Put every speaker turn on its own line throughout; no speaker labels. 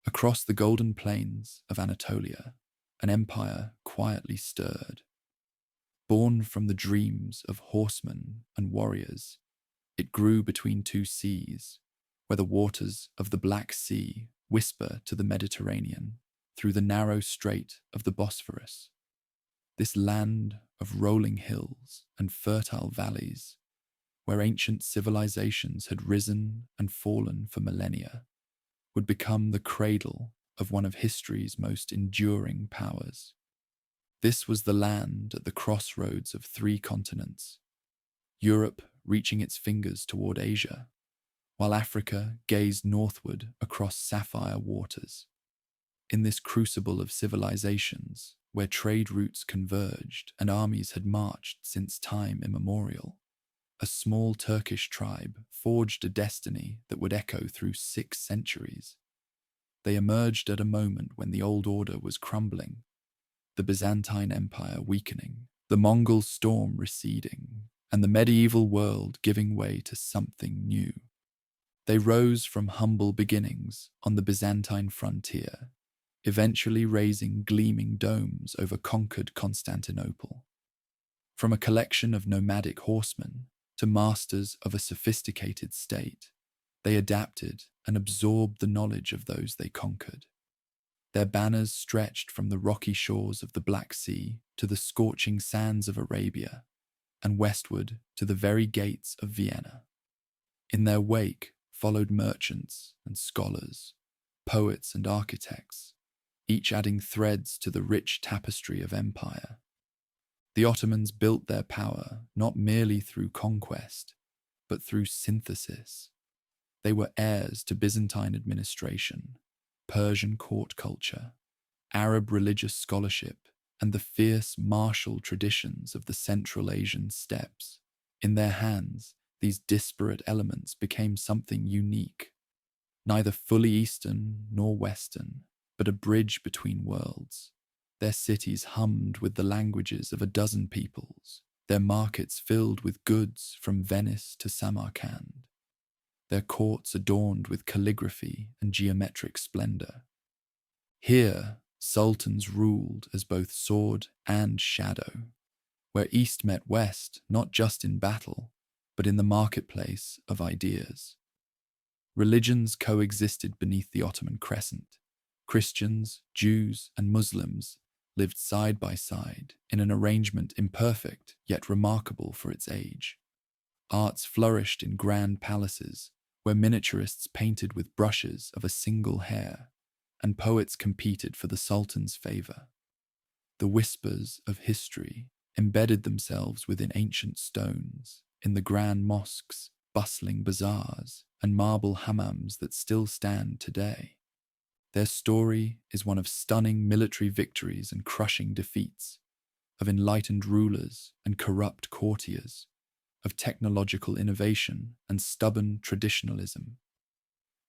Across the golden plains of Anatolia, an empire quietly stirred. Born from the dreams of horsemen and warriors, it grew between two seas, where the waters of the Black Sea whisper to the Mediterranean through the narrow strait of the Bosphorus. This land of rolling hills and fertile valleys, where ancient civilizations had risen and fallen for millennia, would become the cradle of one of history's most enduring powers. This was the land at the crossroads of three continents, Europe reaching its fingers toward Asia, while Africa gazed northward across sapphire waters. In this crucible of civilizations, where trade routes converged and armies had marched since time immemorial, a small Turkish tribe forged a destiny that would echo through 6 centuries. They emerged at a moment when the old order was crumbling, the Byzantine Empire weakening, the Mongol storm receding, and the medieval world giving way to something new. They rose from humble beginnings on the Byzantine frontier, eventually raising gleaming domes over conquered Constantinople. From a collection of nomadic horsemen to masters of a sophisticated state, they adapted and absorbed the knowledge of those they conquered. Their banners stretched from the rocky shores of the Black Sea to the scorching sands of Arabia, and westward to the very gates of Vienna. In their wake followed merchants and scholars, poets and architects, each adding threads to the rich tapestry of empire. The Ottomans built their power not merely through conquest, but through synthesis. They were heirs to Byzantine administration, Persian court culture, Arab religious scholarship, and the fierce martial traditions of the Central Asian steppes. In their hands, these disparate elements became something unique, neither fully Eastern nor Western, but a bridge between worlds. Their cities hummed with the languages of a dozen peoples, their markets filled with goods from Venice to Samarkand, their courts adorned with calligraphy and geometric splendor. Here, sultans ruled as both sword and shadow, where East met West not just in battle, but in the marketplace of ideas. Religions coexisted beneath the Ottoman crescent. Christians, Jews, and Muslims lived side by side in an arrangement imperfect yet remarkable for its age. Arts flourished in grand palaces where miniaturists painted with brushes of a single hair, and poets competed for the sultan's favor. The whispers of history embedded themselves within ancient stones, in the grand mosques, bustling bazaars, and marble hammams that still stand today. Their story is one of stunning military victories and crushing defeats, of enlightened rulers and corrupt courtiers, of technological innovation and stubborn traditionalism.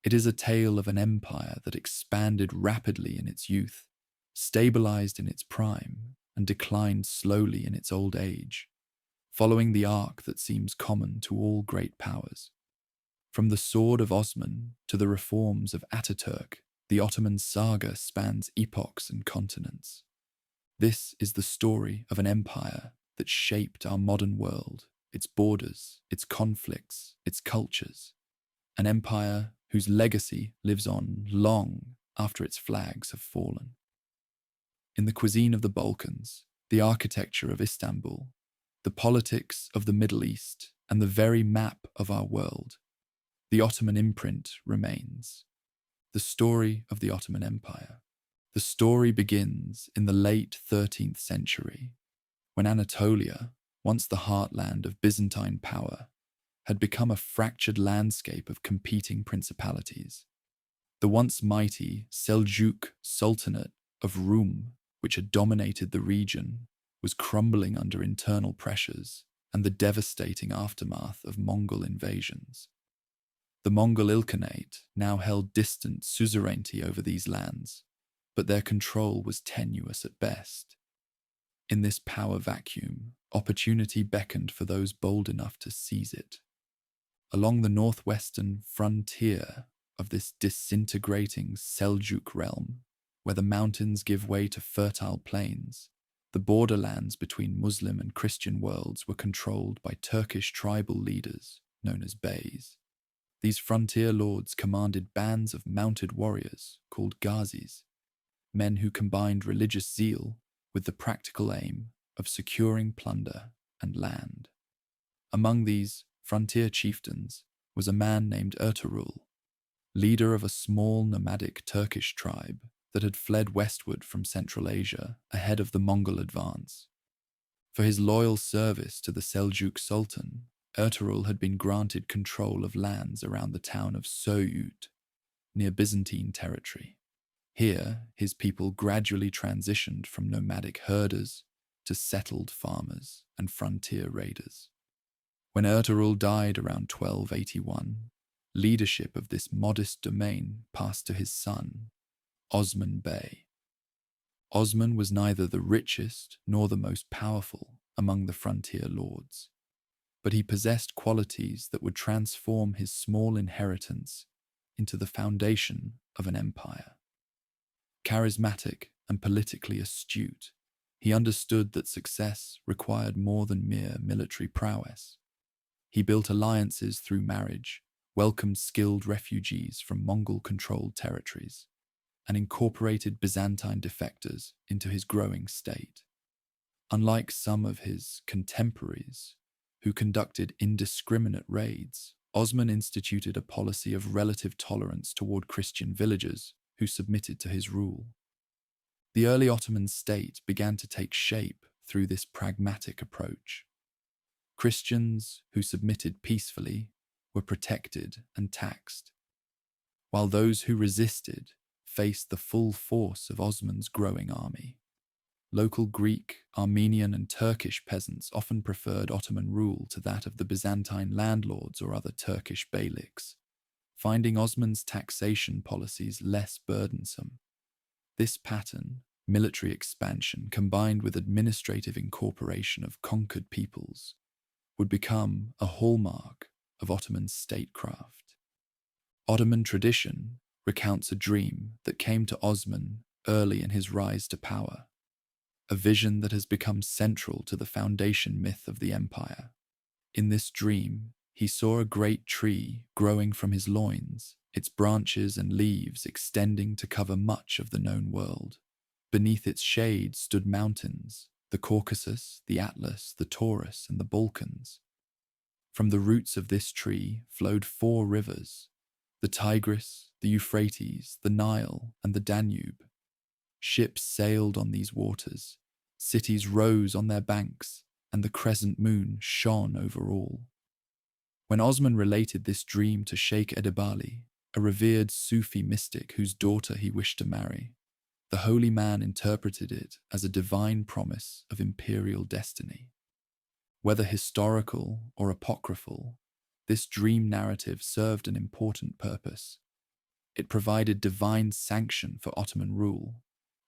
It is a tale of an empire that expanded rapidly in its youth, stabilized in its prime, and declined slowly in its old age, following the arc that seems common to all great powers. From the sword of Osman to the reforms of Ataturk, the Ottoman saga spans epochs and continents. This is the story of an empire that shaped our modern world, its borders, its conflicts, its cultures. An empire whose legacy lives on long after its flags have fallen. In the cuisine of the Balkans, the architecture of Istanbul, the politics of the Middle East, and the very map of our world, the Ottoman imprint remains. The story of the Ottoman Empire. The story begins in the late 13th century, when Anatolia, once the heartland of Byzantine power, had become a fractured landscape of competing principalities. The once mighty Seljuk Sultanate of Rum, which had dominated the region, was crumbling under internal pressures and the devastating aftermath of Mongol invasions. The Mongol Ilkhanate now held distant suzerainty over these lands, but their control was tenuous at best. In this power vacuum, opportunity beckoned for those bold enough to seize it. Along the northwestern frontier of this disintegrating Seljuk realm, where the mountains give way to fertile plains. The borderlands between Muslim and Christian worlds were controlled by Turkish tribal leaders known as beys. These frontier lords commanded bands of mounted warriors called ghazis, men who combined religious zeal with the practical aim of securing plunder and land. Among these frontier chieftains was a man named Ertuğrul, leader of a small nomadic Turkish tribe that had fled westward from Central Asia ahead of the Mongol advance. For his loyal service to the Seljuk Sultan, Ertuğrul had been granted control of lands around the town of Söğüt, near Byzantine territory. Here, his people gradually transitioned from nomadic herders to settled farmers and frontier raiders. When Ertuğrul died around 1281, leadership of this modest domain passed to his son, Osman Bey. Osman was neither the richest nor the most powerful among the frontier lords, but he possessed qualities that would transform his small inheritance into the foundation of an empire. Charismatic and politically astute, he understood that success required more than mere military prowess. He built alliances through marriage, welcomed skilled refugees from Mongol-controlled territories, and incorporated Byzantine defectors into his growing state. Unlike some of his contemporaries, who conducted indiscriminate raids, Osman instituted a policy of relative tolerance toward Christian villagers who submitted to his rule. The early Ottoman state began to take shape through this pragmatic approach. Christians who submitted peacefully were protected and taxed, while those who resisted faced the full force of Osman's growing army. Local Greek, Armenian, and Turkish peasants often preferred Ottoman rule to that of the Byzantine landlords or other Turkish beyliks, finding Osman's taxation policies less burdensome. This pattern, military expansion combined with administrative incorporation of conquered peoples, would become a hallmark of Ottoman statecraft. Ottoman tradition recounts a dream that came to Osman early in his rise to power, a vision that has become central to the foundation myth of the empire. In this dream, he saw a great tree growing from his loins, its branches and leaves extending to cover much of the known world. Beneath its shade stood mountains, the Caucasus, the Atlas, the Taurus, and the Balkans. From the roots of this tree flowed 4 rivers, the Tigris, the Euphrates, the Nile, and the Danube. Ships sailed on these waters, cities rose on their banks, and the crescent moon shone over all. When Osman related this dream to Sheikh Edebali, a revered Sufi mystic whose daughter he wished to marry, the holy man interpreted it as a divine promise of imperial destiny. Whether historical or apocryphal, this dream narrative served an important purpose. It provided divine sanction for Ottoman rule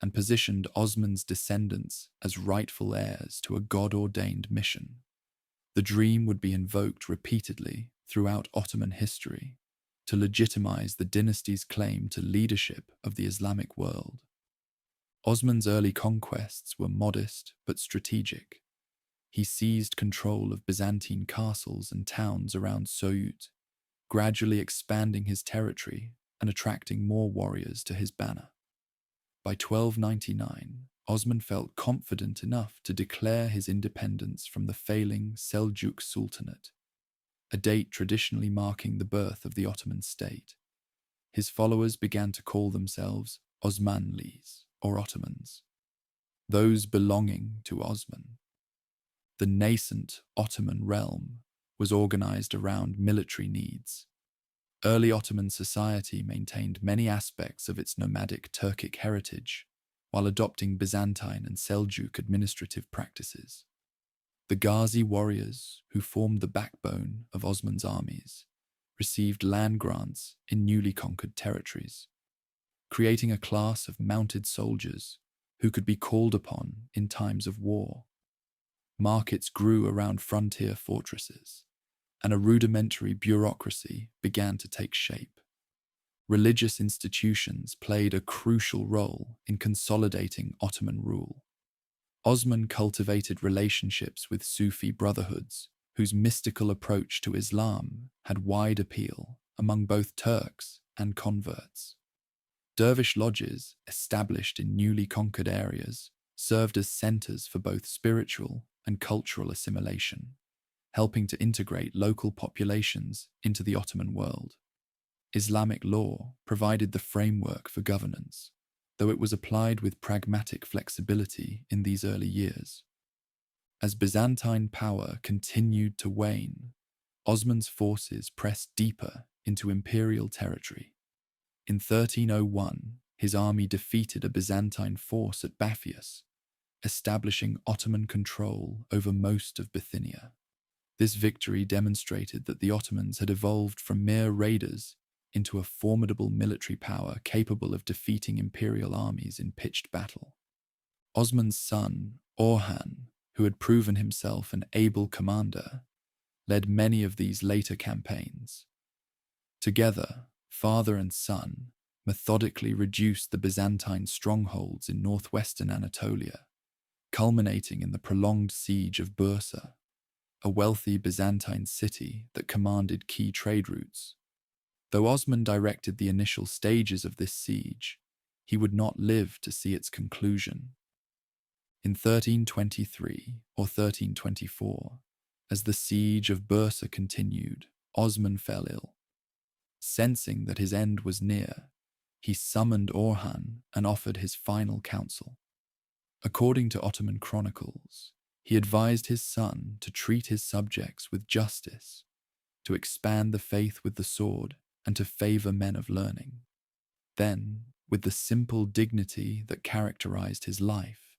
and positioned Osman's descendants as rightful heirs to a God-ordained mission. The dream would be invoked repeatedly throughout Ottoman history to legitimize the dynasty's claim to leadership of the Islamic world. Osman's early conquests were modest but strategic. He seized control of Byzantine castles and towns around Söğüt, gradually expanding his territory and attracting more warriors to his banner. By 1299, Osman felt confident enough to declare his independence from the failing Seljuk Sultanate, a date traditionally marking the birth of the Ottoman state. His followers began to call themselves Osmanlis, or Ottomans, those belonging to Osman. The nascent Ottoman realm was organized around military needs. Early Ottoman society maintained many aspects of its nomadic Turkic heritage, while adopting Byzantine and Seljuk administrative practices. The Ghazi warriors, who formed the backbone of Osman's armies, received land grants in newly conquered territories, creating a class of mounted soldiers who could be called upon in times of war. Markets grew around frontier fortresses, and a rudimentary bureaucracy began to take shape. religious institutions played a crucial role in consolidating Ottoman rule. Osman cultivated relationships with Sufi brotherhoods, whose mystical approach to Islam had wide appeal among both Turks and converts. Dervish lodges, established in newly conquered areas, served as centers for both spiritual and cultural assimilation, helping to integrate local populations into the Ottoman world. Islamic law provided the framework for governance, though it was applied with pragmatic flexibility in these early years. As Byzantine power continued to wane, Osman's forces pressed deeper into imperial territory. In 1301, his army defeated a Byzantine force at Baphius, establishing Ottoman control over most of Bithynia. This victory demonstrated that the Ottomans had evolved from mere raiders into a formidable military power capable of defeating imperial armies in pitched battle. Osman's son, Orhan, who had proven himself an able commander, led many of these later campaigns. Together, father and son methodically reduced the Byzantine strongholds in northwestern Anatolia, culminating in the prolonged siege of Bursa, a wealthy Byzantine city that commanded key trade routes. Though Osman directed the initial stages of this siege, he would not live to see its conclusion. In 1323 or 1324, as the siege of Bursa continued, Osman fell ill. Sensing that his end was near, he summoned Orhan and offered his final counsel. According to Ottoman chronicles, he advised his son to treat his subjects with justice, to expand the faith with the sword, and to favor men of learning. Then, with the simple dignity that characterized his life,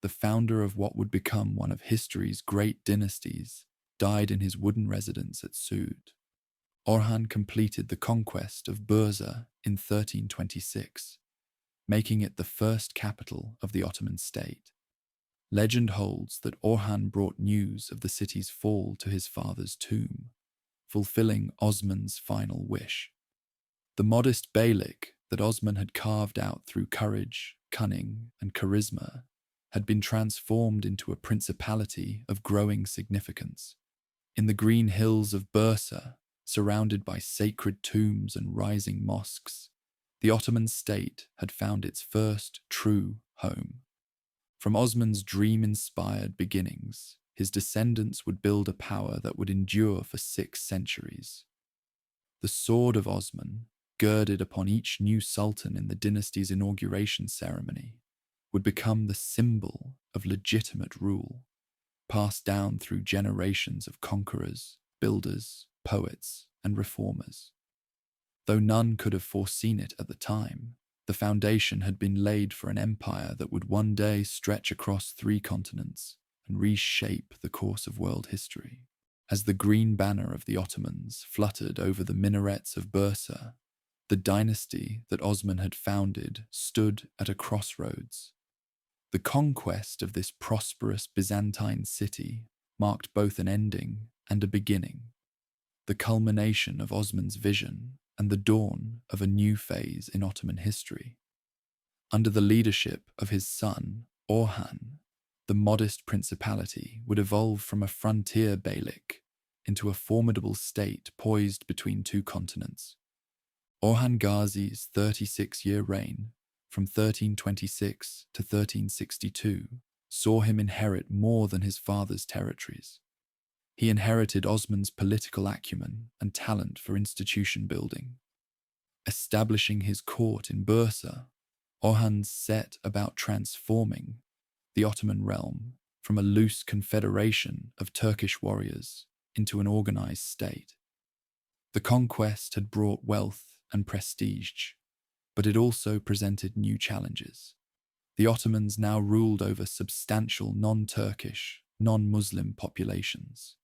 the founder of what would become one of history's great dynasties died in his wooden residence at Sood. Orhan completed the conquest of Bursa in 1326, making it the first capital of the Ottoman state. Legend holds that Orhan brought news of the city's fall to his father's tomb, fulfilling Osman's final wish. The modest beylik that Osman had carved out through courage, cunning, and charisma had been transformed into a principality of growing significance. In the green hills of Bursa, surrounded by sacred tombs and rising mosques, the Ottoman state had found its first true home. From Osman's dream-inspired beginnings, his descendants would build a power that would endure for 6 centuries. The sword of Osman, girded upon each new sultan in the dynasty's inauguration ceremony, would become the symbol of legitimate rule, passed down through generations of conquerors, builders, poets, and reformers. Though none could have foreseen it at the time, the foundation had been laid for an empire that would one day stretch across 3 continents and reshape the course of world history. As the green banner of the Ottomans fluttered over the minarets of Bursa, the dynasty that Osman had founded stood at a crossroads. The conquest of this prosperous Byzantine city marked both an ending and a beginning, the culmination of Osman's vision and the dawn of a new phase in Ottoman history. Under the leadership of his son, Orhan, the modest principality would evolve from a frontier beylik into a formidable state poised between 2 continents. Orhan Ghazi's 36-year reign, from 1326 to 1362, saw him inherit more than his father's territories. He inherited Osman's political acumen and talent for institution building. Establishing his court in Bursa, Orhan set about transforming the Ottoman realm from a loose confederation of Turkish warriors into an organized state. The conquest had brought wealth and prestige, but it also presented new challenges. The Ottomans now ruled over substantial non-Turkish, non-Muslim populations,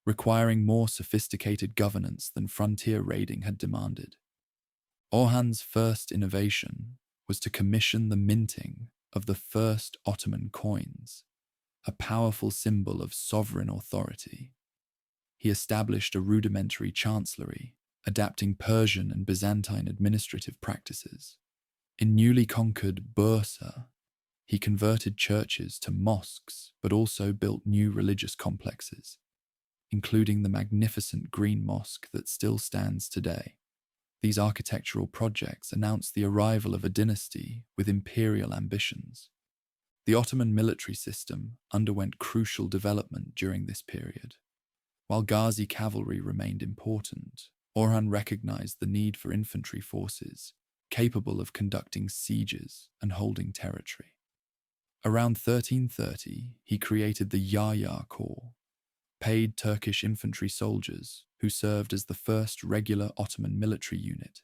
requiring more sophisticated governance than frontier raiding had demanded. Orhan's first innovation was to commission the minting of the first Ottoman coins, a powerful symbol of sovereign authority. He established a rudimentary chancellery adapting Persian and Byzantine administrative practices. In newly conquered Bursa, he converted churches to mosques but also built new religious complexes, including the magnificent Green Mosque that still stands today. These architectural projects announced the arrival of a dynasty with imperial ambitions. The Ottoman military system underwent crucial development during this period. While Ghazi cavalry remained important, Orhan recognized the need for infantry forces capable of conducting sieges and holding territory. Around 1330, he created the Yahya Corps, paid Turkish infantry soldiers who served as the first regular Ottoman military unit.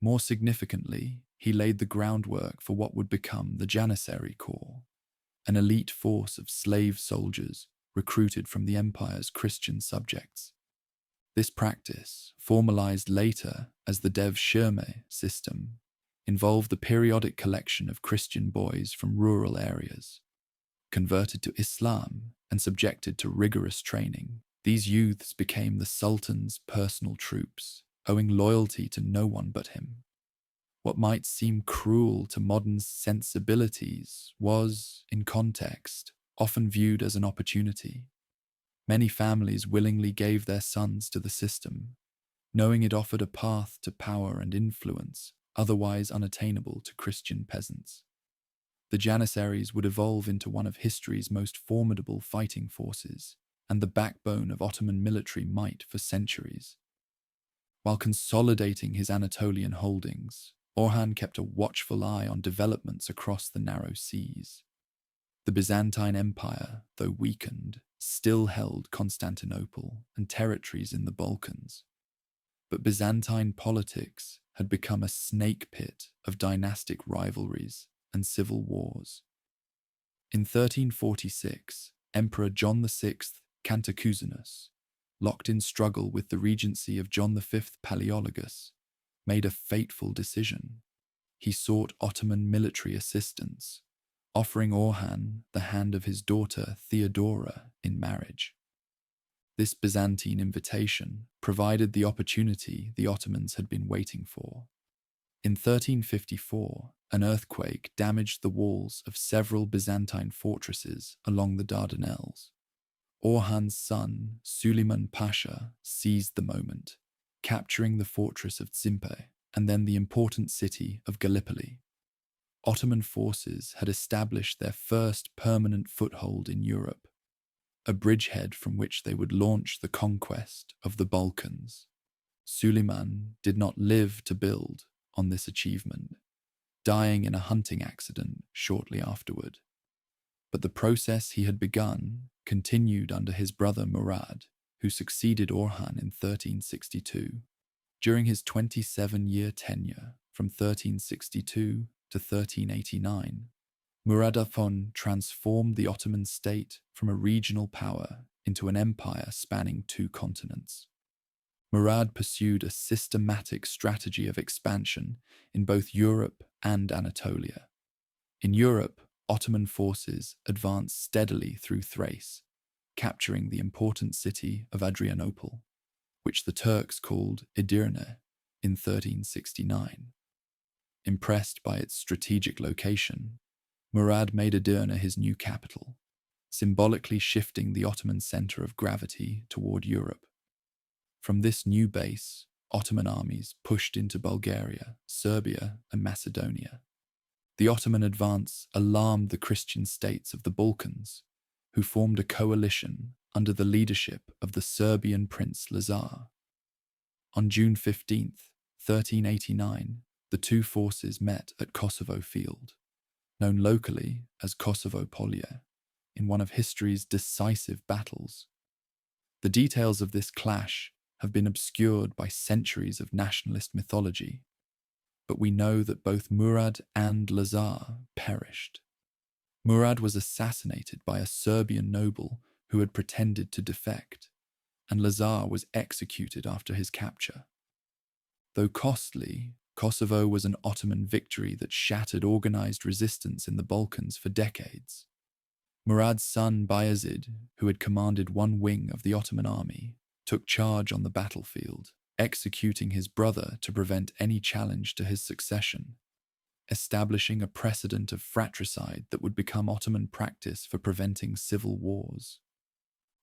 More significantly, he laid the groundwork for what would become the Janissary Corps, an elite force of slave soldiers recruited from the empire's Christian subjects. This practice, formalized later as the Devshirme system, involved the periodic collection of Christian boys from rural areas. Converted to Islam and subjected to rigorous training, these youths became the Sultan's personal troops, owing loyalty to no one but him. What might seem cruel to modern sensibilities was, in context, often viewed as an opportunity. Many families willingly gave their sons to the system, knowing it offered a path to power and influence otherwise unattainable to Christian peasants. The Janissaries would evolve into one of history's most formidable fighting forces and the backbone of Ottoman military might for centuries. While consolidating his Anatolian holdings, Orhan kept a watchful eye on developments across the narrow seas. The Byzantine Empire, though weakened, still held Constantinople and territories in the Balkans. But Byzantine politics had become a snake pit of dynastic rivalries and civil wars. In 1346, Emperor John VI Cantacuzenus, locked in struggle with the regency of John V Palaeologus, made a fateful decision. He sought Ottoman military assistance, offering Orhan the hand of his daughter Theodora in marriage. This Byzantine invitation provided the opportunity the Ottomans had been waiting for. In 1354, an earthquake damaged the walls of several Byzantine fortresses along the Dardanelles. Orhan's son, Suleiman Pasha, seized the moment, capturing the fortress of Tsimpe and then the important city of Gallipoli. Ottoman forces had established their first permanent foothold in Europe, a bridgehead from which they would launch the conquest of the Balkans. Suleiman did not live to build on this achievement, dying in a hunting accident shortly afterward. But the process he had begun continued under his brother Murad, who succeeded Orhan in 1362. During his 27-year tenure, from 1362 to 1389, Murad Afon transformed the Ottoman state from a regional power into an empire spanning 2 continents. Murad pursued a systematic strategy of expansion in both Europe and Anatolia. In Europe, Ottoman forces advanced steadily through Thrace, capturing the important city of Adrianople, which the Turks called Edirne in 1369. Impressed by its strategic location, Murad made Edirne his new capital, symbolically shifting the Ottoman center of gravity toward Europe. From this new base, Ottoman armies pushed into Bulgaria, Serbia, and Macedonia. The Ottoman advance alarmed the Christian states of the Balkans, who formed a coalition under the leadership of the Serbian Prince Lazar. On June 15, 1389, the 2 forces met at Kosovo Field, known locally as Kosovo Polje, in one of history's decisive battles. The details of this clash have been obscured by centuries of nationalist mythology, but we know that both Murad and Lazar perished. Murad was assassinated by a Serbian noble who had pretended to defect, and Lazar was executed after his capture. Though costly, Kosovo was an Ottoman victory that shattered organized resistance in the Balkans for decades. Murad's son Bayezid, who had commanded one wing of the Ottoman army, took charge on the battlefield, executing his brother to prevent any challenge to his succession, establishing a precedent of fratricide that would become Ottoman practice for preventing civil wars.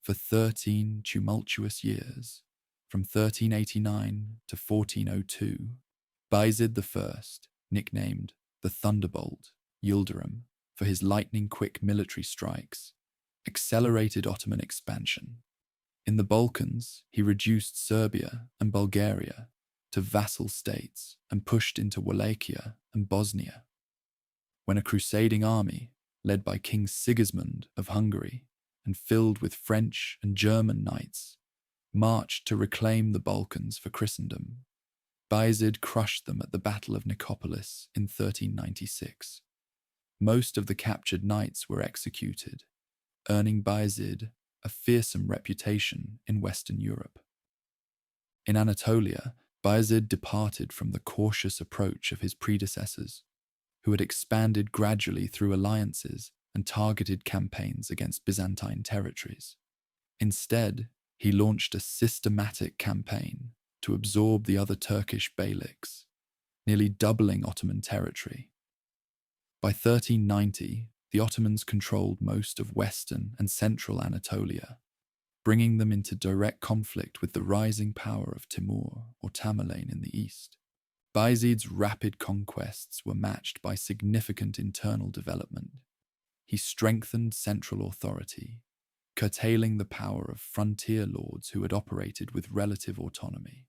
For 13 tumultuous years, from 1389 to 1402, Bayezid I, nicknamed the Thunderbolt, Yildirim, for his lightning-quick military strikes, accelerated Ottoman expansion. In the Balkans, he reduced Serbia and Bulgaria to vassal states and pushed into Wallachia and Bosnia. When a crusading army, led by King Sigismund of Hungary and filled with French and German knights, marched to reclaim the Balkans for Christendom, Bayezid crushed them at the Battle of Nicopolis in 1396. Most of the captured knights were executed, earning Bayezid a fearsome reputation in Western Europe. In Anatolia, Bayezid departed from the cautious approach of his predecessors, who had expanded gradually through alliances and targeted campaigns against Byzantine territories. Instead, he launched a systematic campaign to absorb the other Turkish beyliks, nearly doubling Ottoman territory. By 1390, the Ottomans controlled most of western and central Anatolia, bringing them into direct conflict with the rising power of Timur or Tamerlane in the east. Bayezid's rapid conquests were matched by significant internal development. He strengthened central authority, curtailing the power of frontier lords who had operated with relative autonomy.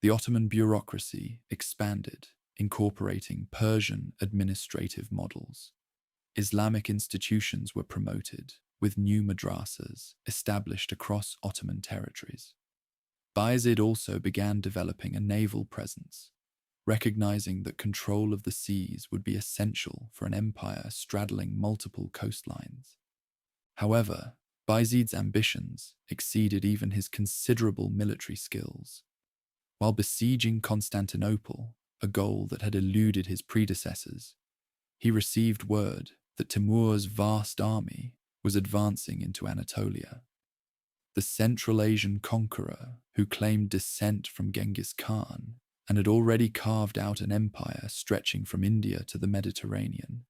The Ottoman bureaucracy expanded, incorporating Persian administrative models. Islamic institutions were promoted, with new madrasas established across Ottoman territories. Bayezid also began developing a naval presence, recognizing that control of the seas would be essential for an empire straddling multiple coastlines. However, Bayezid's ambitions exceeded even his considerable military skills. While besieging Constantinople, a goal that had eluded his predecessors, he received word that Timur's vast army was advancing into Anatolia. The Central Asian conqueror, who claimed descent from Genghis Khan and had already carved out an empire stretching from India to the Mediterranean,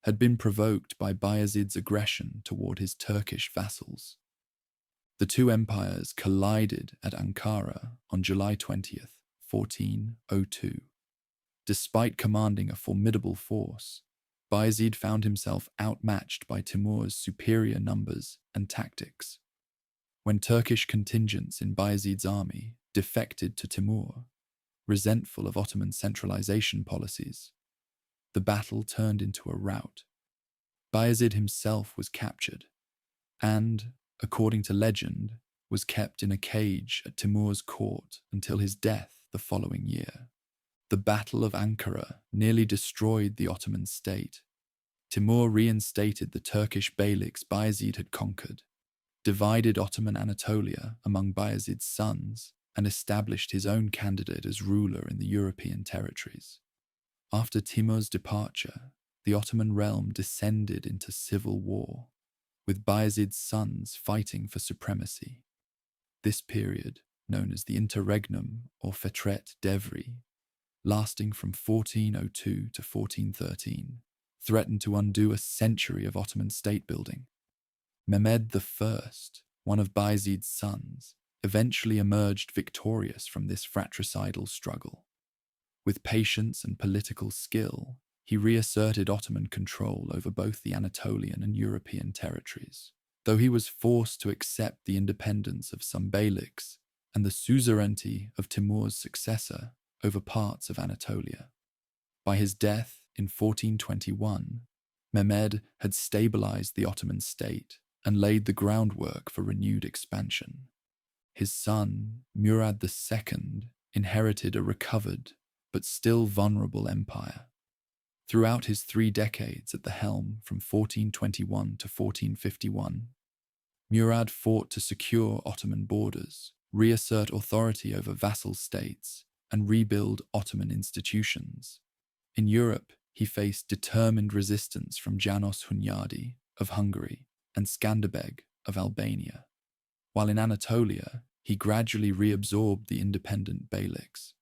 had been provoked by Bayezid's aggression toward his Turkish vassals. The two empires collided at Ankara on July 20th, 1402. Despite commanding a formidable force, Bayezid found himself outmatched by Timur's superior numbers and tactics. When Turkish contingents in Bayezid's army defected to Timur, resentful of Ottoman centralization policies, the battle turned into a rout. Bayezid himself was captured and, according to legend, was kept in a cage at Timur's court until his death the following year. The Battle of Ankara nearly destroyed the Ottoman state. Timur reinstated the Turkish beyliks Bayezid had conquered, divided Ottoman Anatolia among Bayezid's sons, and established his own candidate as ruler in the European territories. After Timur's departure, the Ottoman realm descended into civil war, with Bayezid's sons fighting for supremacy. This period, known as the Interregnum or Fetret Devri, lasting from 1402 to 1413, threatened to undo a century of Ottoman state building. Mehmed I, one of Bayezid's sons, eventually emerged victorious from this fratricidal struggle. With patience and political skill, he reasserted Ottoman control over both the Anatolian and European territories, though he was forced to accept the independence of some beyliks and the suzerainty of Timur's successor over parts of Anatolia. By his death in 1421, Mehmed had stabilized the Ottoman state and laid the groundwork for renewed expansion. His son, Murad II, inherited a recovered but still vulnerable empire. Throughout his 3 decades at the helm from 1421 to 1451, Murad fought to secure Ottoman borders, reassert authority over vassal states, and rebuild Ottoman institutions. In Europe, he faced determined resistance from Janos Hunyadi of Hungary and Skanderbeg of Albania, while in Anatolia, he gradually reabsorbed the independent beyliks.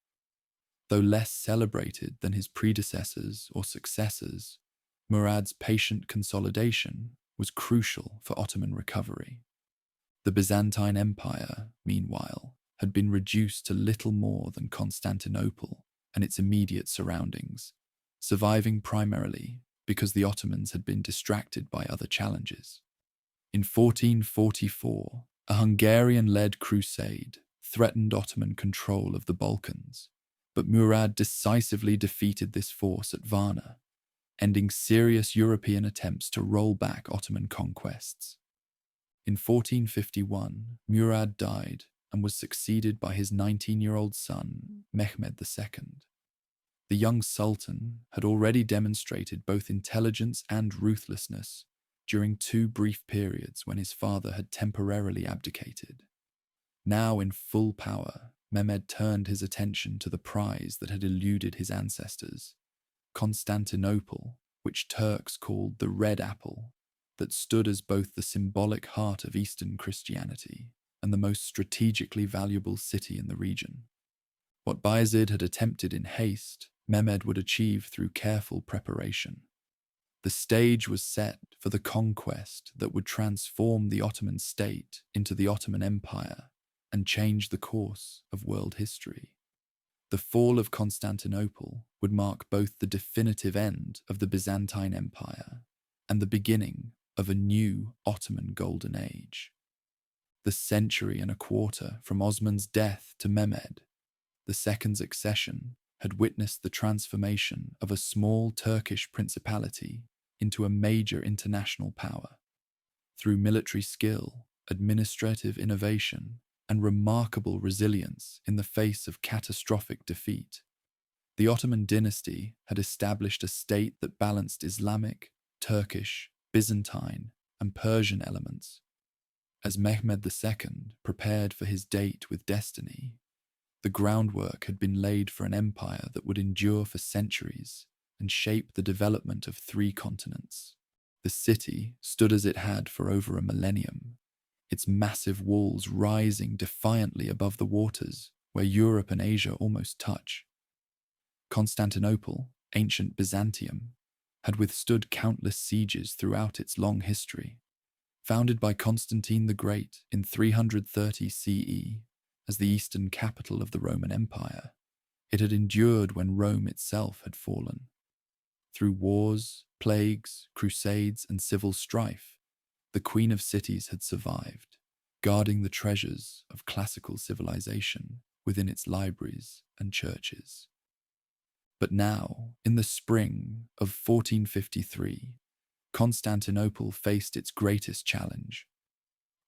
Though less celebrated than his predecessors or successors, Murad's patient consolidation was crucial for Ottoman recovery. The Byzantine Empire, meanwhile, had been reduced to little more than Constantinople and its immediate surroundings, surviving primarily because the Ottomans had been distracted by other challenges. In 1444, a Hungarian-led crusade threatened Ottoman control of the Balkans, but Murad decisively defeated this force at Varna, ending serious European attempts to roll back Ottoman conquests. In 1451, Murad died and was succeeded by his 19-year-old son, Mehmed II. The young sultan had already demonstrated both intelligence and ruthlessness during 2 brief periods when his father had temporarily abdicated. Now in full power, Mehmed turned his attention to the prize that had eluded his ancestors, Constantinople, which Turks called the Red Apple, that stood as both the symbolic heart of Eastern Christianity and the most strategically valuable city in the region. What Bayezid had attempted in haste, Mehmed would achieve through careful preparation. The stage was set for the conquest that would transform the Ottoman state into the Ottoman Empire and change the course of world history. The fall of Constantinople would mark both the definitive end of the Byzantine Empire and the beginning of a new Ottoman Golden Age. The century and a quarter from Osman's death to Mehmed, the second's accession, had witnessed the transformation of a small Turkish principality into a major international power. Through military skill, administrative innovation, and remarkable resilience in the face of catastrophic defeat, the Ottoman dynasty had established a state that balanced Islamic, Turkish, Byzantine, and Persian elements. As Mehmed II prepared for his date with destiny, the groundwork had been laid for an empire that would endure for centuries and shape the development of 3 continents. The city stood as it had for over a millennium, its massive walls rising defiantly above the waters where Europe and Asia almost touch. Constantinople, ancient Byzantium, had withstood countless sieges throughout its long history. Founded by Constantine the Great in 330 CE as the eastern capital of the Roman Empire, it had endured when Rome itself had fallen. Through wars, plagues, crusades, and civil strife, the Queen of Cities had survived, guarding the treasures of classical civilization within its libraries and churches. But now, in the spring of 1453, Constantinople faced its greatest challenge.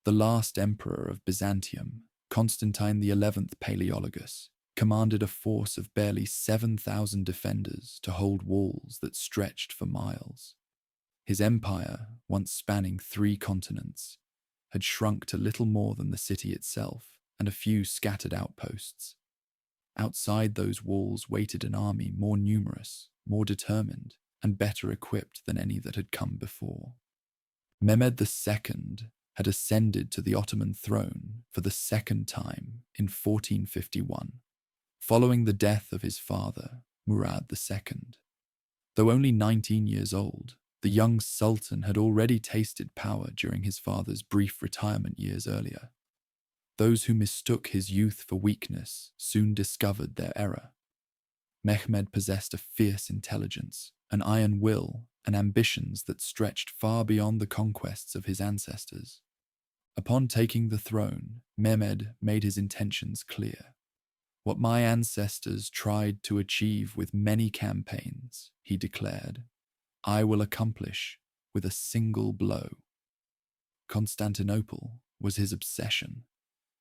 The last emperor of Byzantium, Constantine XI Palaeologus, commanded a force of barely 7,000 defenders to hold walls that stretched for miles. His empire, once spanning 3 continents, had shrunk to little more than the city itself and a few scattered outposts. Outside those walls waited an army more numerous, more determined, and better equipped than any that had come before. Mehmed II had ascended to the Ottoman throne for the second time in 1451, following the death of his father, Murad II. Though only 19 years old, the young sultan had already tasted power during his father's brief retirement years earlier. Those who mistook his youth for weakness soon discovered their error. Mehmed possessed a fierce intelligence, an iron will, and ambitions that stretched far beyond the conquests of his ancestors. Upon taking the throne, Mehmed made his intentions clear. What my ancestors tried to achieve with many campaigns, he declared, I will accomplish with a single blow. Constantinople was his obsession,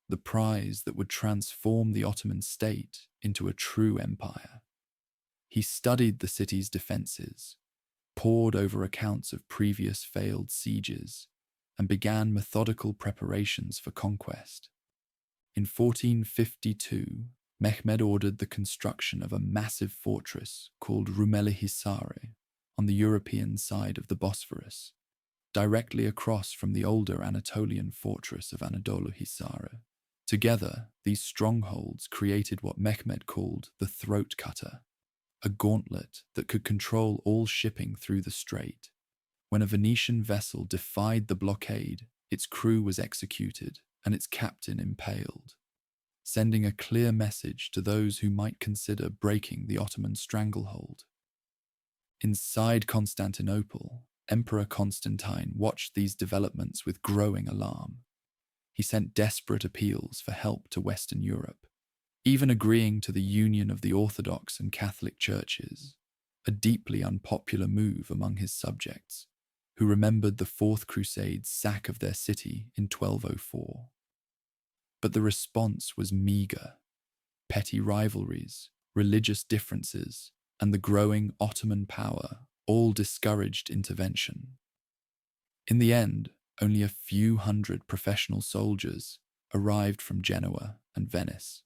the prize that would transform the Ottoman state into a true empire. He studied the city's defenses, pored over accounts of previous failed sieges, and began methodical preparations for conquest. In 1452, Mehmed ordered the construction of a massive fortress called Rumeli Hisari on the European side of the Bosphorus, directly across from the older Anatolian fortress of Anadolu Hisari. Together, these strongholds created what Mehmed called the throat cutter, a gauntlet that could control all shipping through the strait. When a Venetian vessel defied the blockade, its crew was executed and its captain impaled, sending a clear message to those who might consider breaking the Ottoman stranglehold. Inside Constantinople, Emperor Constantine watched these developments with growing alarm. He sent desperate appeals for help to Western Europe, even agreeing to the union of the Orthodox and Catholic churches, a deeply unpopular move among his subjects, who remembered the Fourth Crusade's sack of their city in 1204. But the response was meager. Petty rivalries, religious differences, and the growing Ottoman power all discouraged intervention. In the end, only a few hundred professional soldiers arrived from Genoa and Venice,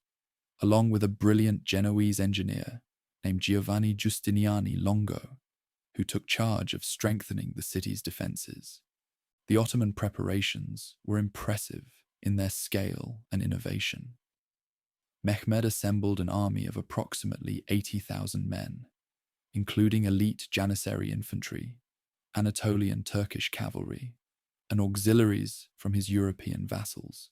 along with a brilliant Genoese engineer named Giovanni Giustiniani Longo, who took charge of strengthening the city's defenses. The Ottoman preparations were impressive in their scale and innovation. Mehmed assembled an army of approximately 80,000 men, including elite Janissary infantry, Anatolian Turkish cavalry, and auxiliaries from his European vassals.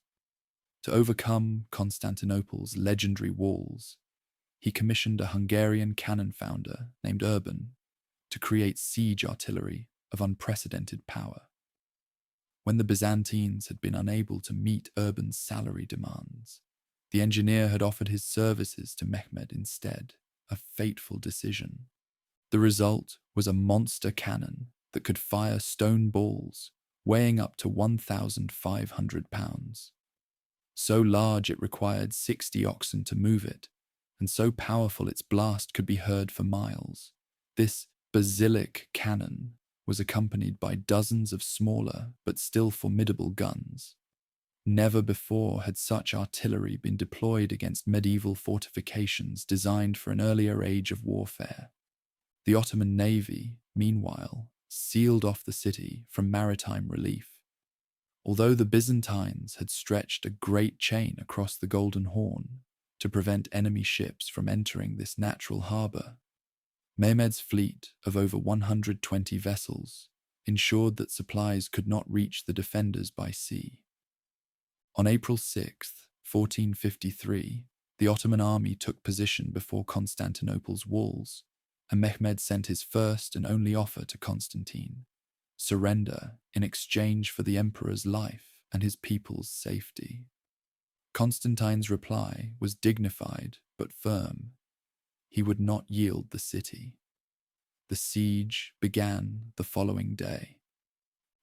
To overcome Constantinople's legendary walls, he commissioned a Hungarian cannon founder named Urban to create siege artillery of unprecedented power. When the Byzantines had been unable to meet Urban's salary demands, the engineer had offered his services to Mehmed instead, a fateful decision. The result was a monster cannon that could fire stone balls weighing up to 1,500 pounds. So large it required 60 oxen to move it, and so powerful its blast could be heard for miles. This basilic cannon was accompanied by dozens of smaller but still formidable guns. Never before had such artillery been deployed against medieval fortifications designed for an earlier age of warfare. The Ottoman navy, meanwhile, sealed off the city from maritime relief. Although the Byzantines had stretched a great chain across the Golden Horn to prevent enemy ships from entering this natural harbour, Mehmed's fleet of over 120 vessels ensured that supplies could not reach the defenders by sea. On April 6, 1453, the Ottoman army took position before Constantinople's walls, and Mehmed sent his first and only offer to Constantine: surrender in exchange for the emperor's life and his people's safety. Constantine's reply was dignified but firm. He would not yield the city. The siege began the following day.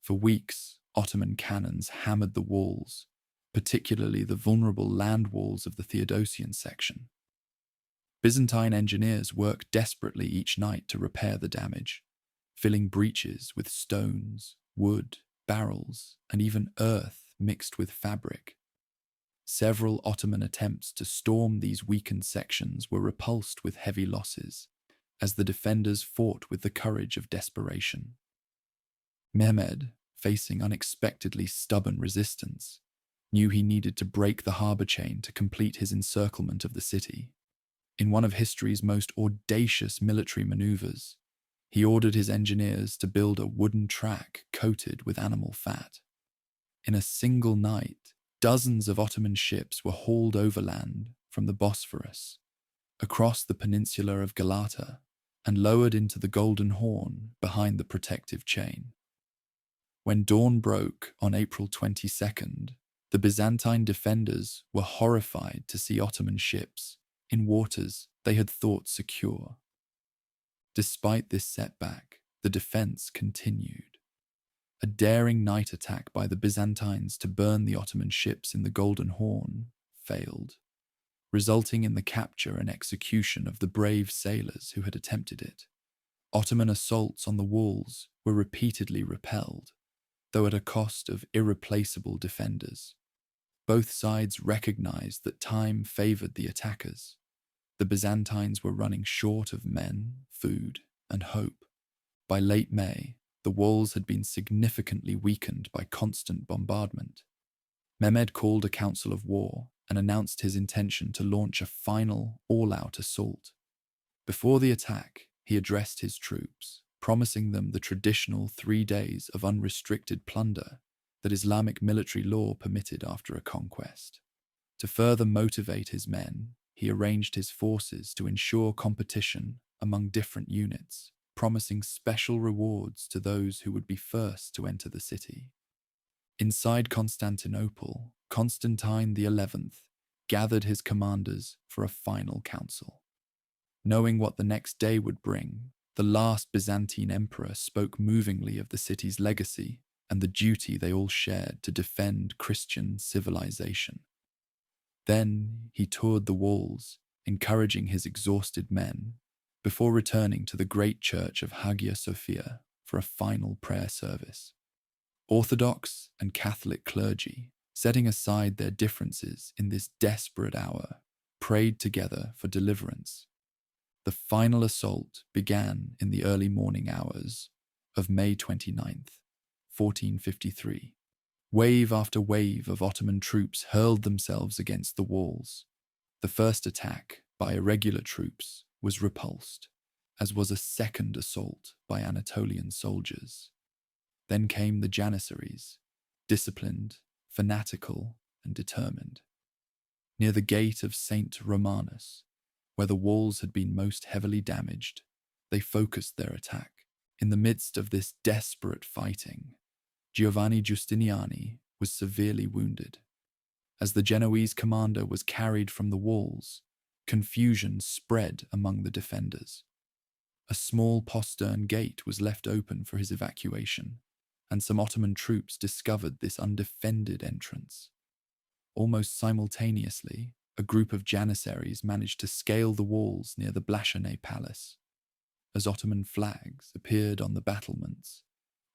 For weeks, Ottoman cannons hammered the walls, particularly the vulnerable land walls of the Theodosian section. Byzantine engineers worked desperately each night to repair the damage, filling breaches with stones, wood, barrels, and even earth mixed with fabric. Several Ottoman attempts to storm these weakened sections were repulsed with heavy losses, as the defenders fought with the courage of desperation. Mehmed, facing unexpectedly stubborn resistance, knew he needed to break the harbour chain to complete his encirclement of the city. In one of history's most audacious military manoeuvres, he ordered his engineers to build a wooden track coated with animal fat. In a single night, dozens of Ottoman ships were hauled overland from the Bosphorus, across the peninsula of Galata, and lowered into the Golden Horn behind the protective chain. When dawn broke on April 22nd, the Byzantine defenders were horrified to see Ottoman ships in waters they had thought secure. Despite this setback, the defense continued. A daring night attack by the Byzantines to burn the Ottoman ships in the Golden Horn failed, resulting in the capture and execution of the brave sailors who had attempted it. Ottoman assaults on the walls were repeatedly repelled, though at a cost of irreplaceable defenders. Both sides recognized that time favored the attackers. The Byzantines were running short of men, food, and hope. By late May, the walls had been significantly weakened by constant bombardment. Mehmed called a council of war and announced his intention to launch a final, all-out assault. Before the attack, he addressed his troops, promising them the traditional 3 days of unrestricted plunder that Islamic military law permitted after a conquest. To further motivate his men, he arranged his forces to ensure competition among different units, promising special rewards to those who would be first to enter the city. Inside Constantinople, Constantine XI gathered his commanders for a final council. Knowing what the next day would bring, the last Byzantine emperor spoke movingly of the city's legacy and the duty they all shared to defend Christian civilization. Then he toured the walls, encouraging his exhausted men, before returning to the great church of Hagia Sophia for a final prayer service. Orthodox and Catholic clergy, setting aside their differences in this desperate hour, prayed together for deliverance. The final assault began in the early morning hours of May 29th, 1453. Wave after wave of Ottoman troops hurled themselves against the walls. The first attack by irregular troops was repulsed, as was a second assault by Anatolian soldiers. Then came the Janissaries, disciplined, fanatical, and determined. Near the gate of St. Romanus, where the walls had been most heavily damaged, they focused their attack. In the midst of this desperate fighting, Giovanni Giustiniani was severely wounded. As the Genoese commander was carried from the walls, confusion spread among the defenders. A small postern gate was left open for his evacuation, and some Ottoman troops discovered this undefended entrance. Almost simultaneously, a group of Janissaries managed to scale the walls near the Blashané Palace. As Ottoman flags appeared on the battlements,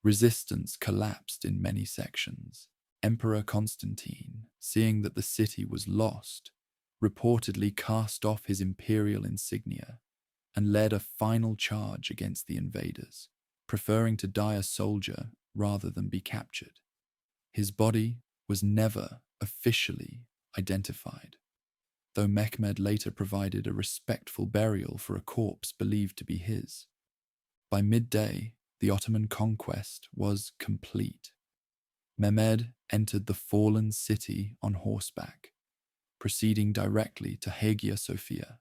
resistance collapsed in many sections. Emperor Constantine, seeing that the city was lost, reportedly cast off his imperial insignia and led a final charge against the invaders, preferring to die a soldier rather than be captured. His body was never officially identified, though Mehmed later provided a respectful burial for a corpse believed to be his. By midday, the Ottoman conquest was complete. Mehmed entered the fallen city on horseback, proceeding directly to Hagia Sophia.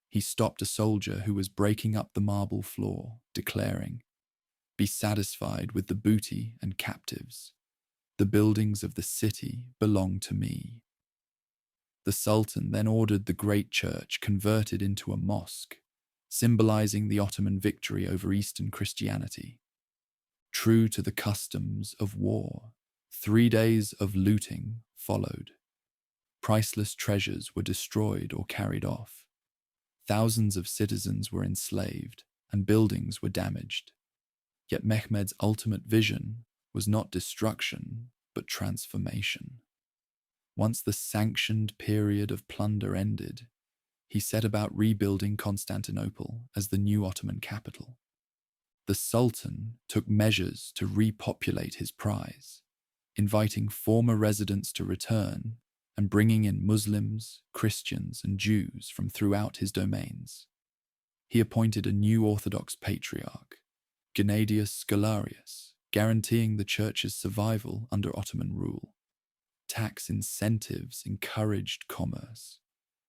He stopped a soldier who was breaking up the marble floor, declaring, "Be satisfied with the booty and captives. The buildings of the city belong to me." The Sultan then ordered the great church converted into a mosque, symbolizing the Ottoman victory over Eastern Christianity. True to the customs of war, 3 days of looting followed. Priceless treasures were destroyed or carried off. Thousands of citizens were enslaved, and buildings were damaged. Yet Mehmed's ultimate vision was not destruction, but transformation. Once the sanctioned period of plunder ended, he set about rebuilding Constantinople as the new Ottoman capital. The Sultan took measures to repopulate his prize, inviting former residents to return and bringing in Muslims, Christians, and Jews from throughout his domains. He appointed a new Orthodox patriarch, Gennadius Scholarius, guaranteeing the church's survival under Ottoman rule. Tax incentives encouraged commerce,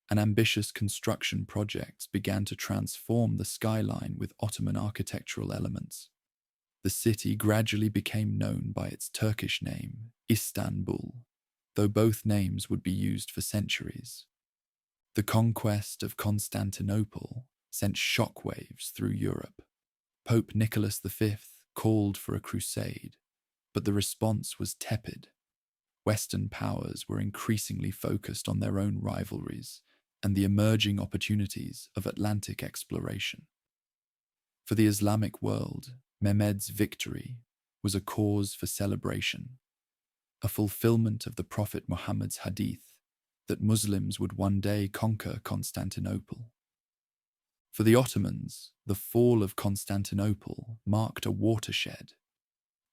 and ambitious construction projects began to transform the skyline with Ottoman architectural elements. The city gradually became known by its Turkish name, Istanbul, though both names would be used for centuries. The conquest of Constantinople sent shockwaves through Europe. Pope Nicholas V called for a crusade, but the response was tepid. Western powers were increasingly focused on their own rivalries and the emerging opportunities of Atlantic exploration. For the Islamic world, Mehmed's victory was a cause for celebration, a fulfillment of the Prophet Muhammad's hadith that Muslims would one day conquer Constantinople. For the Ottomans, the fall of Constantinople marked a watershed.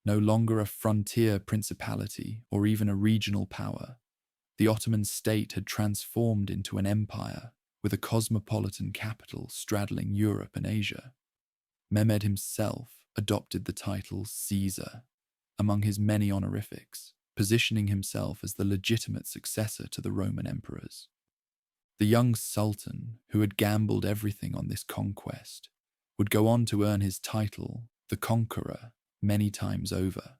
No longer a frontier principality or even a regional power, The Ottoman state had transformed into an empire with a cosmopolitan capital straddling Europe and Asia. Mehmed himself adopted the title Caesar among his many honorifics, positioning himself as the legitimate successor to the Roman emperors. The young sultan, who had gambled everything on this conquest, would go on to earn his title, the Conqueror, many times over,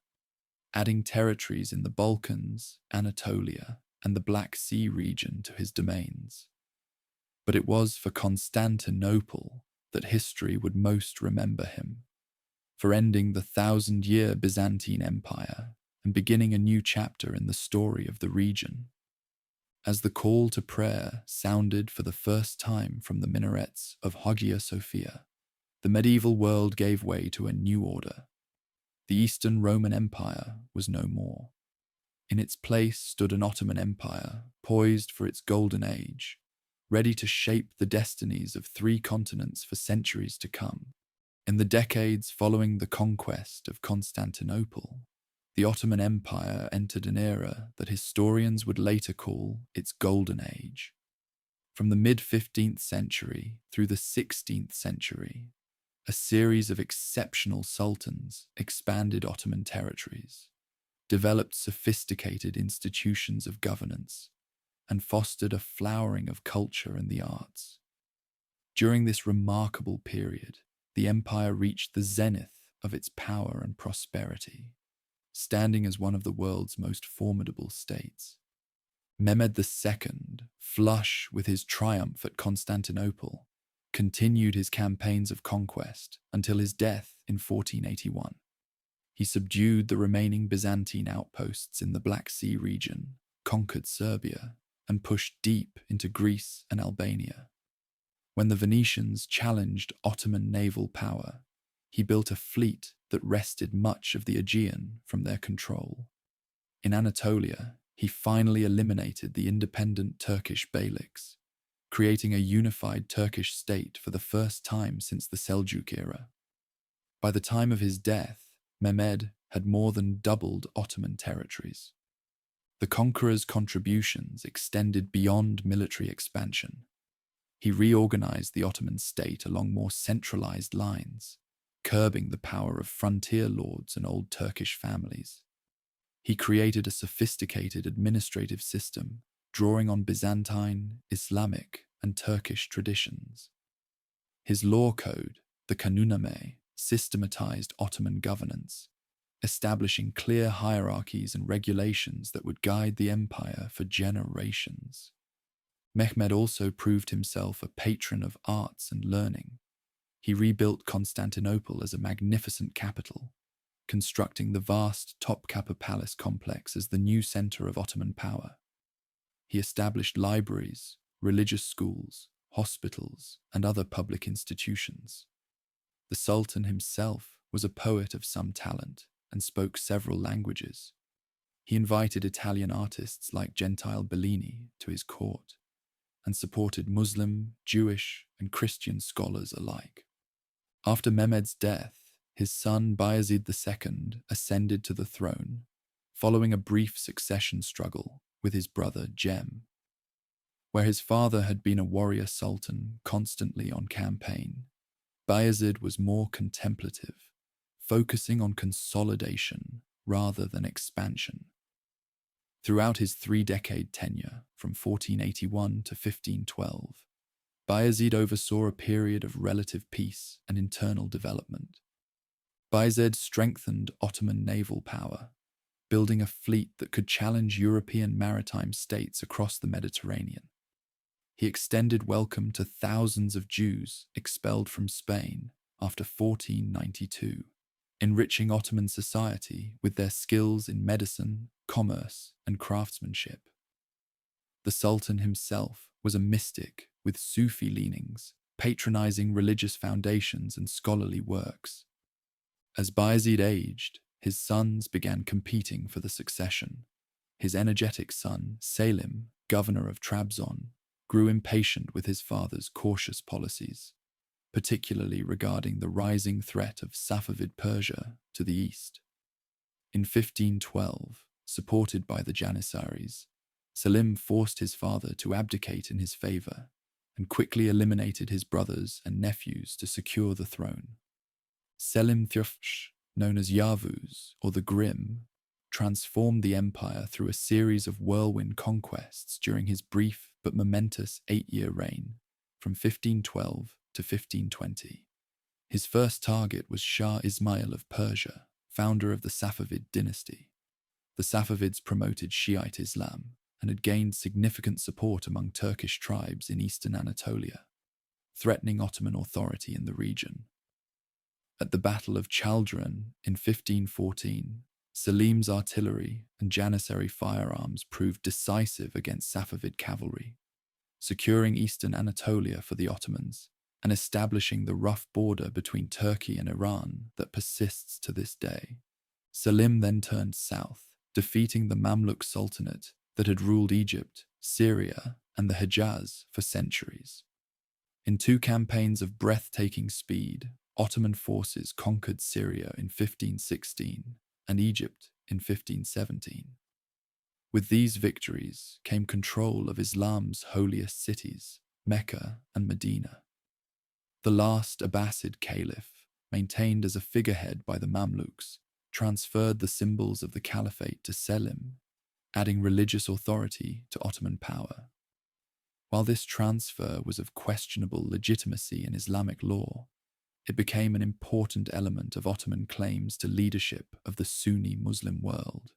adding territories in the Balkans, Anatolia, and the Black Sea region to his domains. But it was for Constantinople that history would most remember him, for ending the 1,000-year Byzantine Empire and beginning a new chapter in the story of the region. As the call to prayer sounded for the first time from the minarets of Hagia Sophia, the medieval world gave way to a new order. The Eastern Roman Empire was no more. In its place stood an Ottoman Empire, poised for its golden age, ready to shape the destinies of 3 continents for centuries to come. In the decades following the conquest of Constantinople, the Ottoman Empire entered an era that historians would later call its Golden Age. From the mid-15th century through the 16th century, a series of exceptional sultans expanded Ottoman territories, developed sophisticated institutions of governance, and fostered a flowering of culture and the arts. During this remarkable period, the empire reached the zenith of its power and prosperity, standing as one of the world's most formidable states. Mehmed II, flush with his triumph at Constantinople, continued his campaigns of conquest until his death in 1481. He subdued the remaining Byzantine outposts in the Black Sea region, conquered Serbia, and pushed deep into Greece and Albania. When the Venetians challenged Ottoman naval power, he built a fleet that wrested much of the Aegean from their control. In Anatolia, he finally eliminated the independent Turkish beyliks, creating a unified Turkish state for the first time since the Seljuk era. By the time of his death, Mehmed had more than doubled Ottoman territories. The conqueror's contributions extended beyond military expansion. He reorganized the Ottoman state along more centralized lines, curbing the power of frontier lords and old Turkish families. He created a sophisticated administrative system, drawing on Byzantine, Islamic, and Turkish traditions. His law code, the Kanuname, systematized Ottoman governance, establishing clear hierarchies and regulations that would guide the empire for generations. Mehmed also proved himself a patron of arts and learning. He rebuilt Constantinople as a magnificent capital, constructing the vast Topkapı Palace complex as the new center of Ottoman power. He established libraries, religious schools, hospitals, and other public institutions. The Sultan himself was a poet of some talent and spoke several languages. He invited Italian artists like Gentile Bellini to his court and supported Muslim, Jewish, and Christian scholars alike. After Mehmed's death, his son Bayezid II ascended to the throne, following a brief succession struggle with his brother Cem. Where his father had been a warrior sultan constantly on campaign, Bayezid was more contemplative, focusing on consolidation rather than expansion. Throughout his 3-decade tenure, from 1481 to 1512, Bayezid oversaw a period of relative peace and internal development. Bayezid strengthened Ottoman naval power, building a fleet that could challenge European maritime states across the Mediterranean. He extended welcome to thousands of Jews expelled from Spain after 1492, enriching Ottoman society with their skills in medicine, commerce, and craftsmanship. The Sultan himself was a mystic with Sufi leanings, patronizing religious foundations and scholarly works. As Bayezid aged, his sons began competing for the succession. His energetic son, Selim, governor of Trabzon, grew impatient with his father's cautious policies, particularly regarding the rising threat of Safavid Persia to the east. In 1512, supported by the Janissaries, Selim forced his father to abdicate in his favor and quickly eliminated his brothers and nephews to secure the throne. Selim Thürfsch, known as Yavuz or the Grim, transformed the empire through a series of whirlwind conquests during his brief but momentous 8-year reign from 1512 to 1520. His first target was Shah Ismail of Persia, founder of the Safavid dynasty. The Safavids promoted Shiite Islam and had gained significant support among Turkish tribes in eastern Anatolia, threatening Ottoman authority in the region. At the Battle of Chaldiran in 1514, Selim's artillery and janissary firearms proved decisive against Safavid cavalry, securing eastern Anatolia for the Ottomans and establishing the rough border between Turkey and Iran that persists to this day. Selim then turned south, defeating the Mamluk Sultanate that had ruled Egypt, Syria, and the Hejaz for centuries. In 2 campaigns of breathtaking speed, Ottoman forces conquered Syria in 1516 and Egypt in 1517. With these victories came control of Islam's holiest cities, Mecca and Medina. The last Abbasid caliph, maintained as a figurehead by the Mamluks, transferred the symbols of the caliphate to Selim, adding religious authority to Ottoman power. While this transfer was of questionable legitimacy in Islamic law, it became an important element of Ottoman claims to leadership of the Sunni Muslim world.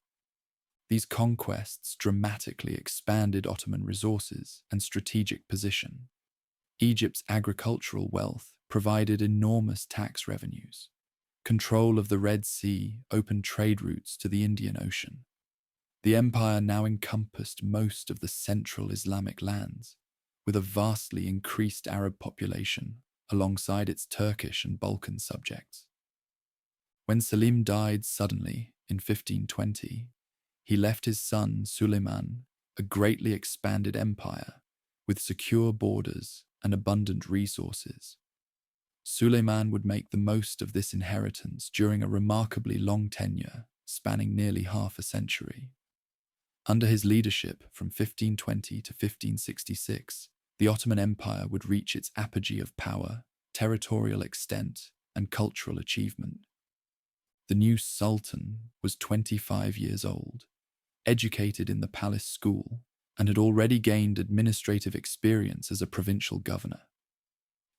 These conquests dramatically expanded Ottoman resources and strategic position. Egypt's agricultural wealth provided enormous tax revenues. Control of the Red Sea opened trade routes to the Indian Ocean. The empire now encompassed most of the central Islamic lands, with a vastly increased Arab population alongside its Turkish and Balkan subjects. When Selim died suddenly in 1520, he left his son Suleiman a greatly expanded empire with secure borders and abundant resources. Suleiman would make the most of this inheritance during a remarkably long tenure spanning nearly half a century. Under his leadership from 1520 to 1566, the Ottoman Empire would reach its apogee of power, territorial extent, and cultural achievement. The new Sultan was 25 years old, educated in the palace school, and had already gained administrative experience as a provincial governor.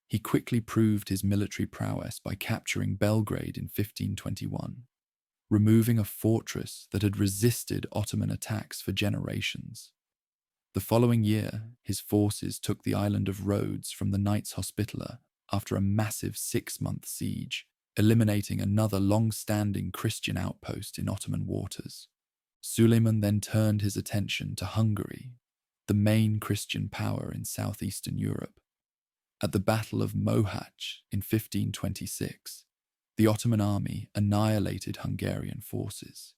He quickly proved his military prowess by capturing Belgrade in 1521, removing a fortress that had resisted Ottoman attacks for generations. The following year, his forces took the island of Rhodes from the Knights Hospitaller after a massive 6-month siege, eliminating another long-standing Christian outpost in Ottoman waters. Suleiman then turned his attention to Hungary, the main Christian power in southeastern Europe. At the Battle of Mohacs in 1526, the Ottoman army annihilated Hungarian forces,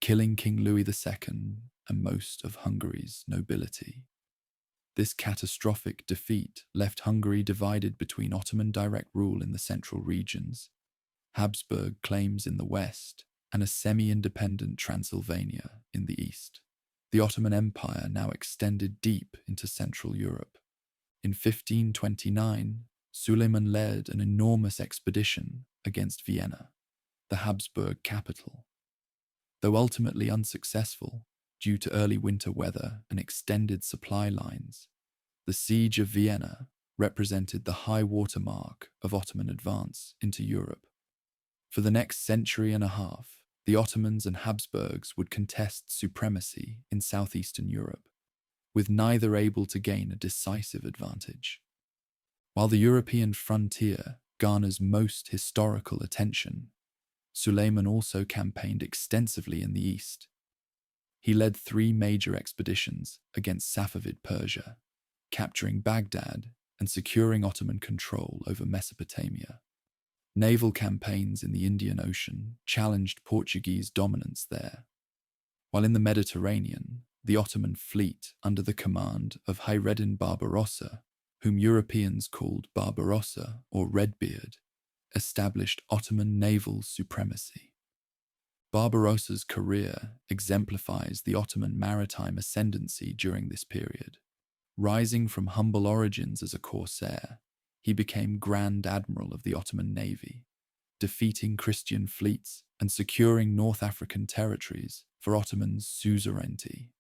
killing King Louis II and most of Hungary's nobility. This catastrophic defeat left Hungary divided between Ottoman direct rule in the central regions, Habsburg claims in the west, and a semi-independent Transylvania in the east. The Ottoman Empire now extended deep into Central Europe. In 1529, Suleiman led an enormous expedition against Vienna, the Habsburg capital. Though ultimately unsuccessful due to early winter weather and extended supply lines, the siege of Vienna represented the high water mark of Ottoman advance into Europe. For the next century and a half, the Ottomans and Habsburgs would contest supremacy in southeastern Europe, with neither able to gain a decisive advantage. While the European frontier garners most historical attention, Suleiman also campaigned extensively in the east. He led 3 major expeditions against Safavid Persia, capturing Baghdad and securing Ottoman control over Mesopotamia. Naval campaigns in the Indian Ocean challenged Portuguese dominance there, while in the Mediterranean, the Ottoman fleet under the command of Hayreddin Barbarossa, whom Europeans called Barbarossa or Redbeard, established Ottoman naval supremacy. Barbarossa's career exemplifies the Ottoman maritime ascendancy during this period. Rising from humble origins as a corsair, he became Grand Admiral of the Ottoman Navy, defeating Christian fleets and securing North African territories for Ottoman suzerainty.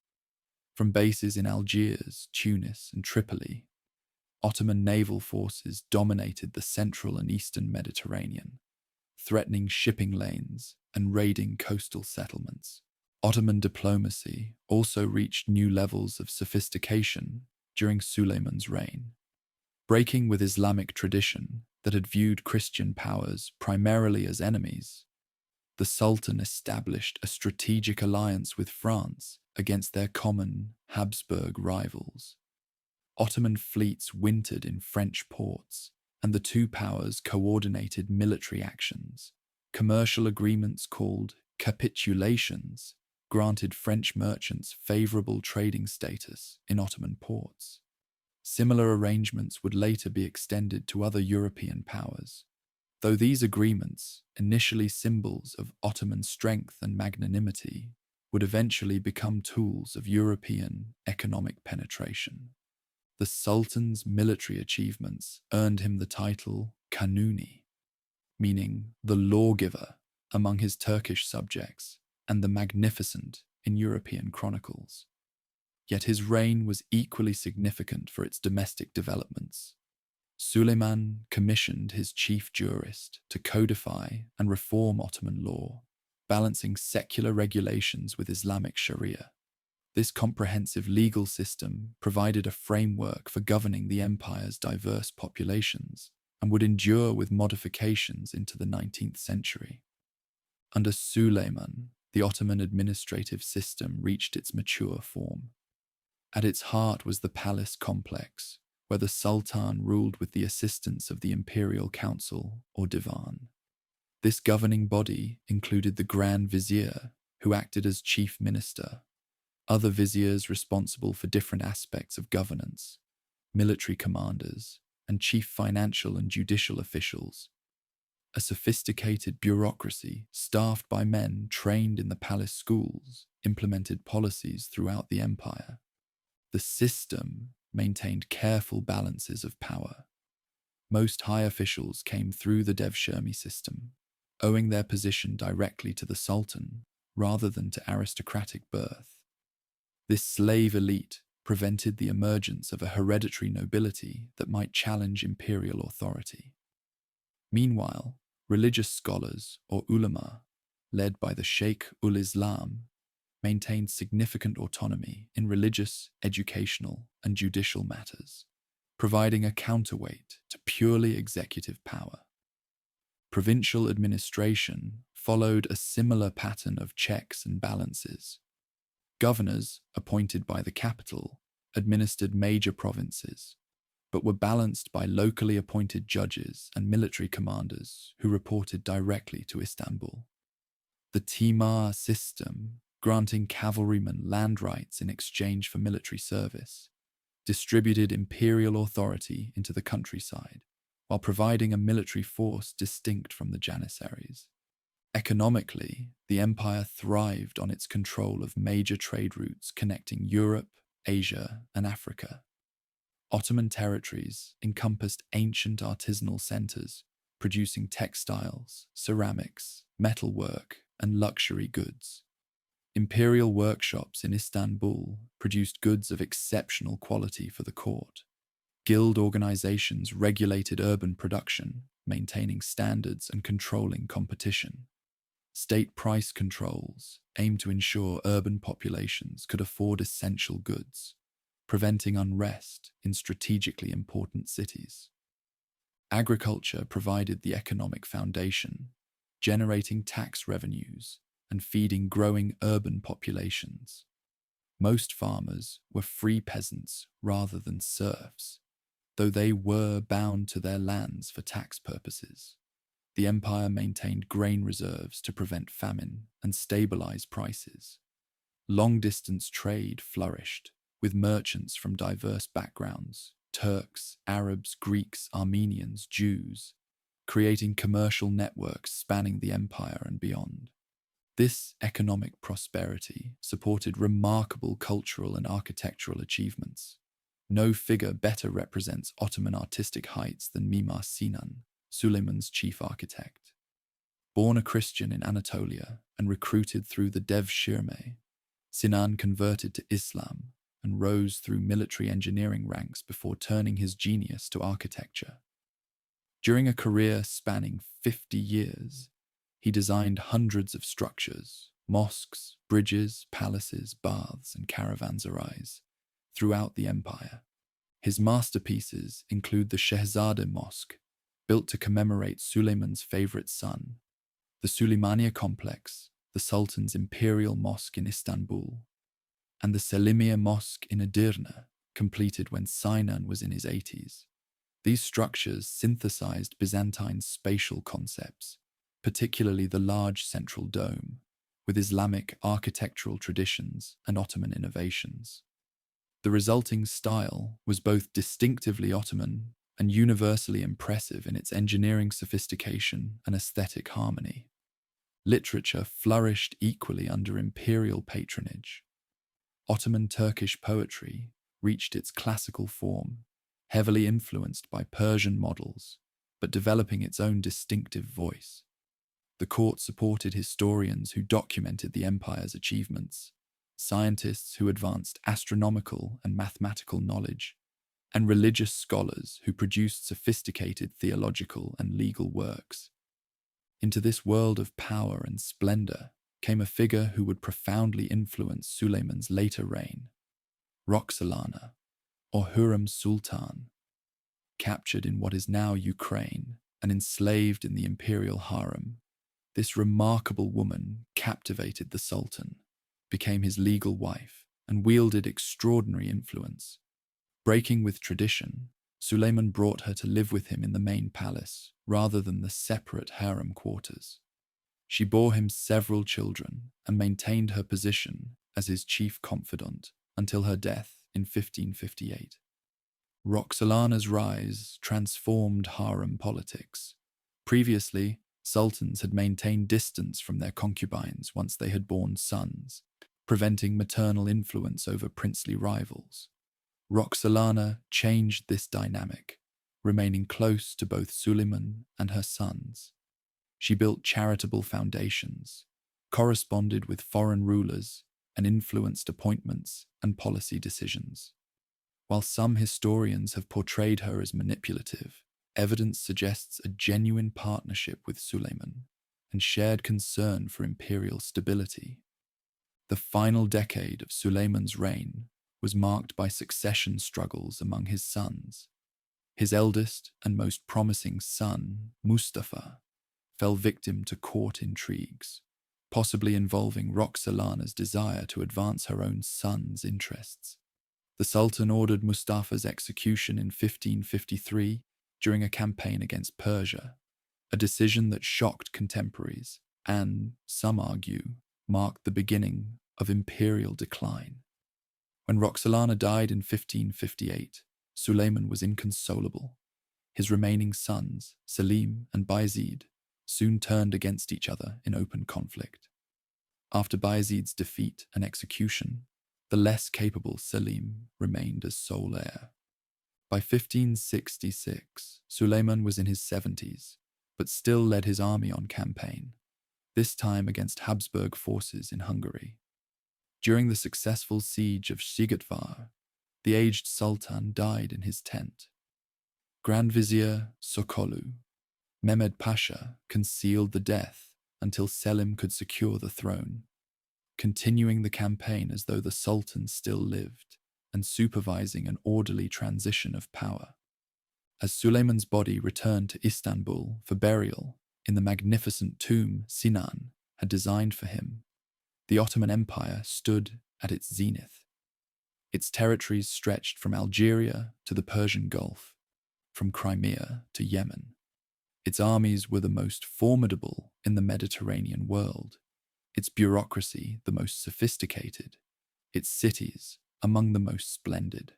From bases in Algiers, Tunis, and Tripoli, Ottoman naval forces dominated the central and eastern Mediterranean, threatening shipping lanes and raiding coastal settlements. Ottoman diplomacy also reached new levels of sophistication during Suleiman's reign. Breaking with Islamic tradition that had viewed Christian powers primarily as enemies, the Sultan established a strategic alliance with France against their common Habsburg rivals. Ottoman fleets wintered in French ports, and the two powers coordinated military actions. Commercial agreements called capitulations granted French merchants favorable trading status in Ottoman ports. Similar arrangements would later be extended to other European powers. Though these agreements, initially symbols of Ottoman strength and magnanimity, would eventually become tools of European economic penetration. The Sultan's military achievements earned him the title Kanuni, meaning the lawgiver among his Turkish subjects and the magnificent in European chronicles. Yet his reign was equally significant for its domestic developments. Suleiman commissioned his chief jurist to codify and reform Ottoman law, balancing secular regulations with Islamic Sharia. This comprehensive legal system provided a framework for governing the empire's diverse populations and would endure with modifications into the 19th century. Under Suleiman, the Ottoman administrative system reached its mature form. At its heart was the palace complex, where the Sultan ruled with the assistance of the Imperial Council or Divan. This governing body included the Grand Vizier, who acted as chief minister, other viziers responsible for different aspects of governance, military commanders, and chief financial and judicial officials. A sophisticated bureaucracy staffed by men trained in the palace schools implemented policies throughout the empire. The system maintained careful balances of power. Most high officials came through the Devshirme system, owing their position directly to the Sultan rather than to aristocratic birth. This slave elite prevented the emergence of a hereditary nobility that might challenge imperial authority. Meanwhile, religious scholars, or ulama, led by the Sheikh-ul-Islam, maintained significant autonomy in religious, educational, and judicial matters, providing a counterweight to purely executive power. Provincial administration followed a similar pattern of checks and balances. Governors, appointed by the capital, administered major provinces, but were balanced by locally appointed judges and military commanders who reported directly to Istanbul. The Timar system, granting cavalrymen land rights in exchange for military service, distributed imperial authority into the countryside, while providing a military force distinct from the Janissaries. Economically, the empire thrived on its control of major trade routes connecting Europe, Asia, and Africa. Ottoman territories encompassed ancient artisanal centers, producing textiles, ceramics, metalwork, and luxury goods. Imperial workshops in Istanbul produced goods of exceptional quality for the court. Guild organizations regulated urban production, maintaining standards and controlling competition. State price controls aimed to ensure urban populations could afford essential goods, preventing unrest in strategically important cities. Agriculture provided the economic foundation, generating tax revenues and feeding growing urban populations. Most farmers were free peasants rather than serfs, though they were bound to their lands for tax purposes. The empire maintained grain reserves to prevent famine and stabilize prices. Long-distance trade flourished, with merchants from diverse backgrounds, Turks, Arabs, Greeks, Armenians, Jews, creating commercial networks spanning the empire and beyond. This economic prosperity supported remarkable cultural and architectural achievements. No figure better represents Ottoman artistic heights than Mimar Sinan, Suleiman's chief architect. Born a Christian in Anatolia and recruited through the Devshirme, Sinan converted to Islam and rose through military engineering ranks before turning his genius to architecture. During a career spanning 50 years, he designed hundreds of structures, mosques, bridges, palaces, baths, and caravanserais throughout the empire. His masterpieces include the Shehzade Mosque, built to commemorate Suleiman's favorite son, the Suleymaniye Complex, the Sultan's imperial mosque in Istanbul, and the Selimiye Mosque in Edirne, completed when Sinan was in his 80s. These structures synthesized Byzantine spatial concepts, particularly the large central dome, with Islamic architectural traditions and Ottoman innovations. The resulting style was both distinctively Ottoman and universally impressive in its engineering sophistication and aesthetic harmony. Literature flourished equally under imperial patronage. Ottoman Turkish poetry reached its classical form, heavily influenced by Persian models, but developing its own distinctive voice. The court supported historians who documented the empire's achievements, scientists who advanced astronomical and mathematical knowledge, and religious scholars who produced sophisticated theological and legal works. Into this world of power and splendor came a figure who would profoundly influence Suleiman's later reign, Roxolana, or Hurrem Sultan. Captured in what is now Ukraine and enslaved in the imperial harem, this remarkable woman captivated the Sultan, became his legal wife, and wielded extraordinary influence. Breaking with tradition, Suleiman brought her to live with him in the main palace rather than the separate harem quarters. She bore him several children and maintained her position as his chief confidant until her death in 1558. Roxolana's rise transformed harem politics. Previously, sultans had maintained distance from their concubines once they had borne sons, preventing maternal influence over princely rivals. Roxolana changed this dynamic, remaining close to both Suleiman and her sons. She built charitable foundations, corresponded with foreign rulers, and influenced appointments and policy decisions. While some historians have portrayed her as manipulative, evidence suggests a genuine partnership with Suleiman and shared concern for imperial stability. The final decade of Suleiman's reign was marked by succession struggles among his sons. His eldest and most promising son, Mustafa, fell victim to court intrigues, possibly involving Roxolana's desire to advance her own son's interests. The Sultan ordered Mustafa's execution in 1553 during a campaign against Persia, a decision that shocked contemporaries and, some argue, marked the beginning of imperial decline. When Roxolana died in 1558, Suleiman was inconsolable. His remaining sons, Selim and Bayezid, soon turned against each other in open conflict. After Bayezid's defeat and execution, the less capable Selim remained as sole heir. By 1566, Suleiman was in his 70s, but still led his army on campaign, this time against Habsburg forces in Hungary. During the successful siege of Sigetvar, the aged Sultan died in his tent. Grand Vizier Sokolu, Mehmed Pasha, concealed the death until Selim could secure the throne, continuing the campaign as though the Sultan still lived and supervising an orderly transition of power. As Suleiman's body returned to Istanbul for burial in the magnificent tomb Sinan had designed for him, the Ottoman Empire stood at its zenith. Its territories stretched from Algeria to the Persian Gulf, from Crimea to Yemen. Its armies were the most formidable in the Mediterranean world, its bureaucracy the most sophisticated, its cities among the most splendid.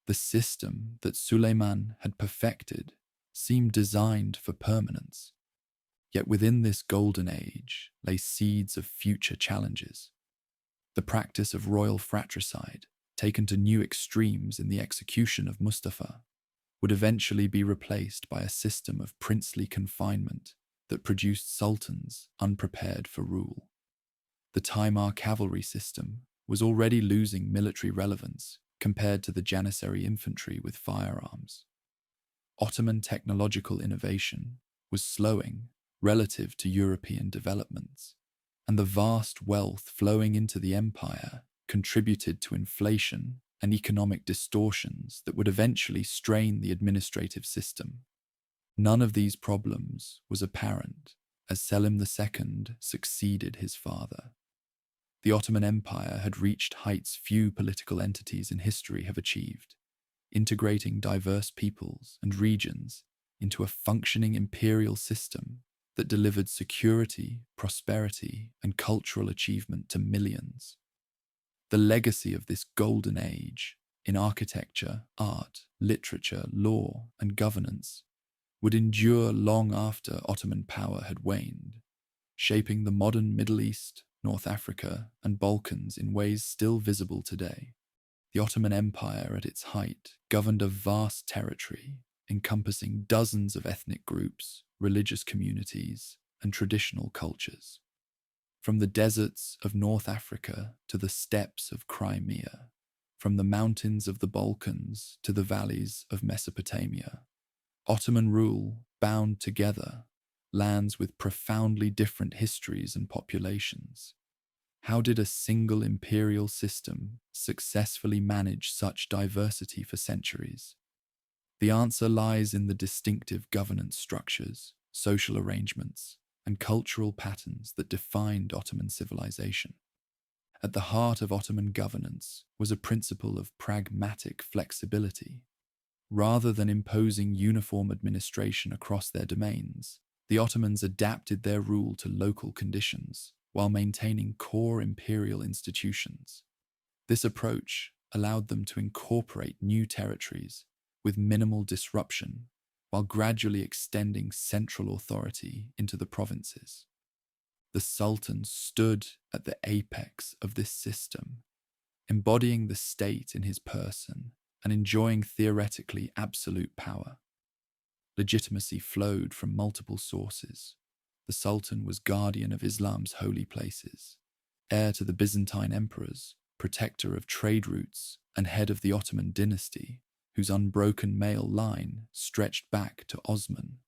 The system that Suleiman had perfected seemed designed for permanence. Yet within this golden age lay seeds of future challenges. The practice of royal fratricide, taken to new extremes in the execution of Mustafa, would eventually be replaced by a system of princely confinement that produced sultans unprepared for rule. The Timar cavalry system was already losing military relevance compared to the Janissary infantry with firearms. Ottoman technological innovation was slowing relative to European developments, and the vast wealth flowing into the empire contributed to inflation and economic distortions that would eventually strain the administrative system. None of these problems was apparent as Selim II succeeded his father. The Ottoman Empire had reached heights few political entities in history have achieved, integrating diverse peoples and regions into a functioning imperial system that delivered security, prosperity, and cultural achievement to millions. The legacy of this golden age in architecture, art, literature, law, and governance would endure long after Ottoman power had waned, shaping the modern Middle East, North Africa, and Balkans in ways still visible today. The Ottoman Empire at its height governed a vast territory encompassing dozens of ethnic groups, religious communities, and traditional cultures. From the deserts of North Africa to the steppes of Crimea, from the mountains of the Balkans to the valleys of Mesopotamia, Ottoman rule bound together lands with profoundly different histories and populations. How did a single imperial system successfully manage such diversity for centuries? The answer lies in the distinctive governance structures, social arrangements, and cultural patterns that defined Ottoman civilization. At the heart of Ottoman governance was a principle of pragmatic flexibility. Rather than imposing uniform administration across their domains, the Ottomans adapted their rule to local conditions while maintaining core imperial institutions. This approach allowed them to incorporate new territories with minimal disruption while gradually extending central authority into the provinces. The Sultan stood at the apex of this system, embodying the state in his person and enjoying theoretically absolute power. Legitimacy flowed from multiple sources. The Sultan was guardian of Islam's holy places, heir to the Byzantine emperors, protector of trade routes, and head of the Ottoman dynasty, whose unbroken male line stretched back to Osman.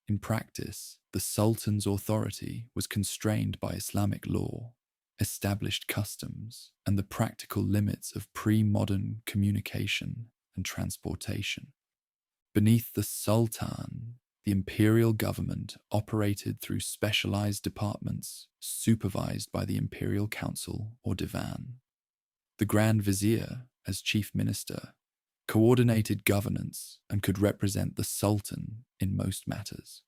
In practice, the Sultan's authority was constrained by Islamic law, established customs, and the practical limits of pre-modern communication and transportation. Beneath the Sultan, the imperial government operated through specialized departments supervised by the Imperial Council or Divan. The Grand Vizier, as chief minister, coordinated governance and could represent the Sultan in most matters.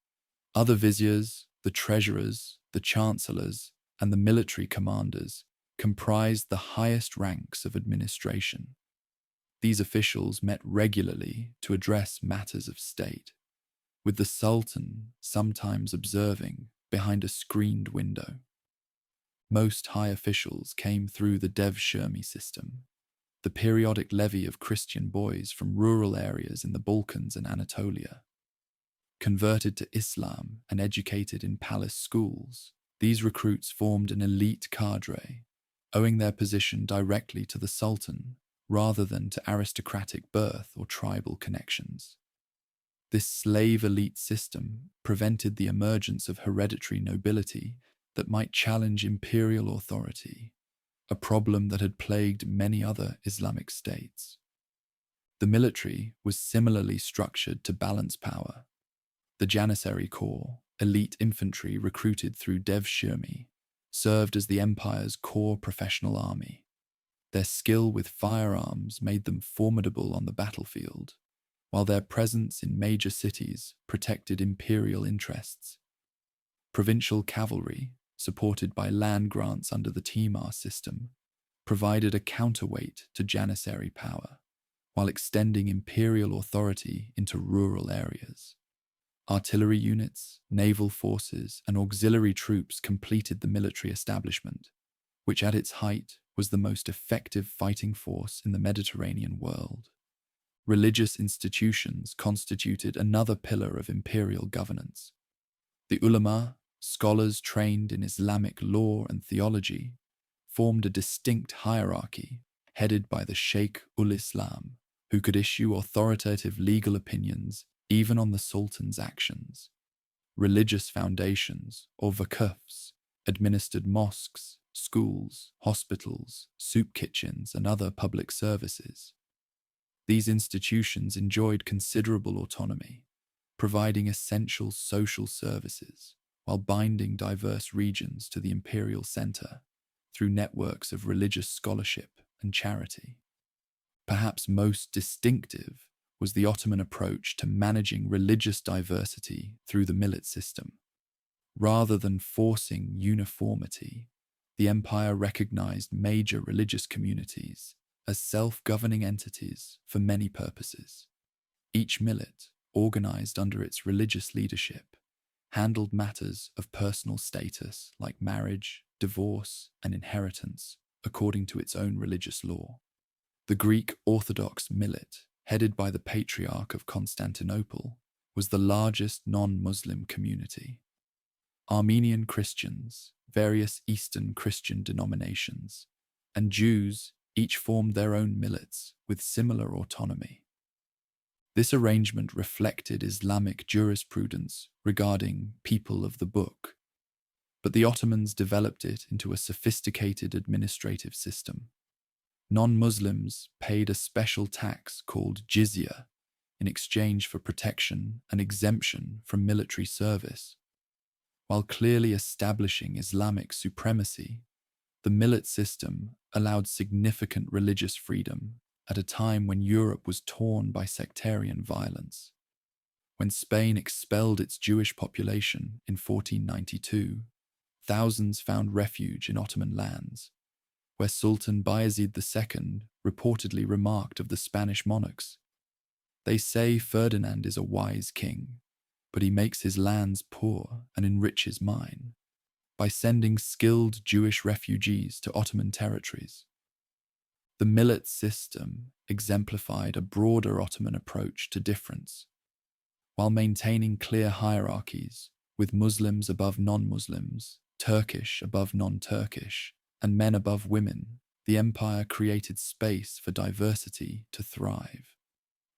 Other viziers, the treasurers, the chancellors, and the military commanders comprised the highest ranks of administration. These officials met regularly to address matters of state, with the Sultan sometimes observing behind a screened window. Most high officials came through the Devshirmi system, the periodic levy of Christian boys from rural areas in the Balkans and Anatolia. Converted to Islam and educated in palace schools, these recruits formed an elite cadre, owing their position directly to the Sultan rather than to aristocratic birth or tribal connections. This slave elite system prevented the emergence of hereditary nobility that might challenge imperial authority, a problem that had plagued many other Islamic states. The military was similarly structured to balance power. The Janissary Corps, elite infantry recruited through Devshirmi, served as the empire's core professional army. Their skill with firearms made them formidable on the battlefield, while their presence in major cities protected imperial interests. Provincial cavalry, supported by land grants under the Timar system, provided a counterweight to Janissary power, while extending imperial authority into rural areas. Artillery units, naval forces, and auxiliary troops completed the military establishment, which at its height was the most effective fighting force in the Mediterranean world. Religious institutions constituted another pillar of imperial governance. The ulama, scholars trained in Islamic law and theology, formed a distinct hierarchy headed by the Sheikh ul-Islam, who could issue authoritative legal opinions even on the sultan's actions. Religious foundations, or vakufs, administered mosques, schools, hospitals, soup kitchens, and other public services. These institutions enjoyed considerable autonomy, providing essential social services while binding diverse regions to the imperial center through networks of religious scholarship and charity. Perhaps most distinctive was the Ottoman approach to managing religious diversity through the millet system. Rather than forcing uniformity, the empire recognized major religious communities as self-governing entities for many purposes. Each millet, organized under its religious leadership, handled matters of personal status like marriage, divorce, and inheritance according to its own religious law. The Greek Orthodox millet, headed by the Patriarch of Constantinople, was the largest non-Muslim community. Armenian Christians, various Eastern Christian denominations, and Jews each formed their own millets with similar autonomy. This arrangement reflected Islamic jurisprudence regarding people of the book, but the Ottomans developed it into a sophisticated administrative system. Non-Muslims paid a special tax called jizya in exchange for protection and exemption from military service. While clearly establishing Islamic supremacy, the millet system allowed significant religious freedom at a time when Europe was torn by sectarian violence. When Spain expelled its Jewish population in 1492, thousands found refuge in Ottoman lands, where Sultan Bayezid II reportedly remarked of the Spanish monarchs, "They say Ferdinand is a wise king, but he makes his lands poor and enriches mine by sending skilled Jewish refugees to Ottoman territories." The millet system exemplified a broader Ottoman approach to difference. While maintaining clear hierarchies, with Muslims above non-Muslims, Turkish above non-Turkish, and men above women, the empire created space for diversity to thrive.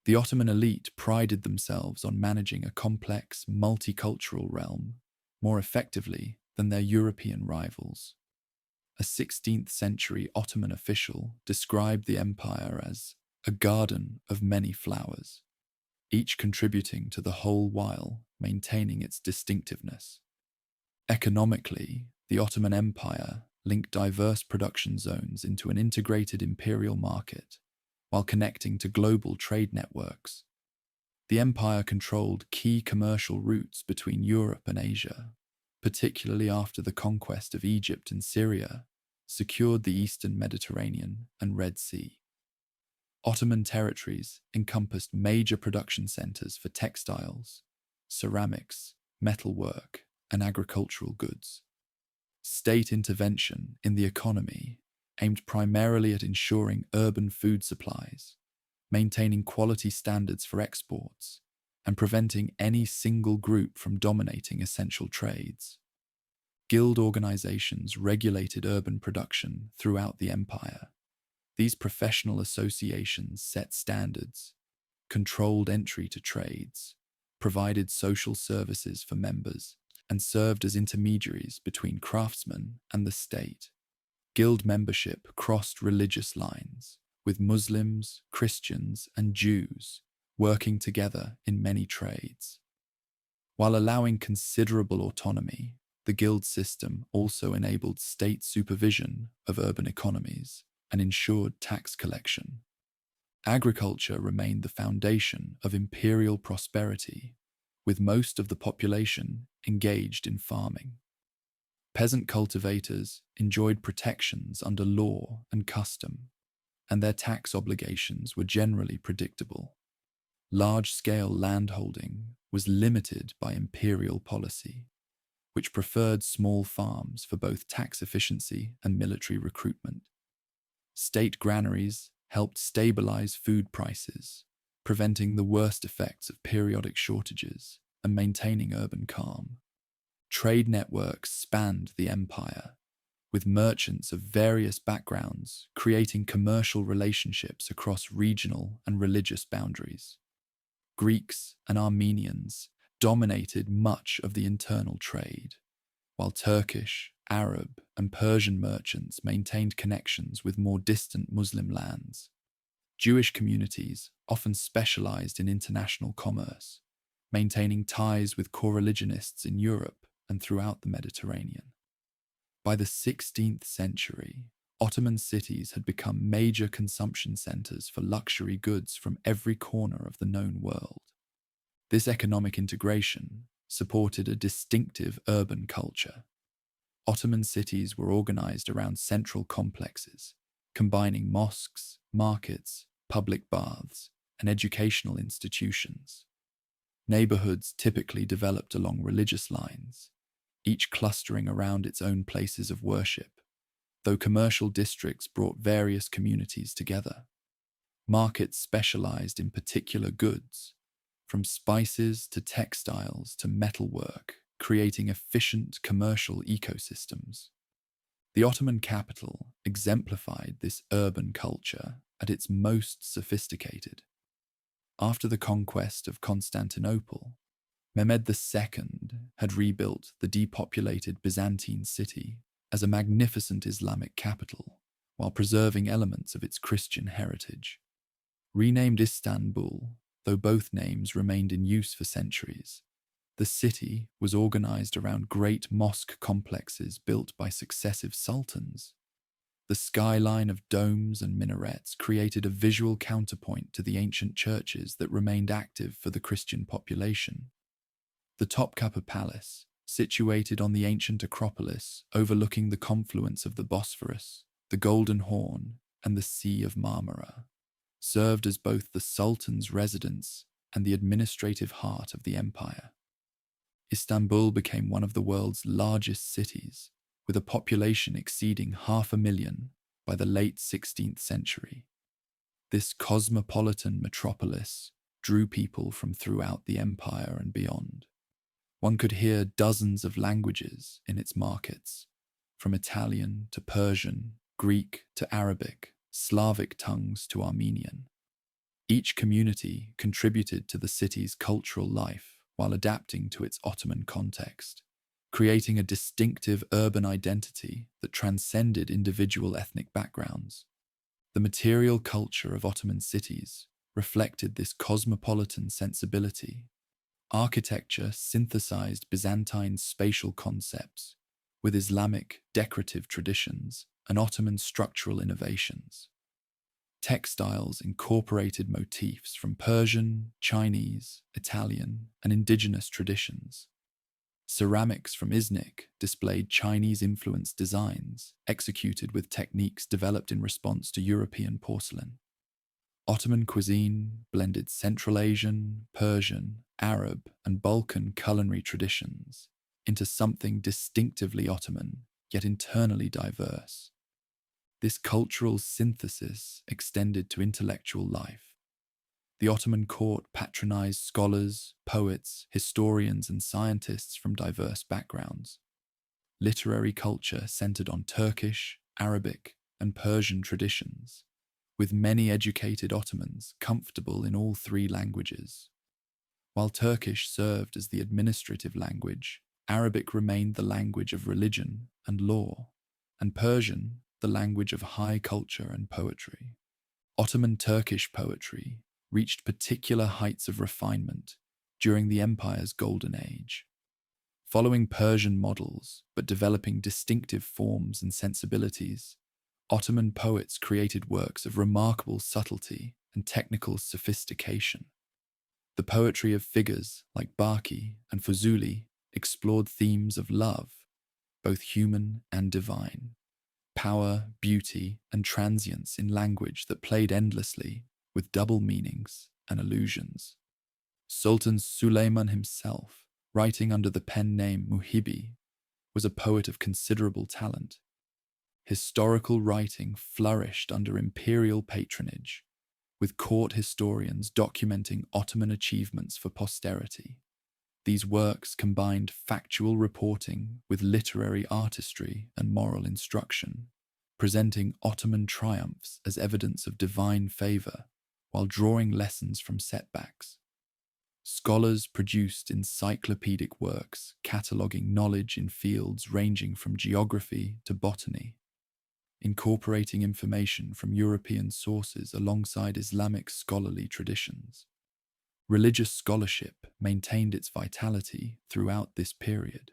The Ottoman elite prided themselves on managing a complex, multicultural realm more effectively than their European rivals. A 16th century Ottoman official described the empire as a garden of many flowers, each contributing to the whole while maintaining its distinctiveness. Economically, the Ottoman Empire linked diverse production zones into an integrated imperial market, while connecting to global trade networks. The empire controlled key commercial routes between Europe and Asia, particularly after the conquest of Egypt and Syria, secured the eastern Mediterranean and Red Sea. Ottoman territories encompassed major production centers for textiles, ceramics, metalwork, and agricultural goods. State intervention in the economy aimed primarily at ensuring urban food supplies, maintaining quality standards for exports, and preventing any single group from dominating essential trades. Guild organizations regulated urban production throughout the empire. These professional associations set standards, controlled entry to trades, provided social services for members, and served as intermediaries between craftsmen and the state. Guild membership crossed religious lines, with Muslims, Christians, and Jews working together in many trades. While allowing considerable autonomy, the guild system also enabled state supervision of urban economies and ensured tax collection. Agriculture remained the foundation of imperial prosperity, with most of the population engaged in farming. Peasant cultivators enjoyed protections under law and custom, and their tax obligations were generally predictable. Large-scale landholding was limited by imperial policy, which preferred small farms for both tax efficiency and military recruitment. State granaries helped stabilize food prices, preventing the worst effects of periodic shortages and maintaining urban calm. Trade networks spanned the empire, with merchants of various backgrounds creating commercial relationships across regional and religious boundaries. Greeks and Armenians dominated much of the internal trade, while Turkish, Arab, and Persian merchants maintained connections with more distant Muslim lands. Jewish communities often specialized in international commerce, maintaining ties with coreligionists in Europe and throughout the Mediterranean. By the 16th century, Ottoman cities had become major consumption centers for luxury goods from every corner of the known world. This economic integration supported a distinctive urban culture. Ottoman cities were organized around central complexes, combining mosques, markets, public baths, and educational institutions. Neighborhoods typically developed along religious lines, each clustering around its own places of worship, though commercial districts brought various communities together. Markets specialized in particular goods, from spices to textiles to metalwork, creating efficient commercial ecosystems. The Ottoman capital exemplified this urban culture at its most sophisticated. After the conquest of Constantinople, Mehmed II had rebuilt the depopulated Byzantine city as a magnificent Islamic capital, while preserving elements of its Christian heritage. Renamed Istanbul, though both names remained in use for centuries, the city was organized around great mosque complexes built by successive sultans. The skyline of domes and minarets created a visual counterpoint to the ancient churches that remained active for the Christian population. The Topkapı Palace, situated on the ancient Acropolis overlooking the confluence of the Bosphorus, the Golden Horn, and the Sea of Marmara, served as both the Sultan's residence and the administrative heart of the empire. Istanbul became one of the world's largest cities, with a population exceeding 500,000 by the late 16th century. This cosmopolitan metropolis drew people from throughout the empire and beyond. One could hear dozens of languages in its markets, from Italian to Persian, Greek to Arabic, Slavic tongues to Armenian. Each community contributed to the city's cultural life while adapting to its Ottoman context, creating a distinctive urban identity that transcended individual ethnic backgrounds. The material culture of Ottoman cities reflected this cosmopolitan sensibility. Architecture synthesized Byzantine spatial concepts with Islamic decorative traditions and Ottoman structural innovations. Textiles incorporated motifs from Persian, Chinese, Italian, and indigenous traditions. Ceramics from Iznik displayed Chinese-influenced designs executed with techniques developed in response to European porcelain. Ottoman cuisine blended Central Asian, Persian, Arab, and Balkan culinary traditions into something distinctively Ottoman, yet internally diverse. This cultural synthesis extended to intellectual life. The Ottoman court patronized scholars, poets, historians, and scientists from diverse backgrounds. Literary culture centered on Turkish, Arabic, and Persian traditions, with many educated Ottomans comfortable in all three languages. While Turkish served as the administrative language, Arabic remained the language of religion and law, and Persian the language of high culture and poetry. Ottoman Turkish poetry reached particular heights of refinement during the empire's golden age. Following Persian models, but developing distinctive forms and sensibilities, Ottoman poets created works of remarkable subtlety and technical sophistication. The poetry of figures like Baki and Fuzuli explored themes of love, both human and divine, power, beauty, and transience in language that played endlessly with double meanings and allusions. Sultan Suleiman himself, writing under the pen name Muhibi, was a poet of considerable talent. Historical writing flourished under imperial patronage, with court historians documenting Ottoman achievements for posterity. These works combined factual reporting with literary artistry and moral instruction, presenting Ottoman triumphs as evidence of divine favor while drawing lessons from setbacks. Scholars produced encyclopedic works cataloging knowledge in fields ranging from geography to botany, incorporating information from European sources alongside Islamic scholarly traditions. Religious scholarship maintained its vitality throughout this period.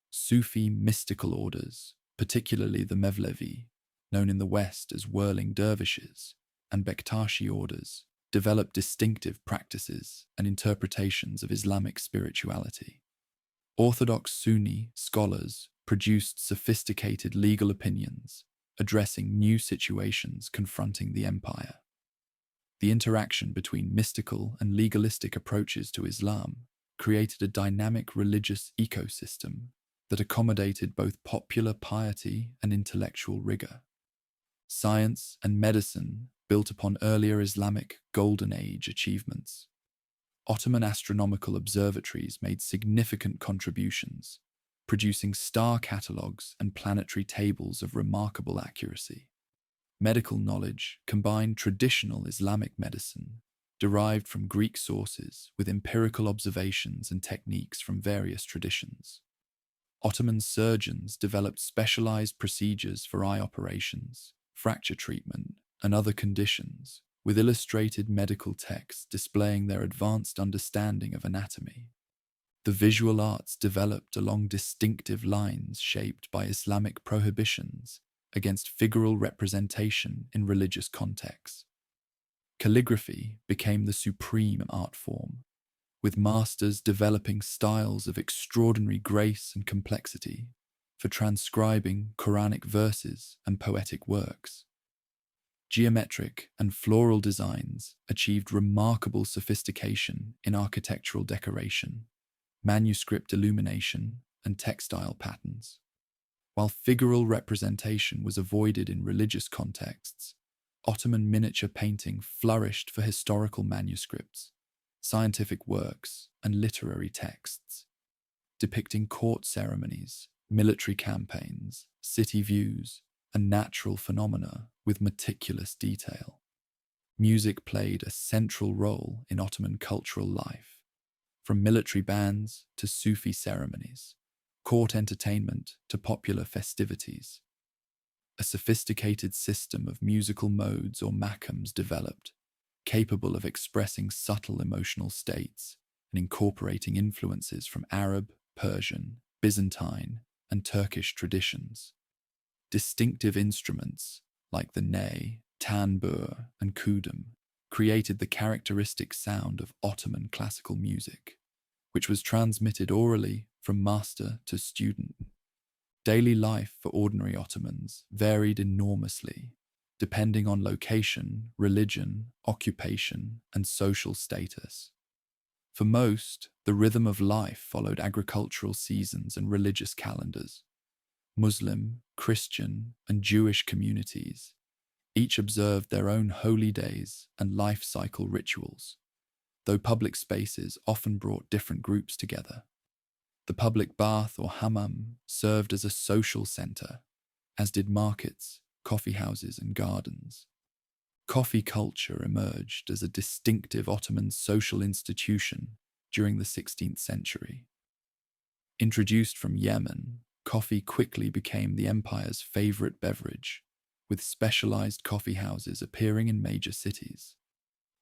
Sufi mystical orders, particularly the Mevlevi, known in the West as whirling dervishes, and Bektashi orders, developed distinctive practices and interpretations of Islamic spirituality. Orthodox Sunni scholars produced sophisticated legal opinions, addressing new situations confronting the empire. The interaction between mystical and legalistic approaches to Islam created a dynamic religious ecosystem that accommodated both popular piety and intellectual rigor. Science and medicine built upon earlier Islamic Golden Age achievements. Ottoman astronomical observatories made significant contributions, producing star catalogues and planetary tables of remarkable accuracy. Medical knowledge combined traditional Islamic medicine, derived from Greek sources, with empirical observations and techniques from various traditions. Ottoman surgeons developed specialized procedures for eye operations, fracture treatment, and other conditions, with illustrated medical texts displaying their advanced understanding of anatomy. The visual arts developed along distinctive lines shaped by Islamic prohibitions against figural representation in religious contexts. Calligraphy became the supreme art form, with masters developing styles of extraordinary grace and complexity for transcribing Quranic verses and poetic works. Geometric and floral designs achieved remarkable sophistication in architectural decoration, manuscript illumination, and textile patterns. While figural representation was avoided in religious contexts, Ottoman miniature painting flourished for historical manuscripts, scientific works, and literary texts, depicting court ceremonies, military campaigns, city views, and natural phenomena with meticulous detail. Music played a central role in Ottoman cultural life, from military bands to Sufi ceremonies, court entertainment to popular festivities. A sophisticated system of musical modes or makams developed, capable of expressing subtle emotional states and incorporating influences from Arab, Persian, Byzantine, and Turkish traditions. Distinctive instruments like the ney, tanbur, and kudum created the characteristic sound of Ottoman classical music, which was transmitted orally from master to student. Daily life for ordinary Ottomans varied enormously, depending on location, religion, occupation, and social status. For most, the rhythm of life followed agricultural seasons and religious calendars. Muslim, Christian, and Jewish communities each observed their own holy days and life cycle rituals, though public spaces often brought different groups together. The public bath or hammam served as a social center, as did markets, coffee houses, and gardens. Coffee culture emerged as a distinctive Ottoman social institution during the 16th century. Introduced from Yemen, coffee quickly became the empire's favorite beverage, with specialized coffee houses appearing in major cities.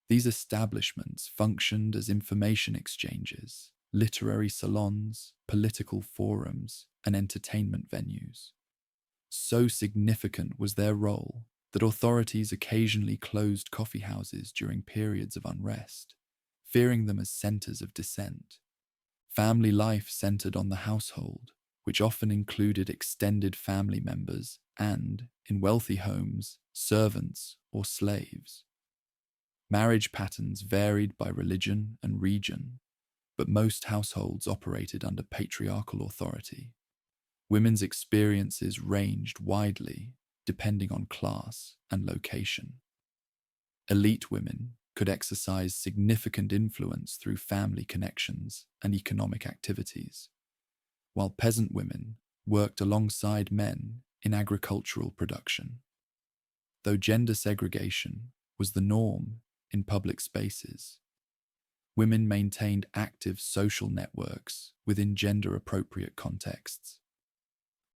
These establishments functioned as information exchanges, literary salons, political forums, and entertainment venues. So significant was their role that authorities occasionally closed coffee houses during periods of unrest, fearing them as centers of dissent. Family life centered on the household, which often included extended family members and, in wealthy homes, servants or slaves. Marriage patterns varied by religion and region, but most households operated under patriarchal authority. Women's experiences ranged widely depending on class and location. Elite women could exercise significant influence through family connections and economic activities, while peasant women worked alongside men in agricultural production. Though gender segregation was the norm in public spaces, women maintained active social networks within gender-appropriate contexts.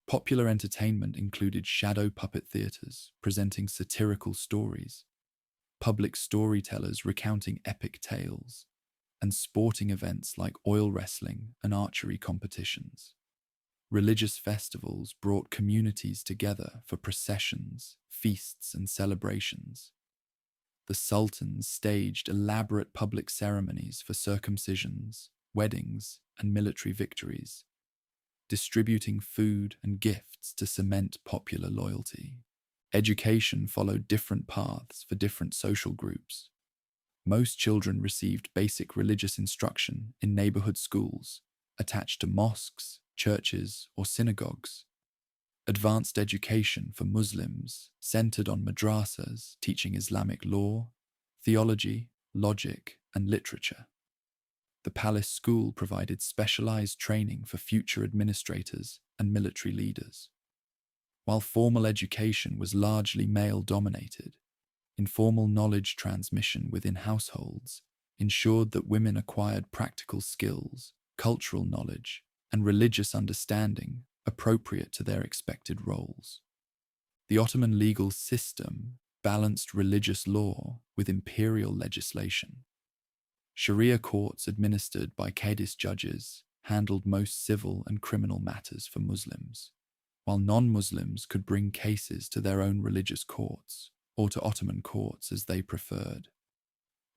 Popular entertainment included shadow puppet theatres presenting satirical stories, public storytellers recounting epic tales, and sporting events like oil wrestling and archery competitions. Religious festivals brought communities together for processions, feasts, and celebrations. The sultans staged elaborate public ceremonies for circumcisions, weddings, and military victories, distributing food and gifts to cement popular loyalty. Education followed different paths for different social groups. Most children received basic religious instruction in neighborhood schools, attached to mosques, churches, or synagogues. Advanced education for Muslims centered on madrasas teaching Islamic law, theology, logic, and literature. The palace school provided specialized training for future administrators and military leaders. While formal education was largely male-dominated, informal knowledge transmission within households ensured that women acquired practical skills, cultural knowledge, and religious understanding appropriate to their expected roles. The Ottoman legal system balanced religious law with imperial legislation. Sharia courts administered by Qadis judges handled most civil and criminal matters for Muslims, while non-Muslims could bring cases to their own religious courts or to Ottoman courts as they preferred.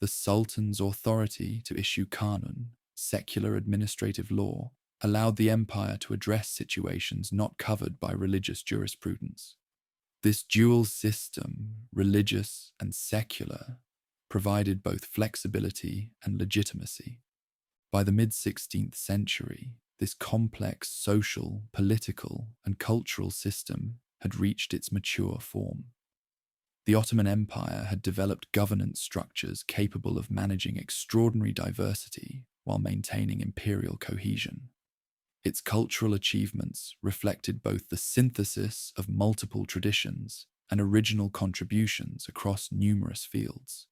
The Sultan's authority to issue qanun, secular administrative law, allowed the empire to address situations not covered by religious jurisprudence. This dual system, religious and secular, provided both flexibility and legitimacy. By the mid-16th century, this complex social, political, and cultural system had reached its mature form. The Ottoman Empire had developed governance structures capable of managing extraordinary diversity while maintaining imperial cohesion. Its cultural achievements reflected both the synthesis of multiple traditions and original contributions across numerous fields.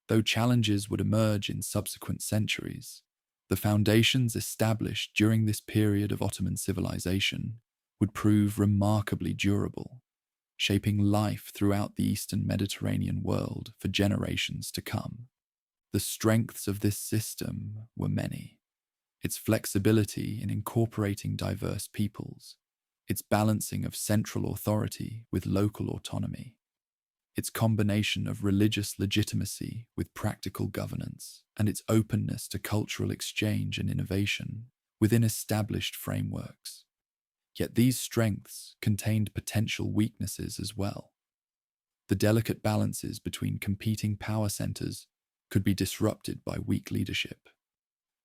Though challenges would emerge in subsequent centuries, the foundations established during this period of Ottoman civilization would prove remarkably durable, shaping life throughout the Eastern Mediterranean world for generations to come. The strengths of this system were many. Its flexibility in incorporating diverse peoples, its balancing of central authority with local autonomy, its combination of religious legitimacy with practical governance, and its openness to cultural exchange and innovation within established frameworks. Yet these strengths contained potential weaknesses as well. The delicate balances between competing power centers could be disrupted by weak leadership.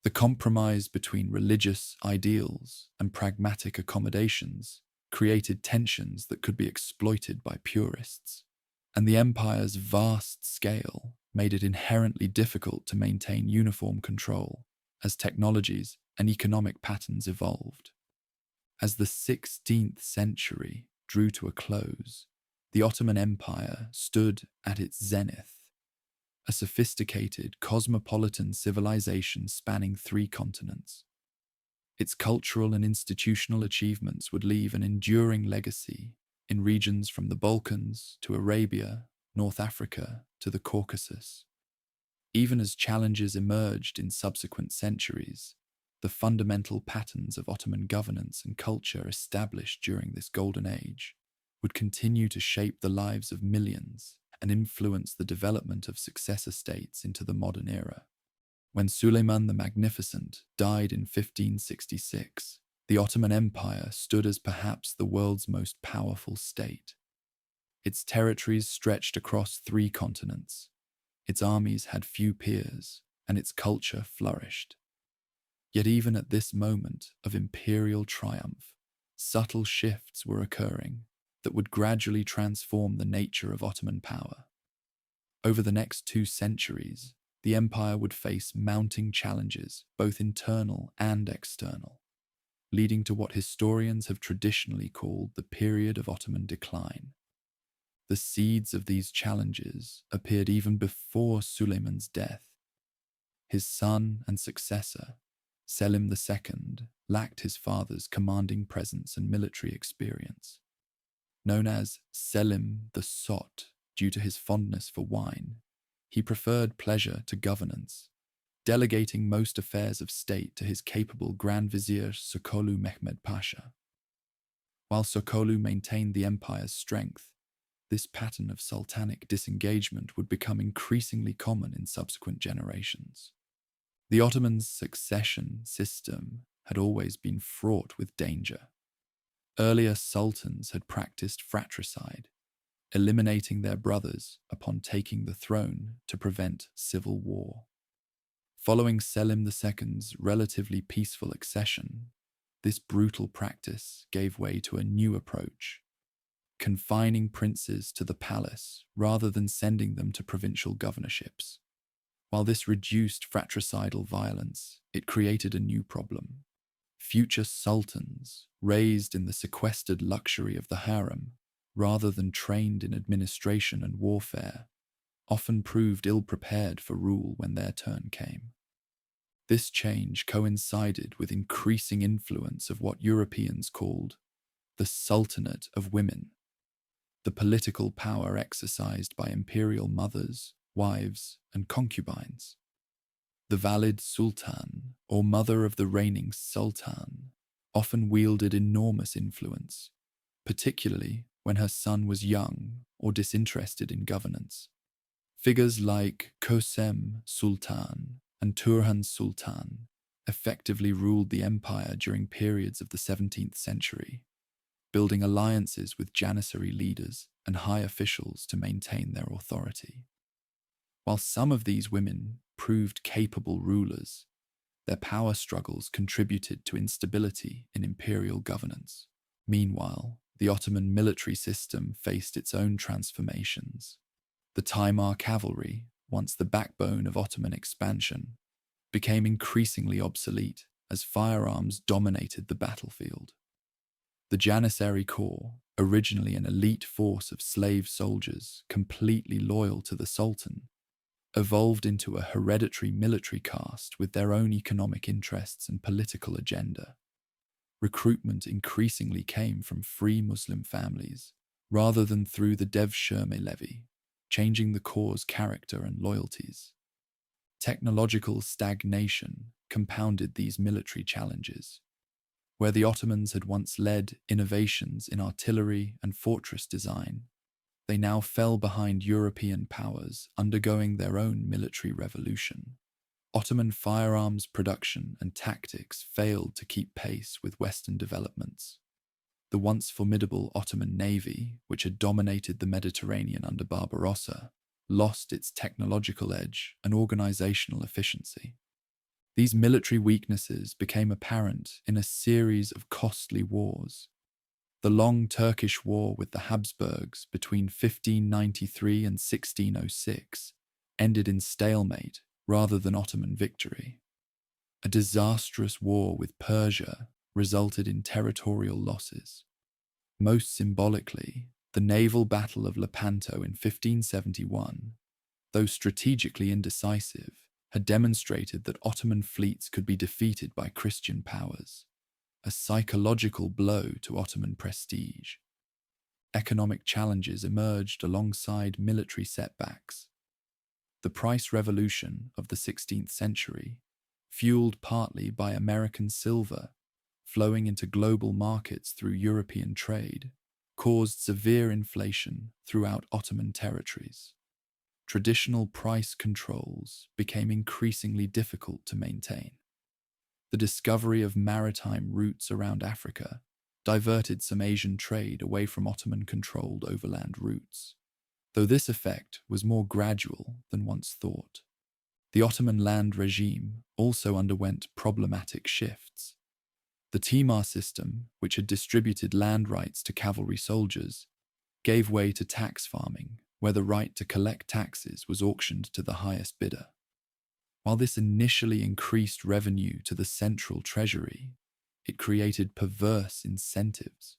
The compromise between religious ideals and pragmatic accommodations created tensions that could be exploited by purists, and the empire's vast scale made it inherently difficult to maintain uniform control as technologies and economic patterns evolved. As the 16th century drew to a close, the Ottoman Empire stood at its zenith, a sophisticated, cosmopolitan civilization spanning 3 continents. Its cultural and institutional achievements would leave an enduring legacy in regions from the Balkans to Arabia, North Africa to the Caucasus. Even as challenges emerged in subsequent centuries, the fundamental patterns of Ottoman governance and culture established during this golden age would continue to shape the lives of millions and influence the development of successor states into the modern era. When Suleiman the Magnificent died in 1566, the Ottoman Empire stood as perhaps the world's most powerful state. Its territories stretched across 3 continents, its armies had few peers, and its culture flourished. Yet even at this moment of imperial triumph, subtle shifts were occurring that would gradually transform the nature of Ottoman power. Over the next 2 centuries, the empire would face mounting challenges, both internal and external, leading to what historians have traditionally called the period of Ottoman decline. The seeds of these challenges appeared even before Suleiman's death. His son and successor, Selim II, lacked his father's commanding presence and military experience. Known as Selim the Sot due to his fondness for wine, he preferred pleasure to governance, delegating most affairs of state to his capable Grand Vizier Sokolu Mehmed Pasha. While Sokolu maintained the empire's strength, this pattern of sultanic disengagement would become increasingly common in subsequent generations. The Ottomans' succession system had always been fraught with danger. Earlier sultans had practiced fratricide, eliminating their brothers upon taking the throne to prevent civil war. Following Selim II's relatively peaceful accession, this brutal practice gave way to a new approach, confining princes to the palace rather than sending them to provincial governorships. While this reduced fratricidal violence, it created a new problem. Future sultans, raised in the sequestered luxury of the harem, rather than trained in administration and warfare, often proved ill-prepared for rule when their turn came. This change coincided with increasing influence of what Europeans called the Sultanate of Women, the political power exercised by imperial mothers, wives, and concubines. The valid sultan, or mother of the reigning sultan, often wielded enormous influence, particularly when her son was young or disinterested in governance. Figures like Kösem Sultan and Turhan Sultan effectively ruled the empire during periods of the 17th century, building alliances with Janissary leaders and high officials to maintain their authority. While some of these women proved capable rulers, their power struggles contributed to instability in imperial governance. Meanwhile, the Ottoman military system faced its own transformations. The Taimar cavalry, once the backbone of Ottoman expansion, became increasingly obsolete as firearms dominated the battlefield. The Janissary Corps, originally an elite force of slave soldiers completely loyal to the Sultan, evolved into a hereditary military caste with their own economic interests and political agenda. Recruitment increasingly came from free Muslim families, rather than through the Devshirme levy, changing the Corps' character and loyalties. Technological stagnation compounded these military challenges. Where the Ottomans had once led innovations in artillery and fortress design, they now fell behind European powers undergoing their own military revolution. Ottoman firearms production and tactics failed to keep pace with Western developments. The once formidable Ottoman navy, which had dominated the Mediterranean under Barbarossa, lost its technological edge and organizational efficiency. These military weaknesses became apparent in a series of costly wars. The long Turkish War with the Habsburgs between 1593 and 1606 ended in stalemate rather than Ottoman victory. A disastrous war with Persia resulted in territorial losses. Most symbolically, the naval battle of Lepanto in 1571, though strategically indecisive, had demonstrated that Ottoman fleets could be defeated by Christian powers, a psychological blow to Ottoman prestige. Economic challenges emerged alongside military setbacks. The price revolution of the 16th century, fueled partly by American silver flowing into global markets through European trade, caused severe inflation throughout Ottoman territories. Traditional price controls became increasingly difficult to maintain. The discovery of maritime routes around Africa diverted some Asian trade away from Ottoman-controlled overland routes. though this effect was more gradual than once thought. The Ottoman land regime also underwent problematic shifts. The Timar system, which had distributed land rights to cavalry soldiers, gave way to tax farming, where the right to collect taxes was auctioned to the highest bidder. While this initially increased revenue to the central treasury, it created perverse incentives.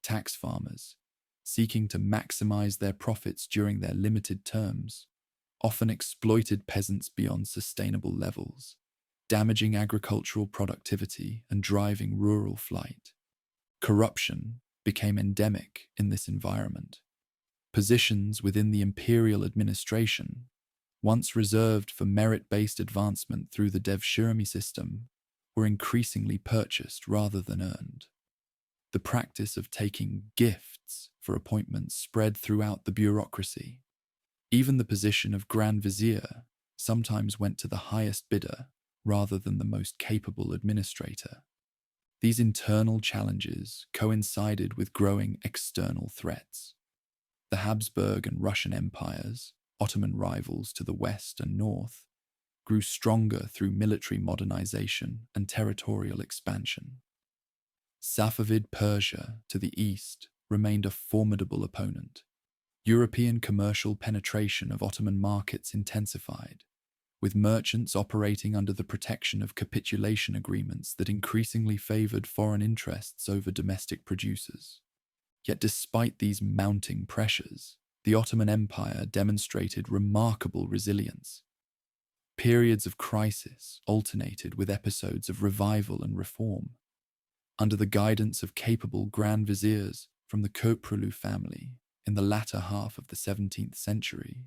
Tax farmers, seeking to maximize their profits during their limited terms, often exploited peasants beyond sustainable levels, damaging agricultural productivity and driving rural flight. Corruption became endemic in this environment. Positions within the imperial administration, once reserved for merit-based advancement through the devshirme system, were increasingly purchased rather than earned. The practice of taking gifts for appointments spread throughout the bureaucracy. Even the position of Grand Vizier sometimes went to the highest bidder rather than the most capable administrator. These internal challenges coincided with growing external threats. The Habsburg and Russian empires, Ottoman rivals to the west and north, grew stronger through military modernization and territorial expansion. Safavid Persia to the east remained a formidable opponent. European commercial penetration of Ottoman markets intensified, with merchants operating under the protection of capitulation agreements that increasingly favored foreign interests over domestic producers. Yet despite these mounting pressures, the Ottoman Empire demonstrated remarkable resilience. Periods of crisis alternated with episodes of revival and reform. Under the guidance of capable Grand Viziers from the Köprülü family in the latter half of the 17th century,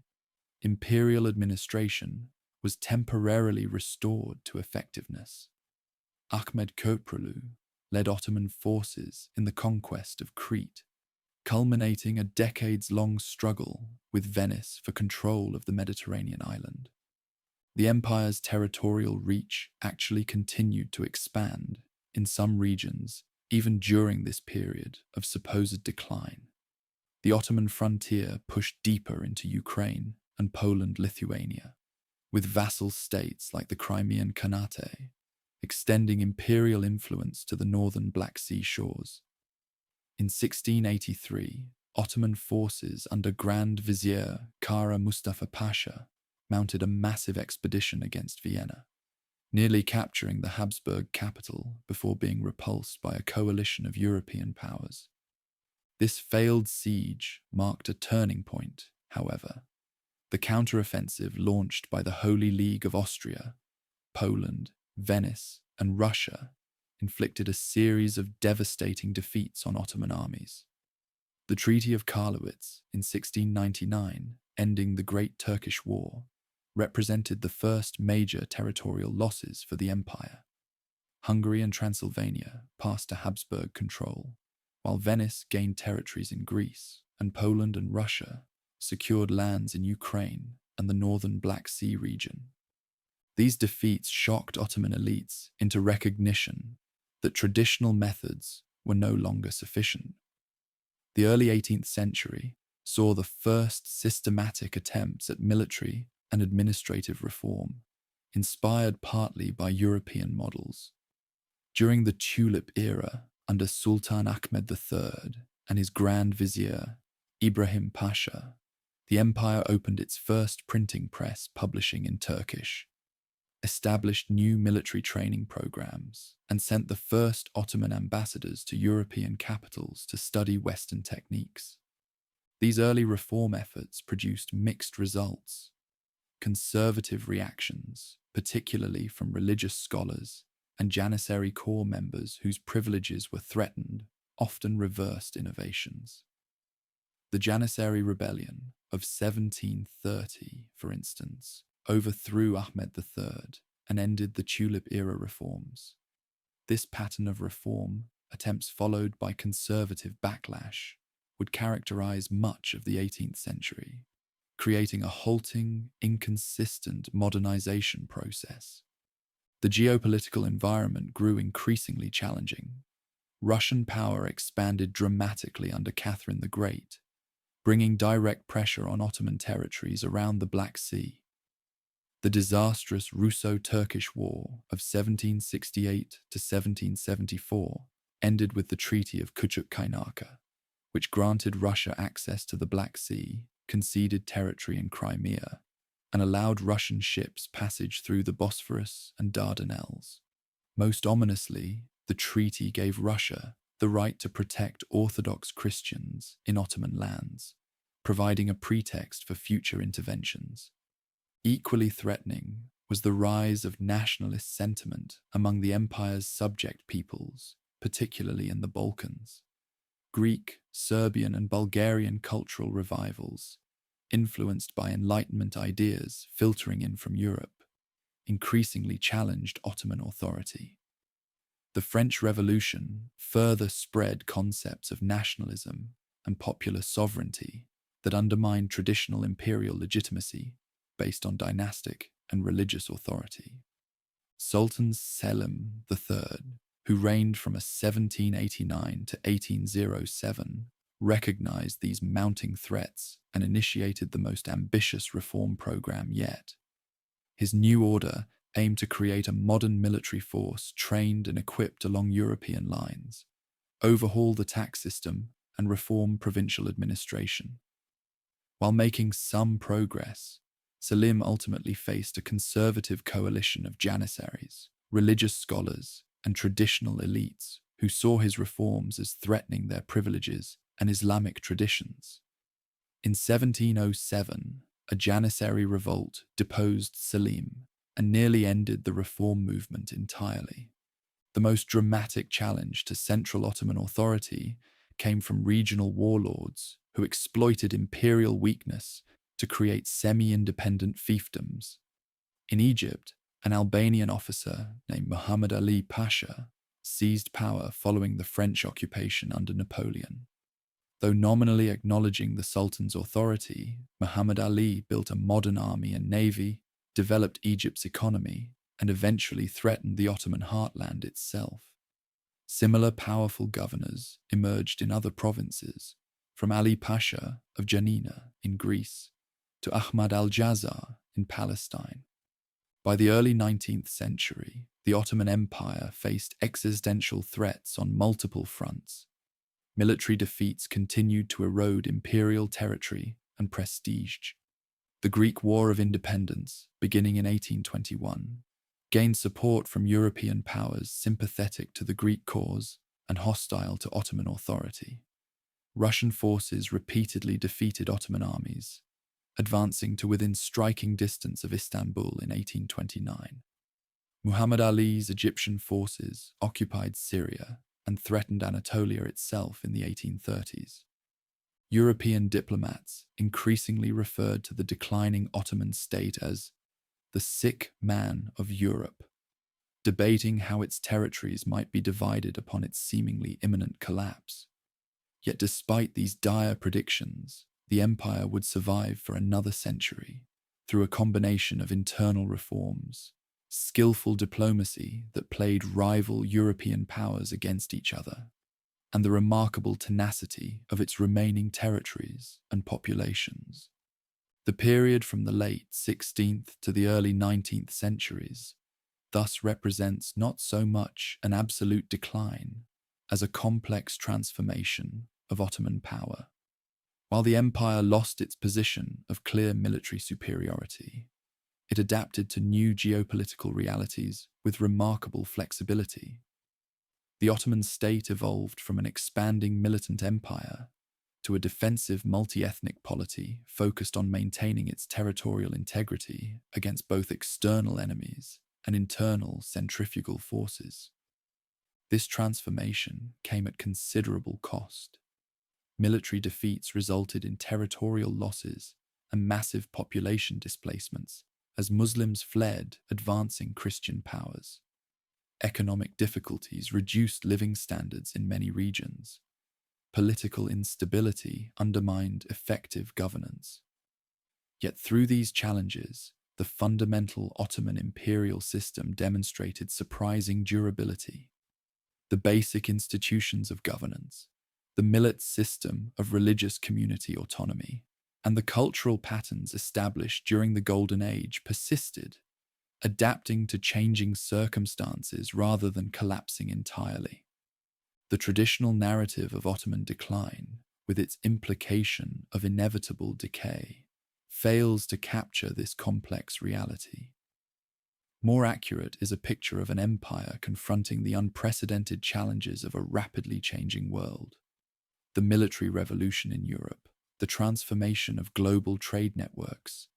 imperial administration was temporarily restored to effectiveness. Ahmed Köprülü led Ottoman forces in the conquest of Crete, culminating a decades-long struggle with Venice for control of the Mediterranean island. The empire's territorial reach actually continued to expand in some regions even during this period of supposed decline. The Ottoman frontier pushed deeper into Ukraine and Poland-Lithuania, with vassal states like the Crimean Khanate extending imperial influence to the northern Black Sea shores. In 1683, Ottoman forces under Grand Vizier Kara Mustafa Pasha mounted a massive expedition against Vienna, nearly capturing the Habsburg capital before being repulsed by a coalition of European powers. This failed siege marked a turning point, however. The counteroffensive launched by the Holy League of Austria, Poland, Venice, and Russia inflicted a series of devastating defeats on Ottoman armies. The Treaty of Karlowitz in 1699, ending the Great Turkish War, represented the first major territorial losses for the empire. Hungary and Transylvania passed to Habsburg control, while Venice gained territories in Greece, and Poland and Russia secured lands in Ukraine and the northern Black Sea region. These defeats shocked Ottoman elites into recognition that traditional methods were no longer sufficient. The early 18th century saw the first systematic attempts at military and administrative reform, inspired partly by European models. During the Tulip era under Sultan Ahmed III and his Grand Vizier, Ibrahim Pasha, the empire opened its first printing press publishing in Turkish, established new military training programs, and sent the first Ottoman ambassadors to European capitals to study Western techniques. These early reform efforts produced mixed results. Conservative reactions, particularly from religious scholars and Janissary corps members whose privileges were threatened, often reversed innovations. The Janissary rebellion of 1730, for instance, overthrew Ahmed III and ended the Tulip era reforms. This pattern of reform, attempts followed by conservative backlash, would characterize much of the 18th century, creating a halting, inconsistent modernization process. The geopolitical environment grew increasingly challenging. Russian power expanded dramatically under Catherine the Great, bringing direct pressure on Ottoman territories around the Black Sea. The disastrous Russo-Turkish War of 1768 to 1774 ended with the Treaty of Küçükkaynarca, which granted Russia access to the Black Sea, conceded territory in Crimea, and allowed Russian ships passage through the Bosphorus and Dardanelles. Most ominously, the treaty gave Russia the right to protect Orthodox Christians in Ottoman lands, providing a pretext for future interventions. Equally threatening was the rise of nationalist sentiment among the empire's subject peoples, particularly in the Balkans. Greek, Serbian, and Bulgarian cultural revivals, influenced by Enlightenment ideas filtering in from Europe, increasingly challenged Ottoman authority. The French Revolution further spread concepts of nationalism and popular sovereignty that undermined traditional imperial legitimacy based on dynastic and religious authority. Sultan Selim III, who reigned from 1789 to 1807, recognized these mounting threats and initiated the most ambitious reform program yet. His new order aimed to create a modern military force trained and equipped along European lines, overhaul the tax system, and reform provincial administration. While making some progress, Selim ultimately faced a conservative coalition of janissaries, religious scholars, and traditional elites who saw his reforms as threatening their privileges and Islamic traditions. In 1707, a janissary revolt deposed Selim and nearly ended the reform movement entirely. The most dramatic challenge to central Ottoman authority came from regional warlords who exploited imperial weakness to create semi-independent fiefdoms. In Egypt, an Albanian officer named Muhammad Ali Pasha seized power following the French occupation under Napoleon. Though nominally acknowledging the Sultan's authority, Muhammad Ali built a modern army and navy, developed Egypt's economy, and eventually threatened the Ottoman heartland itself. Similar powerful governors emerged in other provinces, from Ali Pasha of Janina in Greece to Ahmad al-Jazar in Palestine. By the early 19th century, the Ottoman Empire faced existential threats on multiple fronts. Military defeats continued to erode imperial territory and prestige. The Greek War of Independence, beginning in 1821, gained support from European powers sympathetic to the Greek cause and hostile to Ottoman authority. Russian forces repeatedly defeated Ottoman armies, advancing to within striking distance of Istanbul in 1829. Muhammad Ali's Egyptian forces occupied Syria and threatened Anatolia itself in the 1830s. European diplomats increasingly referred to the declining Ottoman state as the sick man of Europe, debating how its territories might be divided upon its seemingly imminent collapse. Yet despite these dire predictions, the empire would survive for another century through a combination of internal reforms, skillful diplomacy that played rival European powers against each other, and the remarkable tenacity of its remaining territories and populations. The period from the late 16th to the early 19th centuries thus represents not so much an absolute decline as a complex transformation of Ottoman power. While the empire lost its position of clear military superiority, it adapted to new geopolitical realities with remarkable flexibility. The Ottoman state evolved from an expanding militant empire to a defensive multi-ethnic polity focused on maintaining its territorial integrity against both external enemies and internal centrifugal forces. This transformation came at considerable cost. Military defeats resulted in territorial losses and massive population displacements as Muslims fled advancing Christian powers. Economic difficulties reduced living standards in many regions. Political instability undermined effective governance. Yet through these challenges, the fundamental Ottoman imperial system demonstrated surprising durability. The basic institutions of governance, the millet system of religious community autonomy, and the cultural patterns established during the Golden Age persisted, adapting to changing circumstances rather than collapsing entirely. The traditional narrative of Ottoman decline, with its implication of inevitable decay, fails to capture this complex reality. More accurate is a picture of an empire confronting the unprecedented challenges of a rapidly changing world. The military revolution in Europe, the transformation of global trade networks,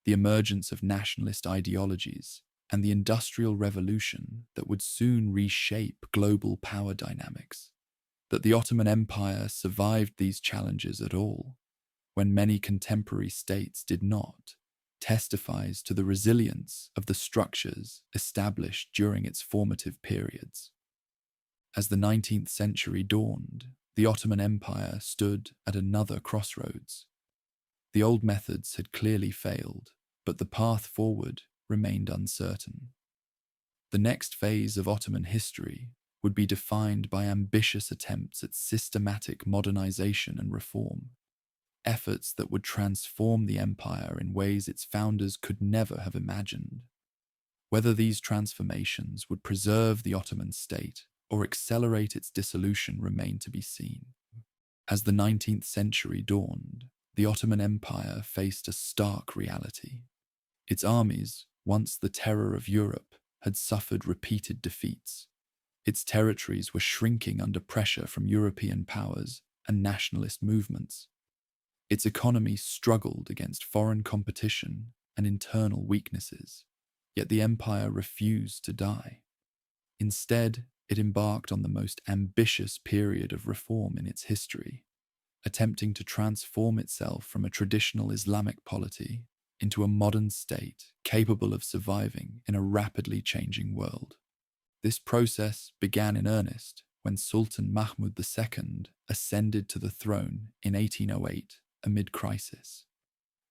the emergence of nationalist ideologies, and the Industrial Revolution that would soon reshape global power dynamics. That the Ottoman Empire survived these challenges at all, when many contemporary states did not, testifies to the resilience of the structures established during its formative periods. As the 19th century dawned, the Ottoman Empire stood at another crossroads. The old methods had clearly failed, but the path forward remained uncertain. The next phase of Ottoman history would be defined by ambitious attempts at systematic modernization and reform, efforts that would transform the empire in ways its founders could never have imagined. Whether these transformations would preserve the Ottoman state or accelerate its dissolution remained to be seen. As the 19th century dawned, the Ottoman Empire faced a stark reality. Its armies, once the terror of Europe, had suffered repeated defeats. Its territories were shrinking under pressure from European powers and nationalist movements. Its economy struggled against foreign competition and internal weaknesses, yet the empire refused to die. Instead, it embarked on the most ambitious period of reform in its history, attempting to transform itself from a traditional Islamic polity into a modern state capable of surviving in a rapidly changing world. This process began in earnest when Sultan Mahmud II ascended to the throne in 1808 amid crisis.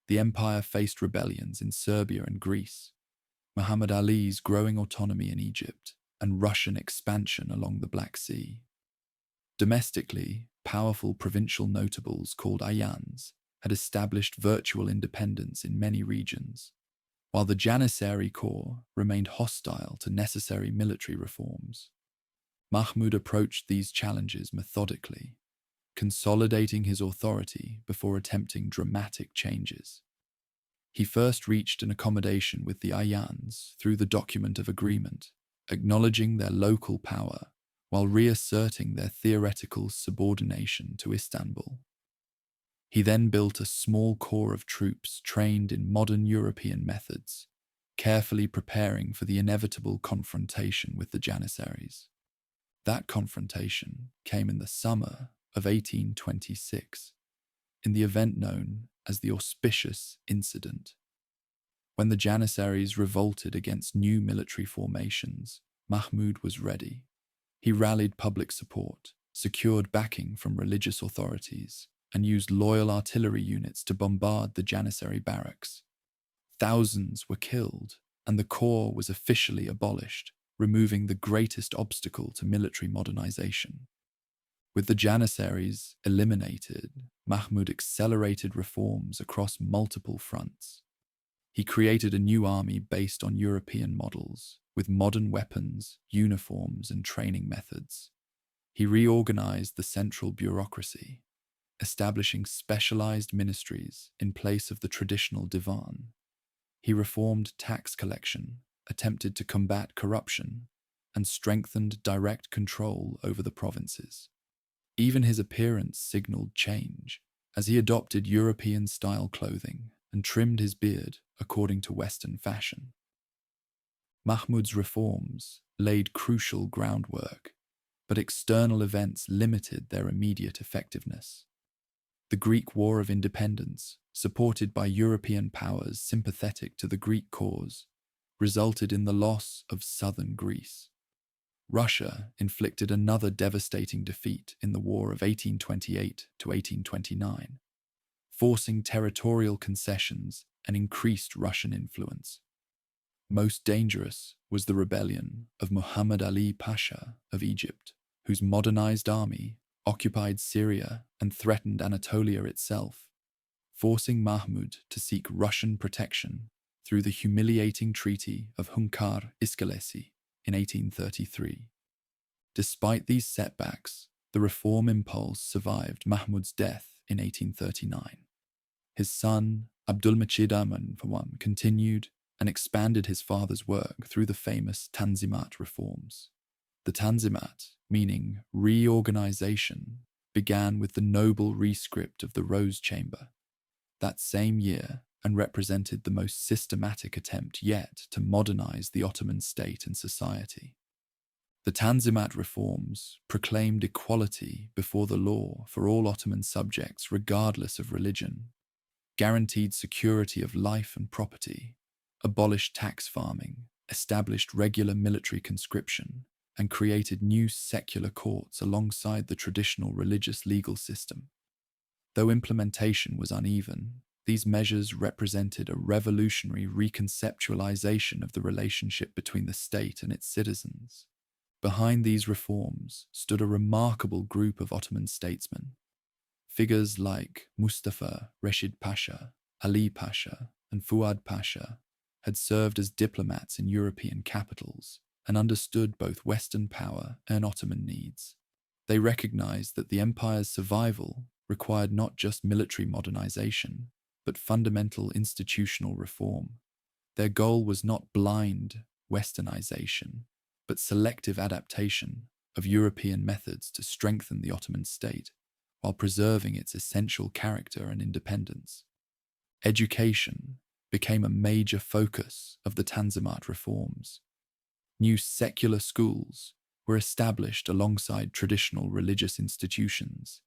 The empire faced rebellions in Serbia and Greece, Muhammad Ali's growing autonomy in Egypt, and Russian expansion along the Black Sea. Domestically, powerful provincial notables called ayans had established virtual independence in many regions, while the Janissary corps remained hostile to necessary military reforms. Mahmud approached these challenges methodically, consolidating his authority before attempting dramatic changes. He first reached an accommodation with the ayans through the document of agreement, acknowledging their local power while reasserting their theoretical subordination to Istanbul. He then built a small corps of troops trained in modern European methods, carefully preparing for the inevitable confrontation with the Janissaries. That confrontation came in the summer of 1826, in the event known as the Auspicious Incident. When the Janissaries revolted against new military formations, Mahmud was ready. He rallied public support, secured backing from religious authorities, and used loyal artillery units to bombard the Janissary barracks. Thousands were killed, and the corps was officially abolished, removing the greatest obstacle to military modernization. With the Janissaries eliminated, Mahmud accelerated reforms across multiple fronts. He created a new army based on European models, with modern weapons, uniforms, and training methods. He reorganized the central bureaucracy, establishing specialized ministries in place of the traditional divan. He reformed tax collection, attempted to combat corruption, and strengthened direct control over the provinces. Even his appearance signaled change, as he adopted European-style clothing and trimmed his beard according to Western fashion. Mahmud's reforms laid crucial groundwork, but external events limited their immediate effectiveness. The Greek War of Independence, supported by European powers sympathetic to the Greek cause, resulted in the loss of southern Greece. Russia inflicted another devastating defeat in the War of 1828 to 1829, forcing territorial concessions and increased Russian influence. Most dangerous was the rebellion of Muhammad Ali Pasha of Egypt, whose modernized army, occupied Syria and threatened Anatolia itself, forcing Mahmud to seek Russian protection through the humiliating Treaty of Hunkar-İskelesi in 1833. Despite these setbacks, the reform impulse survived Mahmud's death in 1839. His son, Abdülmecid Aman, for one, continued and expanded his father's work through the famous Tanzimat reforms. The Tanzimat, meaning reorganization, began with the noble rescript of the Rose Chamber that same year and represented the most systematic attempt yet to modernize the Ottoman state and society. The Tanzimat reforms proclaimed equality before the law for all Ottoman subjects regardless of religion, guaranteed security of life and property, abolished tax farming, established regular military conscription, and created new secular courts alongside the traditional religious legal system. Though implementation was uneven, these measures represented a revolutionary reconceptualization of the relationship between the state and its citizens. Behind these reforms stood a remarkable group of Ottoman statesmen. Figures like Mustafa Reshid Pasha, Ali Pasha, and Fuad Pasha had served as diplomats in European capitals and understood both Western power and Ottoman needs. They recognized that the empire's survival required not just military modernization, but fundamental institutional reform. Their goal was not blind Westernization, but selective adaptation of European methods to strengthen the Ottoman state while preserving its essential character and independence. Education became a major focus of the Tanzimat reforms. New secular schools were established alongside traditional religious institutions,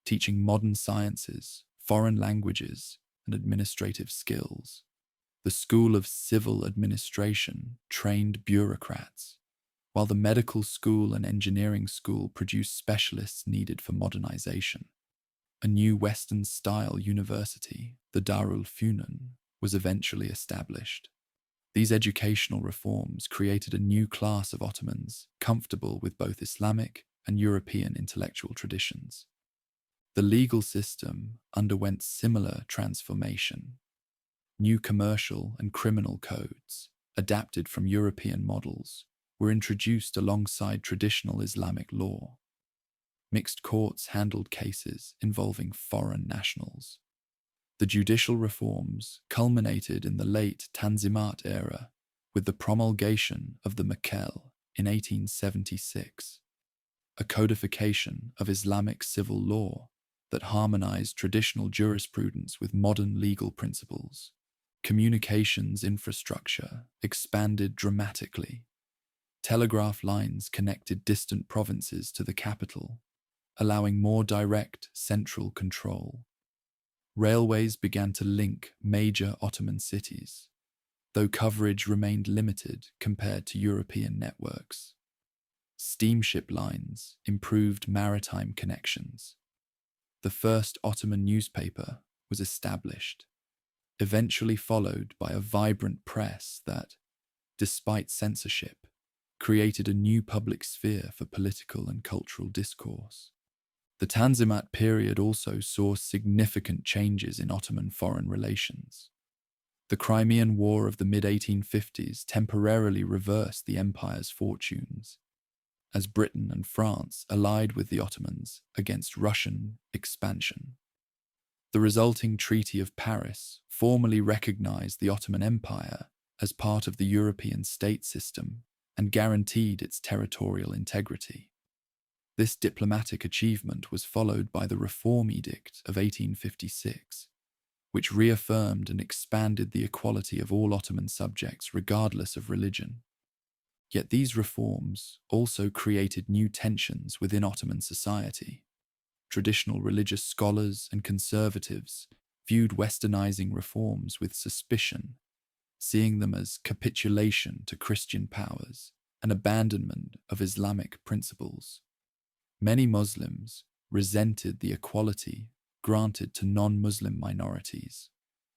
teaching modern sciences, foreign languages, and administrative skills. The School of Civil Administration trained bureaucrats, while the medical school and engineering school produced specialists needed for modernization. A new Western-style university, the Darul Funun, was eventually established. These educational reforms created a new class of Ottomans comfortable with both Islamic and European intellectual traditions. The legal system underwent similar transformation. New commercial and criminal codes, adapted from European models, were introduced alongside traditional Islamic law. Mixed courts handled cases involving foreign nationals. The judicial reforms culminated in the late Tanzimat era with the promulgation of the Makel in 1876, a codification of Islamic civil law that harmonized traditional jurisprudence with modern legal principles. Communications infrastructure expanded dramatically. Telegraph lines connected distant provinces to the capital, allowing more direct central control. Railways began to link major Ottoman cities, though coverage remained limited compared to European networks. Steamship lines improved maritime connections. The first Ottoman newspaper was established, eventually followed by a vibrant press that, despite censorship, created a new public sphere for political and cultural discourse. The Tanzimat period also saw significant changes in Ottoman foreign relations. The Crimean War of the mid-1850s temporarily reversed the empire's fortunes, as Britain and France allied with the Ottomans against Russian expansion. The resulting Treaty of Paris formally recognized the Ottoman Empire as part of the European state system and guaranteed its territorial integrity. This diplomatic achievement was followed by the Reform Edict of 1856, which reaffirmed and expanded the equality of all Ottoman subjects regardless of religion. Yet these reforms also created new tensions within Ottoman society. Traditional religious scholars and conservatives viewed westernizing reforms with suspicion, seeing them as capitulation to Christian powers and abandonment of Islamic principles. Many Muslims resented the equality granted to non-Muslim minorities,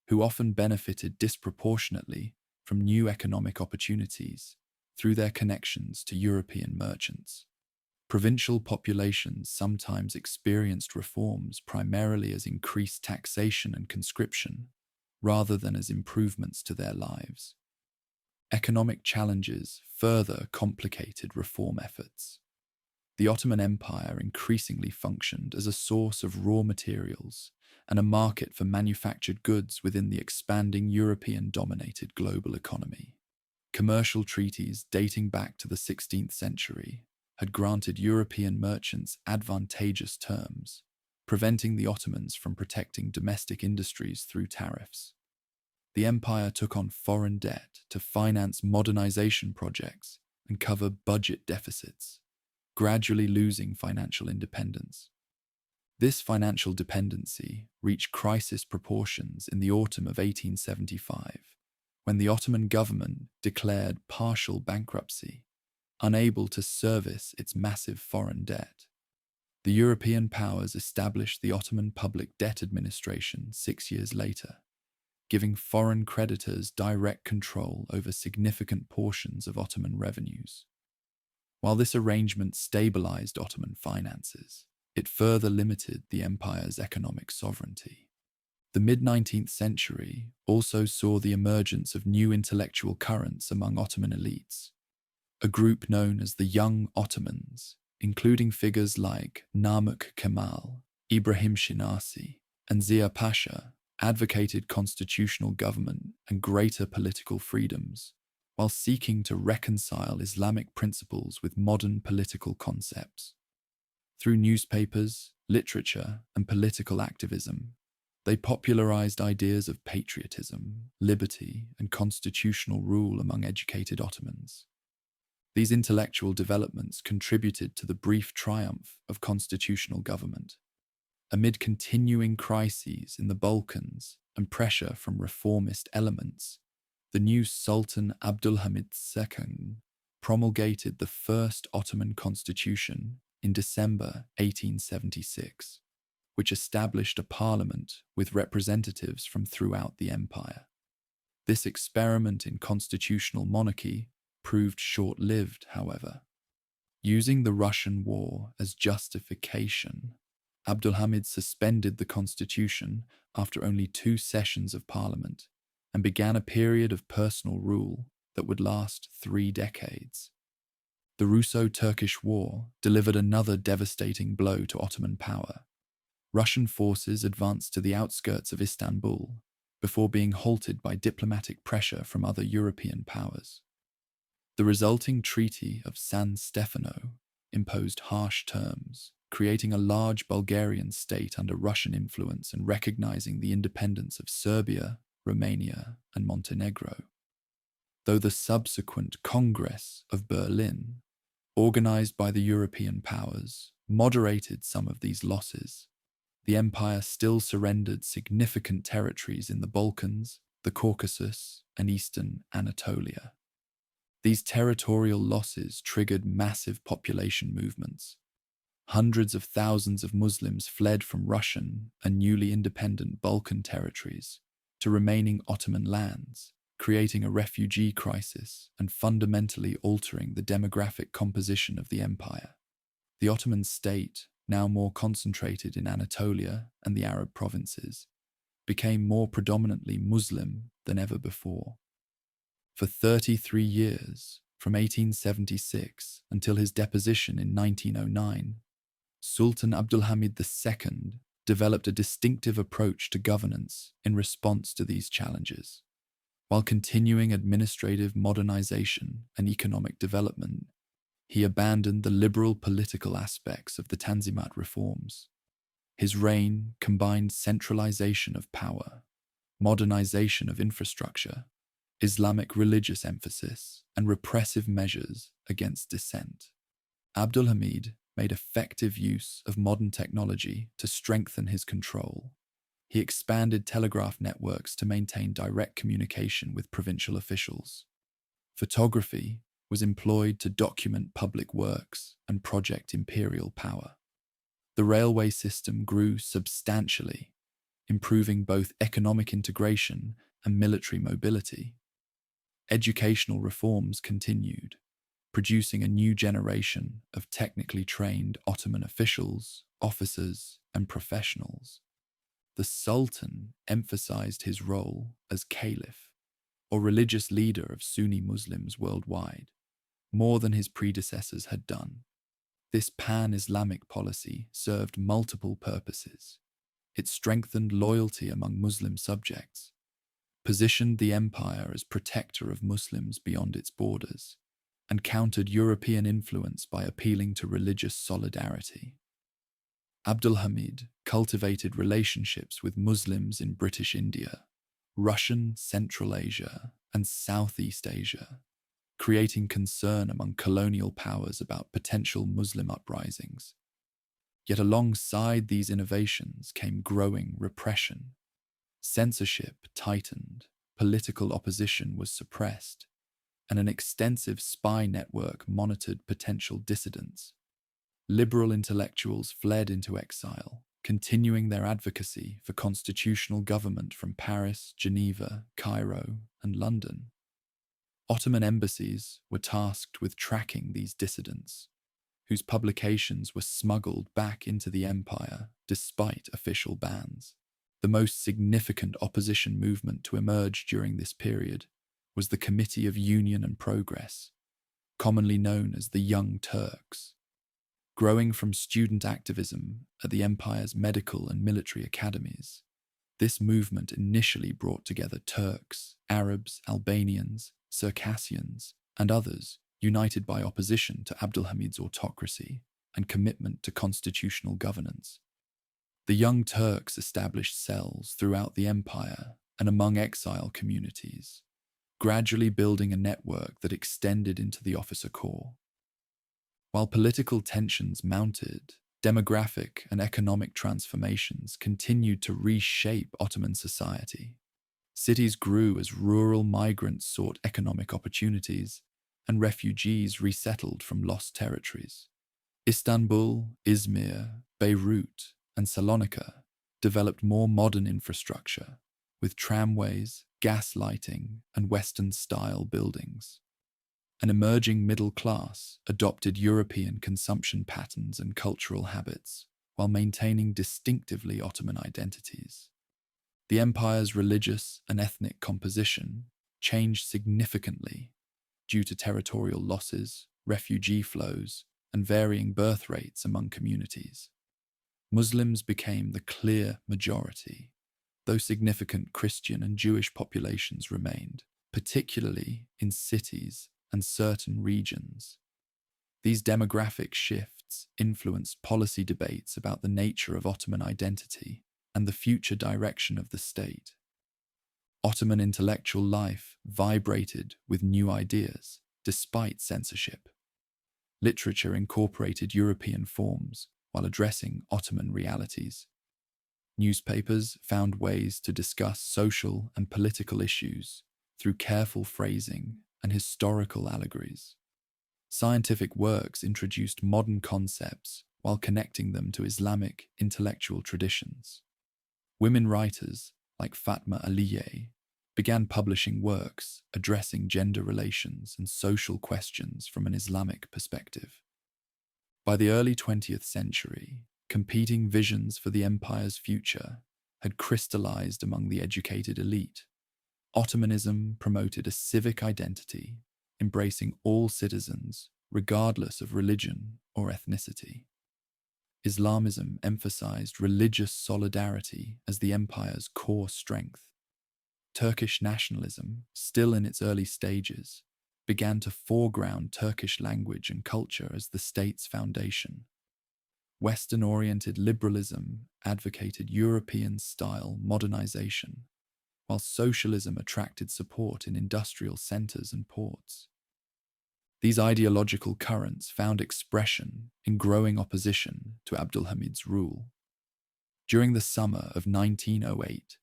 who often benefited disproportionately from new economic opportunities through their connections to European merchants. Provincial populations sometimes experienced reforms primarily as increased taxation and conscription, rather than as improvements to their lives. Economic challenges further complicated reform efforts. The Ottoman Empire increasingly functioned as a source of raw materials and a market for manufactured goods within the expanding European-dominated global economy. Commercial treaties dating back to the 16th century had granted European merchants advantageous terms, preventing the Ottomans from protecting domestic industries through tariffs. The empire took on foreign debt to finance modernization projects and cover budget deficits, gradually losing financial independence. This financial dependency reached crisis proportions in the autumn of 1875, when the Ottoman government declared partial bankruptcy, unable to service its massive foreign debt. The European powers established the Ottoman Public Debt Administration 6 years later, giving foreign creditors direct control over significant portions of Ottoman revenues. While this arrangement stabilized Ottoman finances, it further limited the empire's economic sovereignty. The mid-19th century also saw the emergence of new intellectual currents among Ottoman elites, a group known as the Young Ottomans, including figures like Namık Kemal, Ibrahim Shinasi, and Ziya Pasha, advocated constitutional government and greater political freedoms, while seeking to reconcile Islamic principles with modern political concepts. Through newspapers, literature, and political activism, they popularized ideas of patriotism, liberty, and constitutional rule among educated Ottomans. These intellectual developments contributed to the brief triumph of constitutional government. Amid continuing crises in the Balkans and pressure from reformist elements, the new Sultan Abdülhamid II promulgated the first Ottoman constitution in December 1876, which established a parliament with representatives from throughout the empire. This experiment in constitutional monarchy proved short-lived, however. Using the Russian war as justification, Abdülhamid suspended the constitution after only 2 sessions of parliament and began a period of personal rule that would last 3 decades. The Russo-Turkish War delivered another devastating blow to Ottoman power. Russian forces advanced to the outskirts of Istanbul before being halted by diplomatic pressure from other European powers. The resulting Treaty of San Stefano imposed harsh terms, creating a large Bulgarian state under Russian influence and recognizing the independence of Serbia, Romania, and Montenegro. Though the subsequent Congress of Berlin, organized by the European powers, moderated some of these losses, the empire still surrendered significant territories in the Balkans, the Caucasus, and eastern Anatolia. These territorial losses triggered massive population movements. Hundreds of thousands of Muslims fled from Russian and newly independent Balkan territories to remaining Ottoman lands, creating a refugee crisis and fundamentally altering the demographic composition of the empire. The Ottoman state, now more concentrated in Anatolia and the Arab provinces, became more predominantly Muslim than ever before. For 33 years, from 1876 until his deposition in 1909, Sultan Abdülhamid II developed a distinctive approach to governance in response to these challenges. While continuing administrative modernization and economic development, he abandoned the liberal political aspects of the Tanzimat reforms. His reign combined centralization of power, modernization of infrastructure, Islamic religious emphasis, and repressive measures against dissent. Abdülhamid made effective use of modern technology to strengthen his control. He expanded telegraph networks to maintain direct communication with provincial officials. Photography was employed to document public works and project imperial power. The railway system grew substantially, improving both economic integration and military mobility. Educational reforms continued. producing a new generation of technically trained Ottoman officials, officers, and professionals. The Sultan emphasized his role as caliph, or religious leader of Sunni Muslims worldwide, more than his predecessors had done. This pan-Islamic policy served multiple purposes. It strengthened loyalty among Muslim subjects, positioned the empire as protector of Muslims beyond its borders, and countered European influence by appealing to religious solidarity. Abdulhamid cultivated relationships with Muslims in British India, Russian Central Asia, and Southeast Asia, creating concern among colonial powers about potential Muslim uprisings. Yet alongside these innovations came growing repression. Censorship tightened, political opposition was suppressed, and an extensive spy network monitored potential dissidents. Liberal intellectuals fled into exile, continuing their advocacy for constitutional government from Paris, Geneva, Cairo, and London. Ottoman embassies were tasked with tracking these dissidents, whose publications were smuggled back into the empire despite official bans. The most significant opposition movement to emerge during this period was the Committee of Union and Progress, commonly known as the Young Turks. Growing from student activism at the empire's medical and military academies, this movement initially brought together Turks, Arabs, Albanians, Circassians, and others, united by opposition to Abdulhamid's autocracy and commitment to constitutional governance. The Young Turks established cells throughout the empire and among exile communities, gradually building a network that extended into the officer corps. While political tensions mounted, demographic and economic transformations continued to reshape Ottoman society. Cities grew as rural migrants sought economic opportunities and refugees resettled from lost territories. Istanbul, Izmir, Beirut, and Salonika developed more modern infrastructure, with tramways, gas lighting, and Western-style buildings. An emerging middle class adopted European consumption patterns and cultural habits, while maintaining distinctively Ottoman identities. The empire's religious and ethnic composition changed significantly due to territorial losses, refugee flows, and varying birth rates among communities. Muslims became the clear majority, though significant Christian and Jewish populations remained, particularly in cities and certain regions. These demographic shifts influenced policy debates about the nature of Ottoman identity and the future direction of the state. Ottoman intellectual life vibrated with new ideas, despite censorship. Literature incorporated European forms while addressing Ottoman realities. Newspapers found ways to discuss social and political issues through careful phrasing and historical allegories. Scientific works introduced modern concepts while connecting them to Islamic intellectual traditions. Women writers, like Fatma Aliyeh, began publishing works addressing gender relations and social questions from an Islamic perspective. By the early 20th century, competing visions for the empire's future had crystallized among the educated elite. Ottomanism promoted a civic identity, embracing all citizens, regardless of religion or ethnicity. Islamism emphasized religious solidarity as the empire's core strength. Turkish nationalism, still in its early stages, began to foreground Turkish language and culture as the state's foundation. Western-oriented liberalism advocated European-style modernization, while socialism attracted support in industrial centers and ports. These ideological currents found expression in growing opposition to Abdulhamid's rule. During the summer of 1908,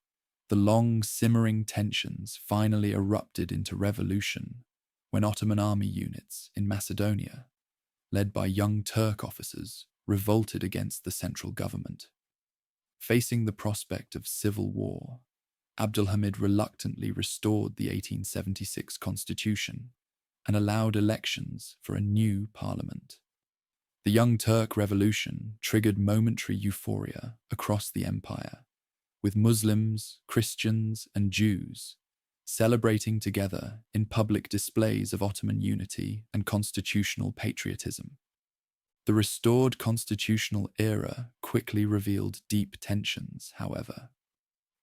the long simmering tensions finally erupted into revolution when Ottoman army units in Macedonia, led by young Turk officers, revolted against the central government. Facing the prospect of civil war, Abdulhamid reluctantly restored the 1876 constitution, and allowed elections for a new parliament. The Young Turk Revolution triggered momentary euphoria across the empire, with Muslims, Christians, and Jews celebrating together in public displays of Ottoman unity and constitutional patriotism. The restored constitutional era quickly revealed deep tensions, however.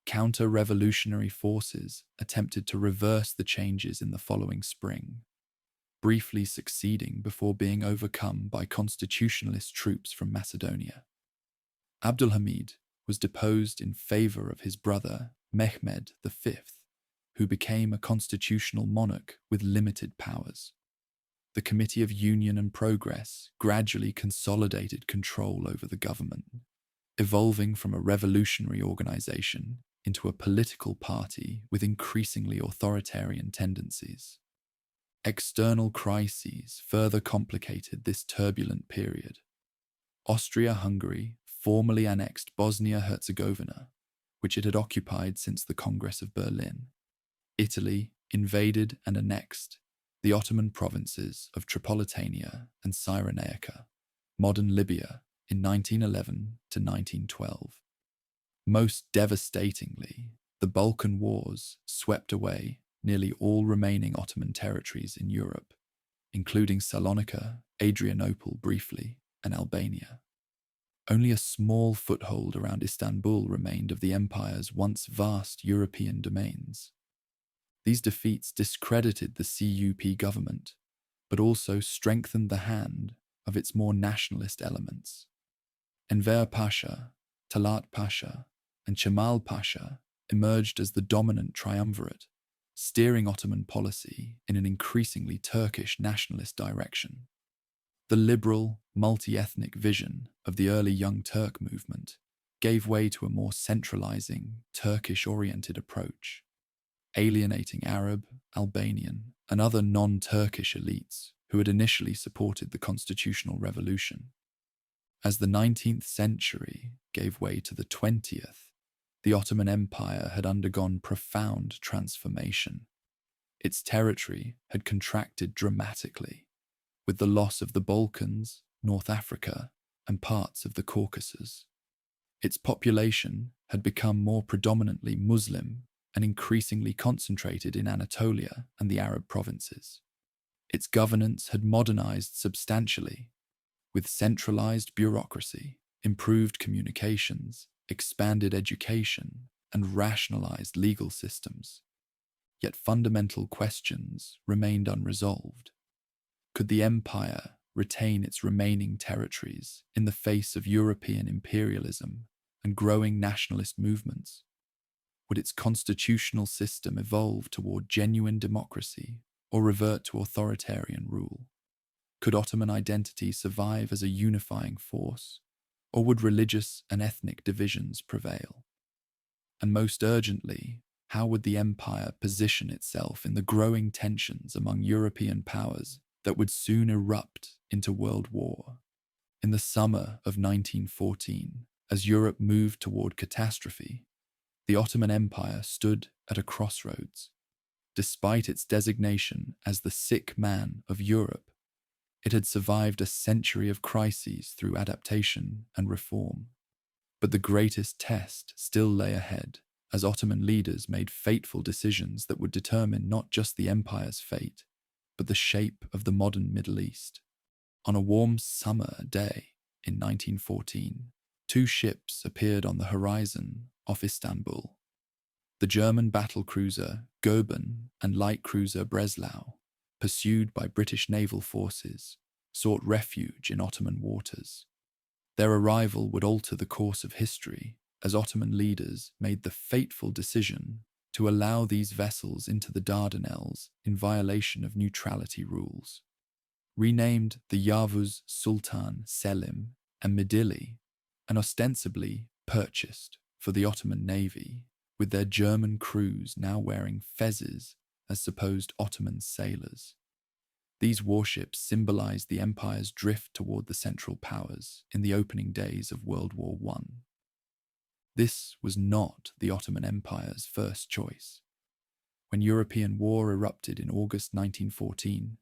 Counter-revolutionary forces attempted to reverse the changes in the following spring, briefly succeeding before being overcome by constitutionalist troops from Macedonia. Abdulhamid was deposed in favor of his brother Mehmed V, who became a constitutional monarch with limited powers. The Committee of Union and Progress gradually consolidated control over the government, evolving from a revolutionary organization into a political party with increasingly authoritarian tendencies. External crises further complicated this turbulent period. Austria-Hungary formally annexed Bosnia-Herzegovina, which it had occupied since the Congress of Berlin. Italy invaded and annexed the Ottoman provinces of Tripolitania and Cyrenaica, modern Libya, in 1911 to 1912. Most devastatingly, the Balkan Wars swept away nearly all remaining Ottoman territories in Europe, including Salonika, Adrianople briefly, and Albania. Only a small foothold around Istanbul remained of the empire's once vast European domains. These defeats discredited the CUP government, but also strengthened the hand of its more nationalist elements. Enver Pasha, Talat Pasha, and Kemal Pasha emerged as the dominant triumvirate, steering Ottoman policy in an increasingly Turkish nationalist direction. The liberal, multi-ethnic vision of the early Young Turk movement gave way to a more centralizing, Turkish-oriented approach, alienating Arab, Albanian, and other non-Turkish elites who had initially supported the constitutional revolution. As the 19th century gave way to the 20th, the Ottoman Empire had undergone profound transformation. Its territory had contracted dramatically, with the loss of the Balkans, North Africa, and parts of the Caucasus. Its population had become more predominantly Muslim and increasingly concentrated in Anatolia and the Arab provinces. Its governance had modernized substantially, with centralized bureaucracy, improved communications, expanded education, and rationalized legal systems. Yet fundamental questions remained unresolved. Could the empire retain its remaining territories in the face of European imperialism and growing nationalist movements? Would its constitutional system evolve toward genuine democracy or revert to authoritarian rule? Could Ottoman identity survive as a unifying force, or would religious and ethnic divisions prevail? And most urgently, how would the empire position itself in the growing tensions among European powers that would soon erupt into world war? In the summer of 1914, as Europe moved toward catastrophe, the Ottoman Empire stood at a crossroads. Despite its designation as the sick man of Europe, it had survived a century of crises through adaptation and reform. But the greatest test still lay ahead, as Ottoman leaders made fateful decisions that would determine not just the empire's fate, but the shape of the modern Middle East. On a warm summer day in 1914, two ships appeared on the horizon off Istanbul. The German battlecruiser Goeben and light cruiser Breslau, pursued by British naval forces, sought refuge in Ottoman waters. Their arrival would alter the course of history, as Ottoman leaders made the fateful decision to allow these vessels into the Dardanelles in violation of neutrality rules. Renamed the Yavuz Sultan Selim and Midilli, and ostensibly purchased for the Ottoman navy, with their German crews now wearing fezzes as supposed Ottoman sailors. These warships symbolized the empire's drift toward the Central Powers in the opening days of World War I. This was not the Ottoman Empire's first choice. When European war erupted in August 1914,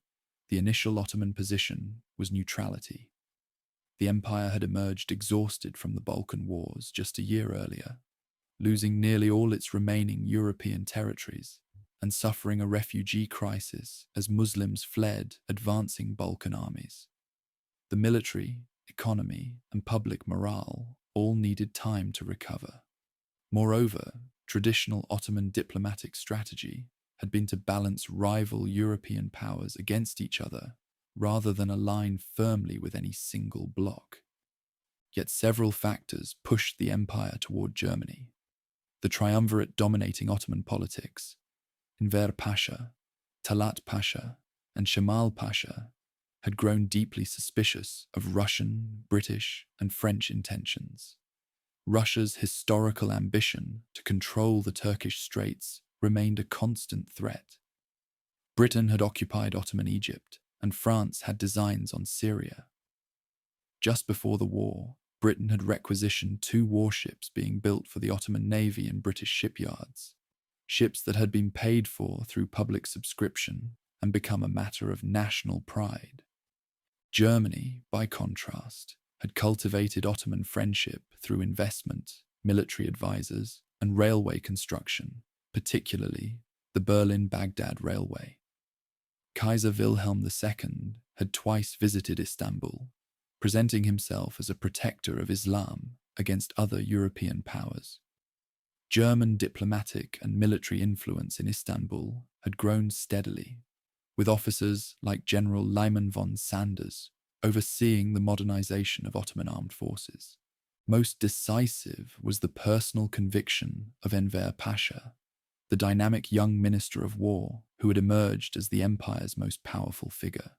The initial Ottoman position was neutrality. The empire had emerged exhausted from the Balkan Wars just a year earlier, losing nearly all its remaining European territories and suffering a refugee crisis as Muslims fled advancing Balkan armies. The military, economy, and public morale all needed time to recover. Moreover, traditional Ottoman diplomatic strategy had been to balance rival European powers against each other rather than align firmly with any single bloc. Yet several factors pushed the empire toward Germany. The triumvirate dominating Ottoman politics, Enver Pasha, Talat Pasha, and Shamal Pasha, had grown deeply suspicious of Russian, British, and French intentions. Russia's historical ambition to control the Turkish Straits remained a constant threat. Britain had occupied Ottoman Egypt, and France had designs on Syria. Just before the war, Britain had requisitioned 2 warships being built for the Ottoman Navy in British shipyards, ships that had been paid for through public subscription and become a matter of national pride. Germany, by contrast, had cultivated Ottoman friendship through investment, military advisors, and railway construction, particularly the Berlin-Baghdad Railway. Kaiser Wilhelm II had twice visited Istanbul, presenting himself as a protector of Islam against other European powers. German diplomatic and military influence in Istanbul had grown steadily, with officers like General Lyman von Sanders overseeing the modernization of Ottoman armed forces. Most decisive was the personal conviction of Enver Pasha, the dynamic young Minister of War who had emerged as the empire's most powerful figure.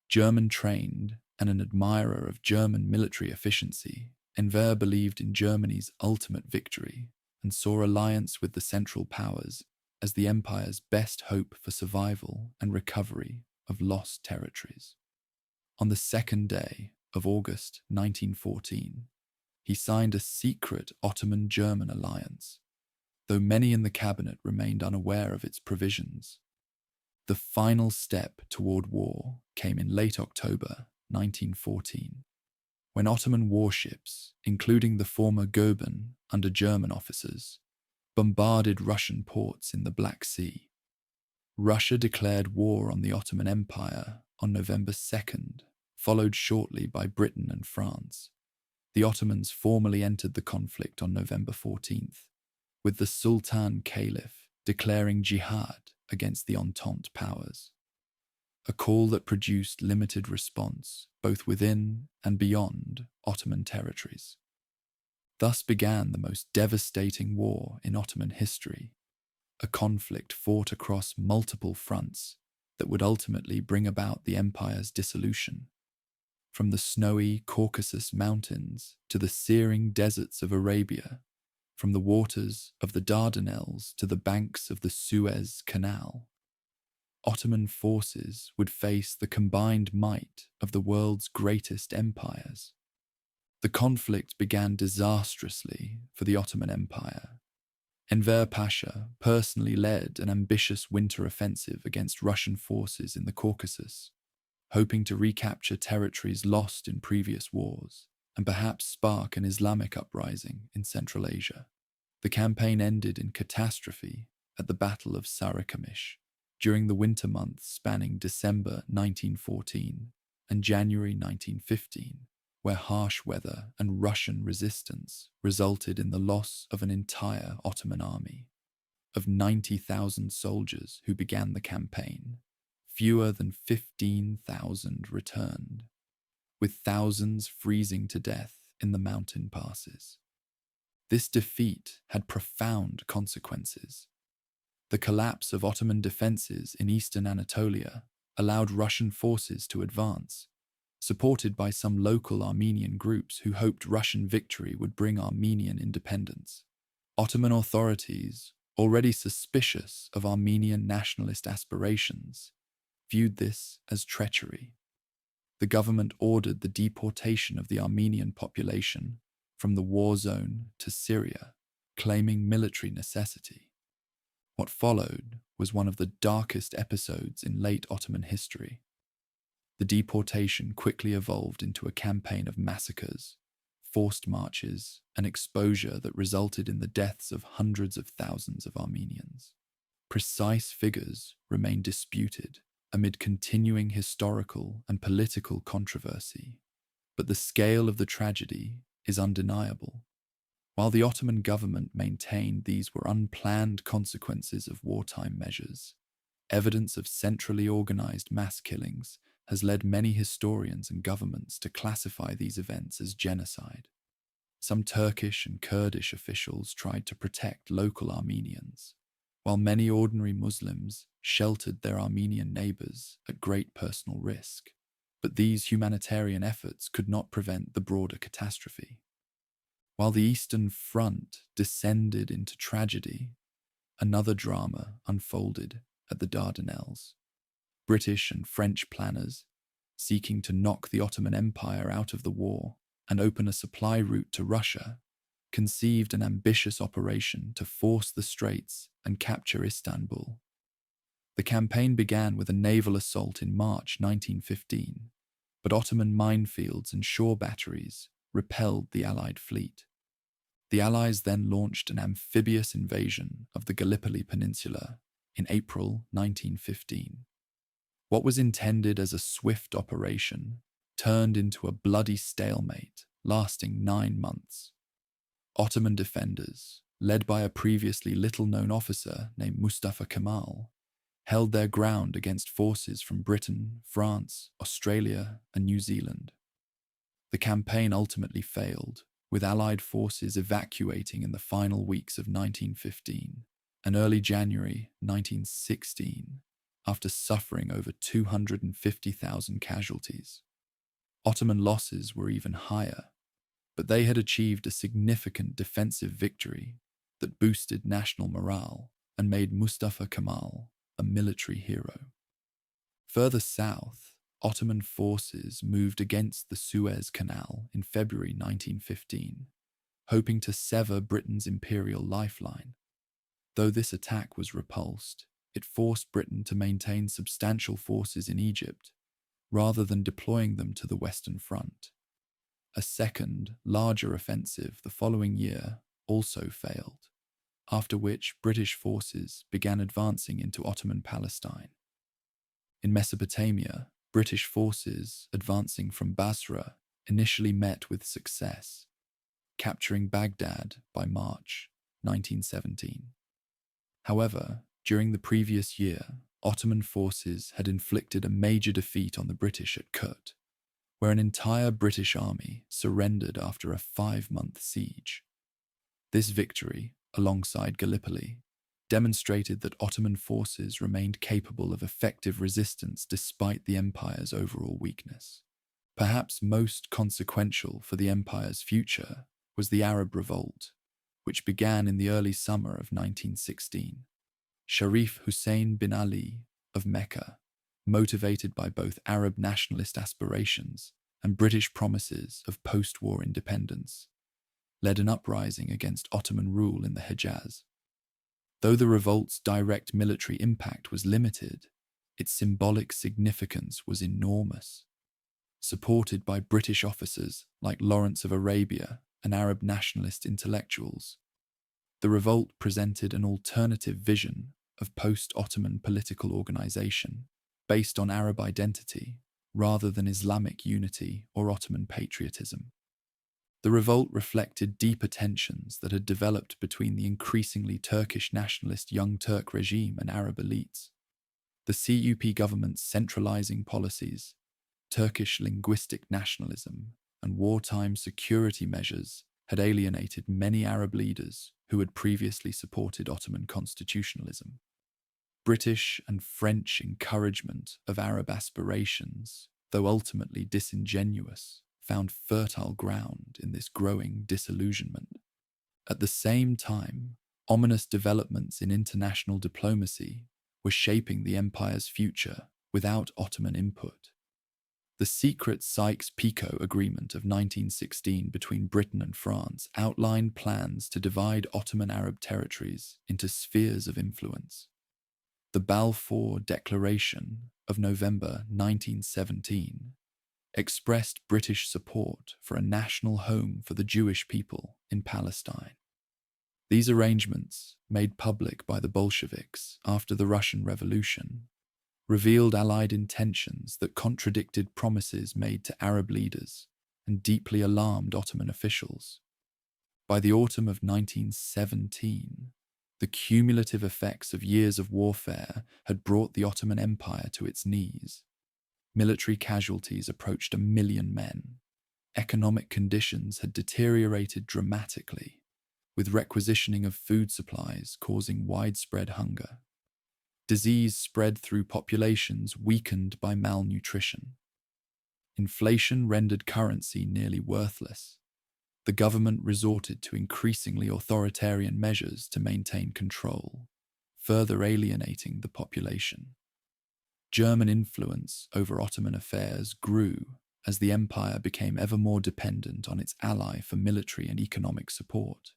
German-trained and an admirer of German military efficiency, Enver believed in Germany's ultimate victory and saw alliance with the Central Powers as the empire's best hope for survival and recovery of lost territories. On the 2nd day of August 1914, he signed a secret Ottoman-German alliance, though many in the cabinet remained unaware of its provisions. The final step toward war came in late October 1914, when Ottoman warships, including the former Goeben under German officers, bombarded Russian ports in the Black Sea. Russia declared war on the Ottoman Empire on November 2nd, followed shortly by Britain and France. The Ottomans formally entered the conflict on November 14th, with the Sultan Caliph declaring jihad against the Entente powers, a call that produced limited response both within and beyond Ottoman territories. Thus began the most devastating war in Ottoman history, a conflict fought across multiple fronts that would ultimately bring about the empire's dissolution. From the snowy Caucasus Mountains to the searing deserts of Arabia, from the waters of the Dardanelles to the banks of the Suez Canal, Ottoman forces would face the combined might of the world's greatest empires. The conflict began disastrously for the Ottoman Empire. Enver Pasha personally led an ambitious winter offensive against Russian forces in the Caucasus, hoping to recapture territories lost in previous wars and perhaps spark an Islamic uprising in Central Asia. The campaign ended in catastrophe at the Battle of Sarikamish during the winter months spanning December 1914 and January 1915, where harsh weather and Russian resistance resulted in the loss of an entire Ottoman army. Of 90,000 soldiers who began the campaign, fewer than 15,000 returned, with thousands freezing to death in the mountain passes. This defeat had profound consequences. The collapse of Ottoman defenses in eastern Anatolia allowed Russian forces to advance, supported by some local Armenian groups who hoped Russian victory would bring Armenian independence. Ottoman authorities, already suspicious of Armenian nationalist aspirations, viewed this as treachery. The government ordered the deportation of the Armenian population from the war zone to Syria, claiming military necessity. What followed was one of the darkest episodes in late Ottoman history. The deportation quickly evolved into a campaign of massacres, forced marches, and exposure that resulted in the deaths of hundreds of thousands of Armenians. Precise figures remain disputed amid continuing historical and political controversy, but the scale of the tragedy is undeniable. While the Ottoman government maintained these were unplanned consequences of wartime measures, evidence of centrally organized mass killings has led many historians and governments to classify these events as genocide. Some Turkish and Kurdish officials tried to protect local Armenians, while many ordinary Muslims sheltered their Armenian neighbors at great personal risk. But these humanitarian efforts could not prevent the broader catastrophe. While the Eastern Front descended into tragedy, another drama unfolded at the Dardanelles. British and French planners, seeking to knock the Ottoman Empire out of the war and open a supply route to Russia, conceived an ambitious operation to force the straits and capture Istanbul. The campaign began with a naval assault in March 1915, but Ottoman minefields and shore batteries repelled the Allied fleet. The Allies then launched an amphibious invasion of the Gallipoli Peninsula in April 1915. What was intended as a swift operation turned into a bloody stalemate lasting 9 months. Ottoman defenders, led by a previously little-known officer named Mustafa Kemal, held their ground against forces from Britain, France, Australia, and New Zealand. The campaign ultimately failed, with Allied forces evacuating in the final weeks of 1915 and early January 1916 after suffering over 250,000 casualties. Ottoman losses were even higher, but they had achieved a significant defensive victory that boosted national morale and made Mustafa Kemal a military hero. Further south, Ottoman forces moved against the Suez Canal in February 1915, hoping to sever Britain's imperial lifeline. Though this attack was repulsed, it forced Britain to maintain substantial forces in Egypt, rather than deploying them to the Western Front. A second, larger offensive the following year also failed, after which British forces began advancing into Ottoman Palestine. In Mesopotamia, British forces advancing from Basra initially met with success, capturing Baghdad by March 1917. However, during the previous year, Ottoman forces had inflicted a major defeat on the British at Kut, where an entire British army surrendered after a 5-month siege. This victory, alongside Gallipoli, demonstrated that Ottoman forces remained capable of effective resistance despite the empire's overall weakness. Perhaps most consequential for the empire's future was the Arab Revolt, which began in the early summer of 1916. Sharif Hussein bin Ali of Mecca, motivated by both Arab nationalist aspirations and British promises of post-war independence, led an uprising against Ottoman rule in the Hejaz. Though the revolt's direct military impact was limited, its symbolic significance was enormous. Supported by British officers like Lawrence of Arabia and Arab nationalist intellectuals, the revolt presented an alternative vision of post-Ottoman political organization based on Arab identity rather than Islamic unity or Ottoman patriotism. The revolt reflected deeper tensions that had developed between the increasingly Turkish nationalist Young Turk regime and Arab elites. The CUP government's centralizing policies, Turkish linguistic nationalism, and wartime security measures had alienated many Arab leaders who had previously supported Ottoman constitutionalism. British and French encouragement of Arab aspirations, though ultimately disingenuous, found fertile ground in this growing disillusionment. At the same time, ominous developments in international diplomacy were shaping the empire's future without Ottoman input. The secret Sykes-Picot Agreement of 1916 between Britain and France outlined plans to divide Ottoman Arab territories into spheres of influence. The Balfour Declaration of November 1917 expressed British support for a national home for the Jewish people in Palestine. These arrangements, made public by the Bolsheviks after the Russian Revolution, revealed Allied intentions that contradicted promises made to Arab leaders and deeply alarmed Ottoman officials. By the autumn of 1917, the cumulative effects of years of warfare had brought the Ottoman Empire to its knees. Military casualties approached 1 million men. Economic conditions had deteriorated dramatically, with requisitioning of food supplies causing widespread hunger. Disease spread through populations weakened by malnutrition. Inflation rendered currency nearly worthless. The government resorted to increasingly authoritarian measures to maintain control, further alienating the population. German influence over Ottoman affairs grew as the empire became ever more dependent on its ally for military and economic support.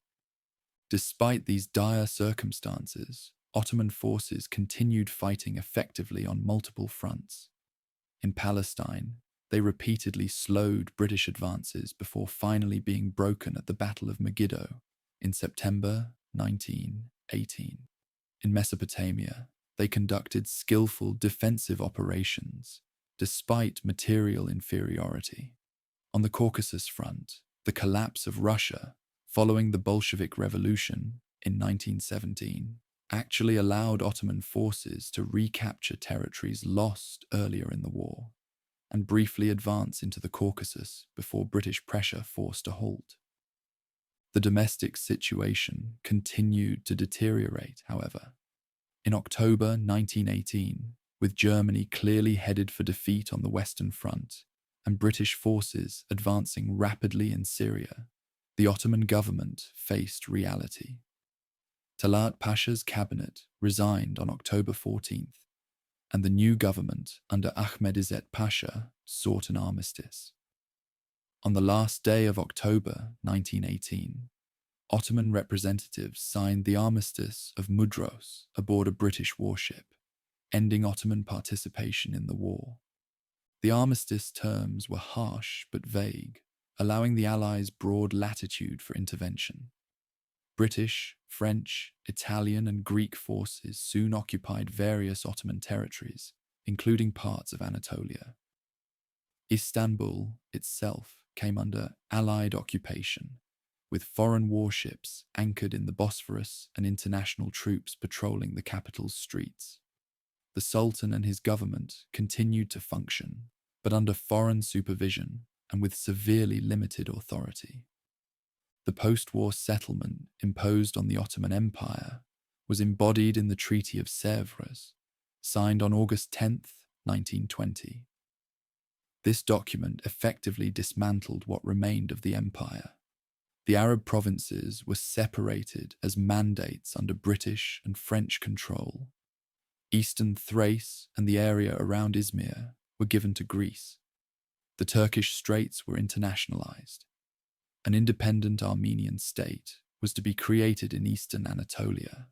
Despite these dire circumstances, Ottoman forces continued fighting effectively on multiple fronts. In Palestine, they repeatedly slowed British advances before finally being broken at the Battle of Megiddo in September 1918. In Mesopotamia, they conducted skillful defensive operations despite material inferiority. On the Caucasus front, the collapse of Russia following the Bolshevik Revolution in 1917 actually allowed Ottoman forces to recapture territories lost earlier in the war and briefly advance into the Caucasus before British pressure forced a halt. The domestic situation continued to deteriorate, however. In October 1918, with Germany clearly headed for defeat on the Western Front and British forces advancing rapidly in Syria, the Ottoman government faced reality. Talat Pasha's cabinet resigned on October 14th, and the new government under Ahmedizet Pasha sought an armistice. On the last day of October 1918, Ottoman representatives signed the Armistice of Mudros aboard a British warship, ending Ottoman participation in the war. The armistice terms were harsh but vague, allowing the Allies broad latitude for intervention. British, French, Italian, and Greek forces soon occupied various Ottoman territories, including parts of Anatolia. Istanbul itself came under Allied occupation, with foreign warships anchored in the Bosphorus and international troops patrolling the capital's streets. The Sultan and his government continued to function, but under foreign supervision and with severely limited authority. The post-war settlement imposed on the Ottoman Empire was embodied in the Treaty of Sèvres, signed on August 10, 1920. This document effectively dismantled what remained of the empire. The Arab provinces were separated as mandates under British and French control. Eastern Thrace and the area around Izmir were given to Greece. The Turkish Straits were internationalized. An independent Armenian state was to be created in eastern Anatolia,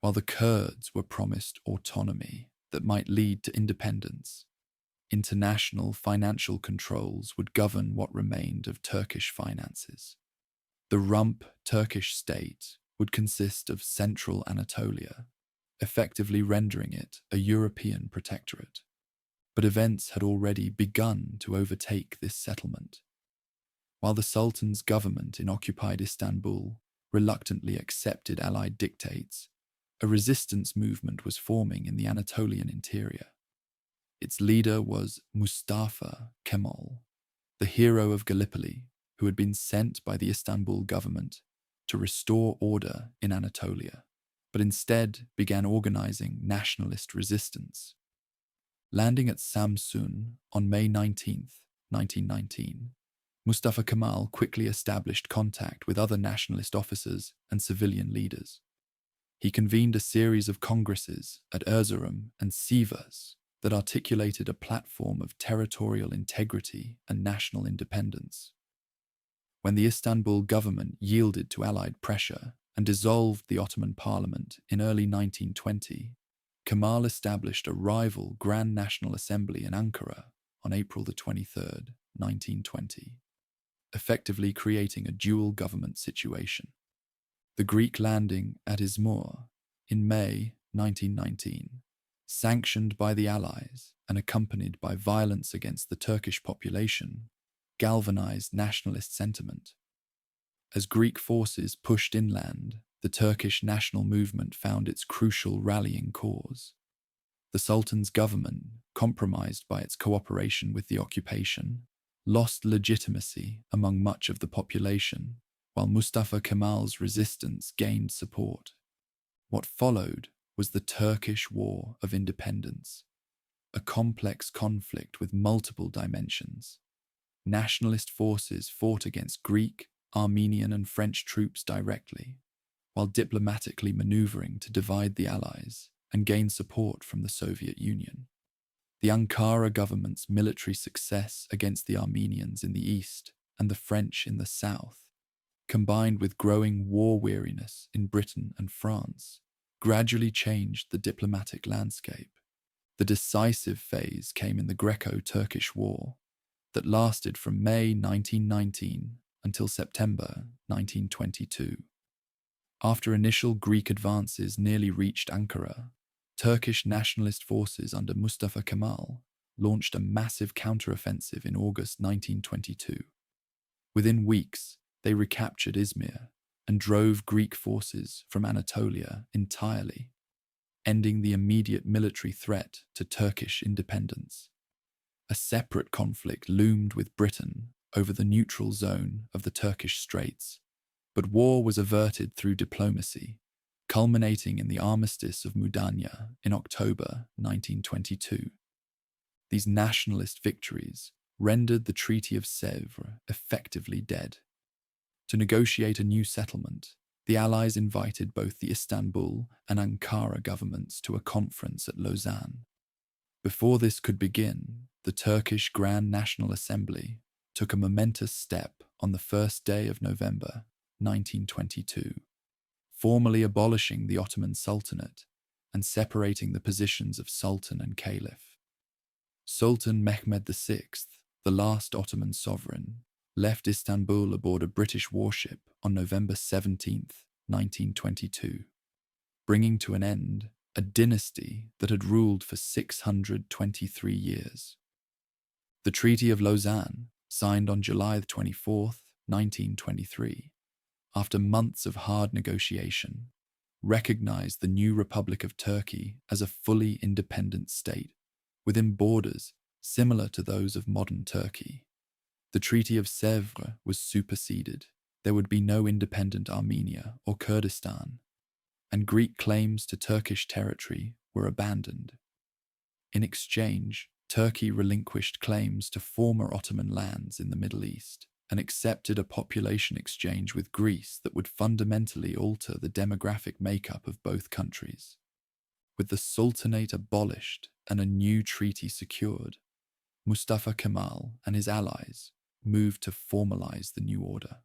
while the Kurds were promised autonomy that might lead to independence. International financial controls would govern what remained of Turkish finances. The rump Turkish state would consist of central Anatolia, effectively rendering it a European protectorate. But events had already begun to overtake this settlement. While the Sultan's government in occupied Istanbul reluctantly accepted Allied dictates, a resistance movement was forming in the Anatolian interior. Its leader was Mustafa Kemal, the hero of Gallipoli, who had been sent by the Istanbul government to restore order in Anatolia, but instead began organizing nationalist resistance. Landing at Samsun on May 19, 1919, Mustafa Kemal quickly established contact with other nationalist officers and civilian leaders. He convened a series of congresses at Erzurum and Sivas that articulated a platform of territorial integrity and national independence. When the Istanbul government yielded to Allied pressure and dissolved the Ottoman parliament in early 1920, Kemal established a rival Grand National Assembly in Ankara on April 23, 1920, effectively creating a dual government situation. The Greek landing at Izmir in May 1919, sanctioned by the Allies and accompanied by violence against the Turkish population, galvanized nationalist sentiment. As Greek forces pushed inland, the Turkish national movement found its crucial rallying cause. The Sultan's government, compromised by its cooperation with the occupation, lost legitimacy among much of the population, while Mustafa Kemal's resistance gained support. What followed was the Turkish War of Independence, a complex conflict with multiple dimensions. Nationalist forces fought against Greek, Armenian, and French troops directly, while diplomatically maneuvering to divide the Allies and gain support from the Soviet Union. The Ankara government's military success against the Armenians in the east and the French in the south, combined with growing war weariness in Britain and France, gradually changed the diplomatic landscape. The decisive phase came in the Greco-Turkish War that lasted from May 1919 until September 1922. After initial Greek advances nearly reached Ankara, Turkish nationalist forces under Mustafa Kemal launched a massive counteroffensive in August 1922. Within weeks, they recaptured Izmir and drove Greek forces from Anatolia entirely, ending the immediate military threat to Turkish independence. A separate conflict loomed with Britain over the neutral zone of the Turkish Straits, but war was averted through diplomacy, culminating in the Armistice of Mudanya in October 1922. These nationalist victories rendered the Treaty of Sèvres effectively dead. To negotiate a new settlement, the Allies invited both the Istanbul and Ankara governments to a conference at Lausanne. Before this could begin, the Turkish Grand National Assembly took a momentous step on the first day of November 1922, formally abolishing the Ottoman Sultanate and separating the positions of Sultan and Caliph. Sultan Mehmed VI, the last Ottoman sovereign, left Istanbul aboard a British warship on November 17, 1922, bringing to an end a dynasty that had ruled for 623 years. The Treaty of Lausanne, signed on July 24, 1923, after months of hard negotiation, recognized the new Republic of Turkey as a fully independent state, within borders similar to those of modern Turkey. The Treaty of Sèvres was superseded. There would be no independent Armenia or Kurdistan, and Greek claims to Turkish territory were abandoned. In exchange, Turkey relinquished claims to former Ottoman lands in the Middle East and accepted a population exchange with Greece that would fundamentally alter the demographic makeup of both countries. With the Sultanate abolished and a new treaty secured, Mustafa Kemal and his allies moved to formalize the new order.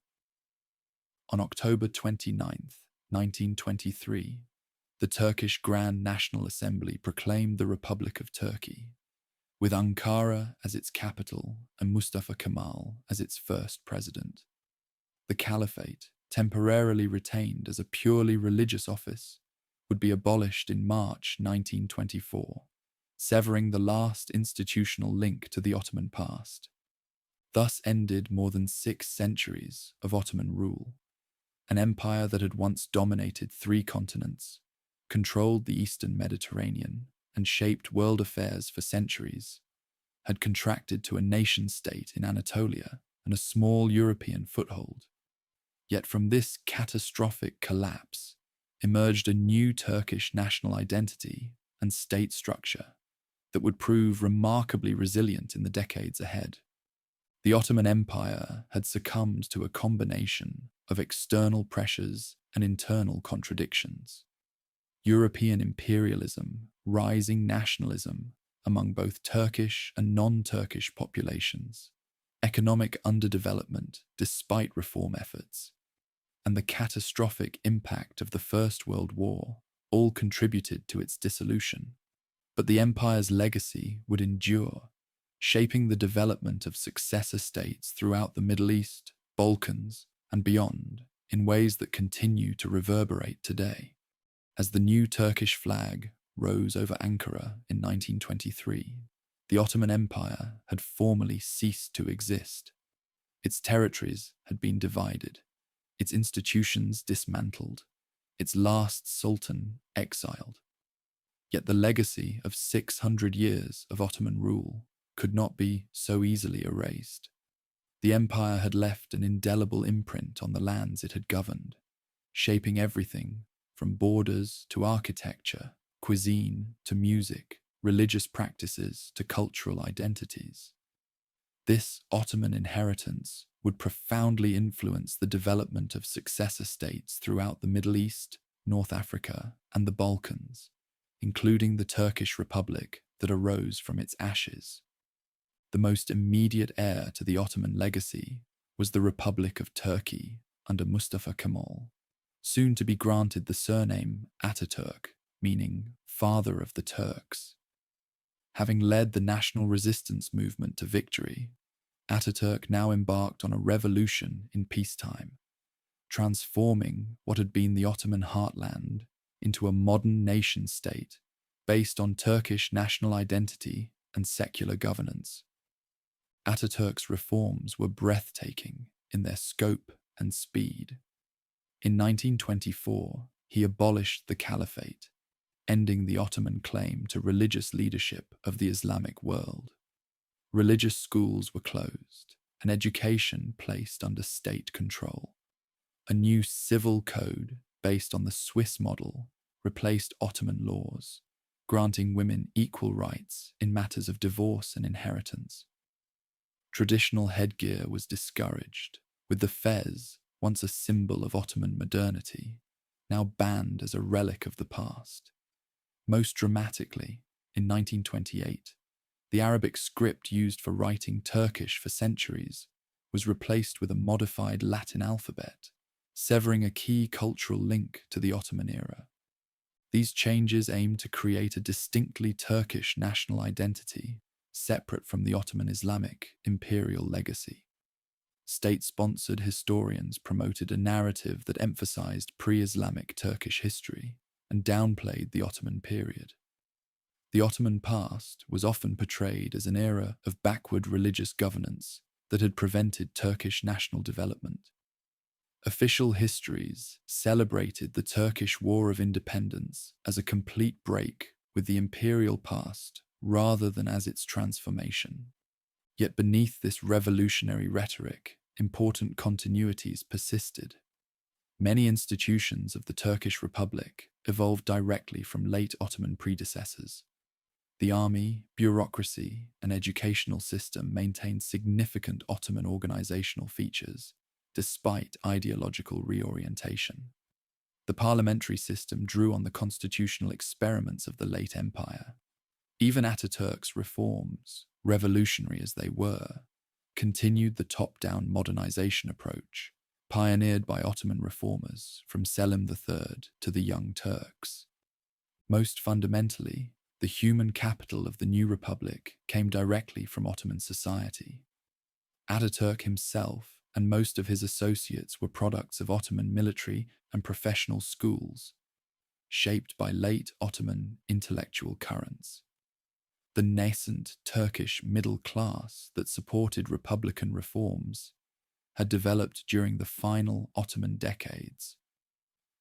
On October 29, 1923, the Turkish Grand National Assembly proclaimed the Republic of Turkey, with Ankara as its capital and Mustafa Kemal as its first president. The Caliphate, temporarily retained as a purely religious office, would be abolished in March 1924, severing the last institutional link to the Ottoman past. Thus ended more than 6 centuries of Ottoman rule. An empire that had once dominated 3 continents, controlled the Eastern Mediterranean, and shaped world affairs for centuries, had contracted to a nation-state in Anatolia and a small European foothold. Yet from this catastrophic collapse emerged a new Turkish national identity and state structure that would prove remarkably resilient in the decades ahead. The Ottoman Empire had succumbed to a combination of external pressures and internal contradictions. European imperialism, rising nationalism among both Turkish and non-Turkish populations, economic underdevelopment despite reform efforts, and the catastrophic impact of the First World War all contributed to its dissolution. But the empire's legacy would endure, shaping the development of successor states throughout the Middle East, Balkans, and beyond in ways that continue to reverberate today. As the new Turkish flag rose over Ankara in 1923, the Ottoman Empire had formally ceased to exist. Its territories had been divided, its institutions dismantled, its last sultan exiled. Yet the legacy of 600 years of Ottoman rule could not be so easily erased. The empire had left an indelible imprint on the lands it had governed, shaping everything from borders to architecture, cuisine to music, religious practices to cultural identities. This Ottoman inheritance would profoundly influence the development of successor states throughout the Middle East, North Africa, and the Balkans, including the Turkish Republic that arose from its ashes. The most immediate heir to the Ottoman legacy was the Republic of Turkey under Mustafa Kemal, soon to be granted the surname Ataturk, meaning father of the Turks. Having led the national resistance movement to victory, Ataturk now embarked on a revolution in peacetime, transforming what had been the Ottoman heartland into a modern nation-state based on Turkish national identity and secular governance. Ataturk's reforms were breathtaking in their scope and speed. In 1924, he abolished the caliphate, ending the Ottoman claim to religious leadership of the Islamic world. Religious schools were closed, and education placed under state control. A new civil code based on the Swiss model replaced Ottoman laws, granting women equal rights in matters of divorce and inheritance. Traditional headgear was discouraged, with the fez, once a symbol of Ottoman modernity, now banned as a relic of the past. Most dramatically, in 1928, the Arabic script used for writing Turkish for centuries was replaced with a modified Latin alphabet, severing a key cultural link to the Ottoman era. These changes aimed to create a distinctly Turkish national identity, separate from the Ottoman Islamic imperial legacy. State-sponsored historians promoted a narrative that emphasized pre-Islamic Turkish history and downplayed the Ottoman period. The Ottoman past was often portrayed as an era of backward religious governance that had prevented Turkish national development. Official histories celebrated the Turkish War of Independence as a complete break with the imperial past rather than as its transformation. Yet beneath this revolutionary rhetoric, important continuities persisted. Many institutions of the Turkish Republic evolved directly from late Ottoman predecessors. The army, bureaucracy, and educational system maintained significant Ottoman organizational features, despite ideological reorientation. The parliamentary system drew on the constitutional experiments of the late empire. Even Ataturk's reforms, revolutionary as they were, continued the top-down modernization approach, pioneered by Ottoman reformers from Selim III to the Young Turks. Most fundamentally, the human capital of the new republic came directly from Ottoman society. Ataturk himself and most of his associates were products of Ottoman military and professional schools, shaped by late Ottoman intellectual currents. The nascent Turkish middle class that supported republican reforms had developed during the final Ottoman decades.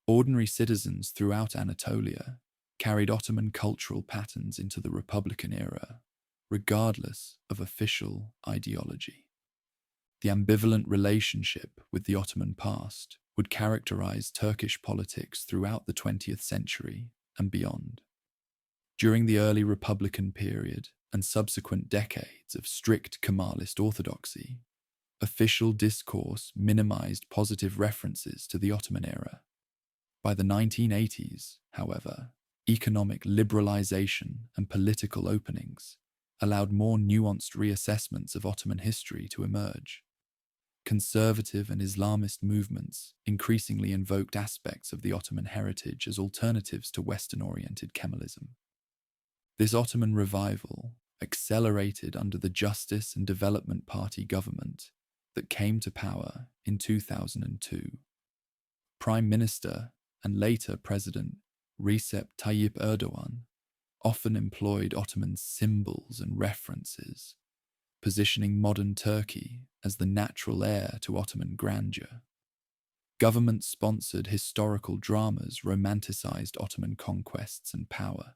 Ordinary citizens throughout Anatolia carried Ottoman cultural patterns into the Republican era, regardless of official ideology. The ambivalent relationship with the Ottoman past would characterize Turkish politics throughout the 20th century and beyond. During the early Republican period and subsequent decades of strict Kemalist orthodoxy, official discourse minimized positive references to the Ottoman era. By the 1980s, however, economic liberalization and political openings allowed more nuanced reassessments of Ottoman history to emerge. Conservative and Islamist movements increasingly invoked aspects of the Ottoman heritage as alternatives to Western-oriented Kemalism. This Ottoman revival accelerated under the Justice and Development Party government that came to power in 2002. Prime Minister and later President Recep Tayyip Erdogan often employed Ottoman symbols and references, positioning modern Turkey as the natural heir to Ottoman grandeur. Government-sponsored historical dramas romanticized Ottoman conquests and power.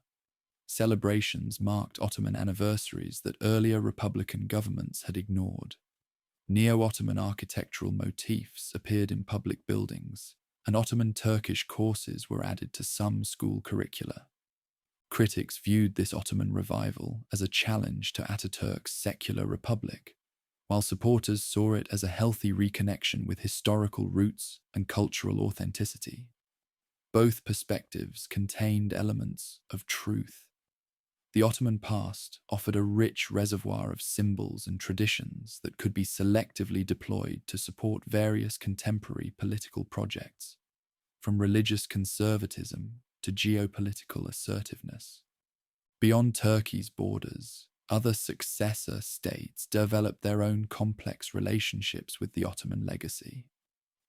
Celebrations marked Ottoman anniversaries that earlier Republican governments had ignored. Neo-Ottoman architectural motifs appeared in public buildings, and Ottoman Turkish courses were added to some school curricula. Critics viewed this Ottoman revival as a challenge to Ataturk's secular republic, while supporters saw it as a healthy reconnection with historical roots and cultural authenticity. Both perspectives contained elements of truth. The Ottoman past offered a rich reservoir of symbols and traditions that could be selectively deployed to support various contemporary political projects, from religious conservatism to geopolitical assertiveness. Beyond Turkey's borders, other successor states developed their own complex relationships with the Ottoman legacy.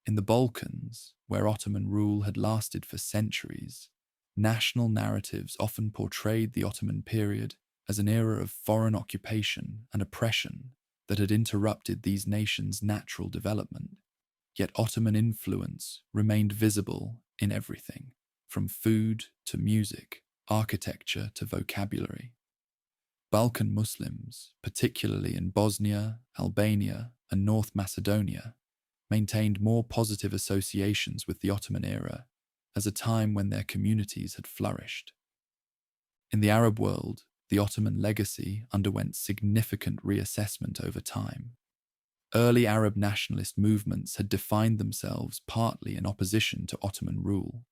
In the Balkans, where Ottoman rule had lasted for centuries, national narratives often portrayed the Ottoman period as an era of foreign occupation and oppression that had interrupted these nations' natural development. Yet Ottoman influence remained visible in everything, from food to music, architecture to vocabulary. Balkan Muslims, particularly in Bosnia, Albania, and North Macedonia, maintained more positive associations with the Ottoman era as a time when their communities had flourished. In the Arab world, the Ottoman legacy underwent significant reassessment over time. Early Arab nationalist movements had defined themselves partly in opposition to Ottoman rule,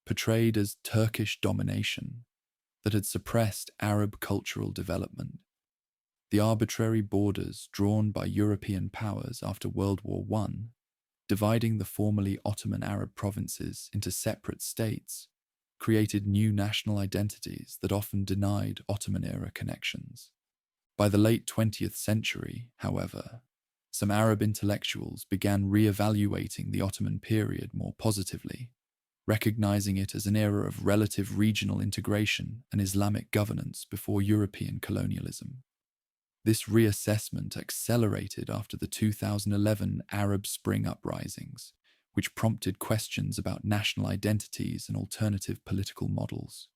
portrayed as Turkish domination that had suppressed Arab cultural development. The arbitrary borders drawn by European powers after World War I, dividing the formerly Ottoman Arab provinces into separate states, created new national identities that often denied Ottoman-era connections. By the late 20th century, however, some Arab intellectuals began re-evaluating the Ottoman period more positively, recognizing it as an era of relative regional integration and Islamic governance before European colonialism. This reassessment accelerated after the 2011 Arab Spring uprisings, which prompted questions about national identities and alternative political models.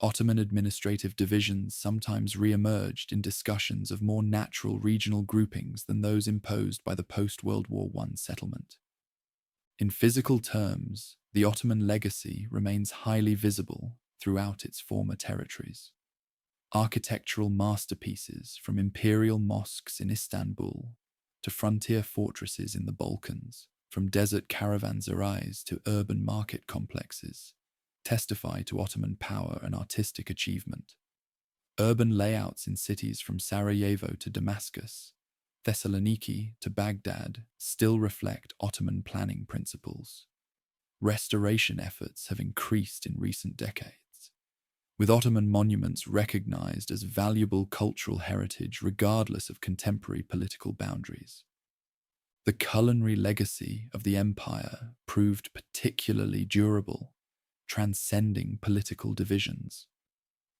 Ottoman administrative divisions sometimes re-emerged in discussions of more natural regional groupings than those imposed by the post-World War I settlement. In physical terms, the Ottoman legacy remains highly visible throughout its former territories. Architectural masterpieces from imperial mosques in Istanbul to frontier fortresses in the Balkans, from desert caravanserais to urban market complexes, testify to Ottoman power and artistic achievement. Urban layouts in cities from Sarajevo to Damascus, Thessaloniki to Baghdad still reflect Ottoman planning principles. Restoration efforts have increased in recent decades, with Ottoman monuments recognized as valuable cultural heritage regardless of contemporary political boundaries. The culinary legacy of the empire proved particularly durable, transcending political divisions.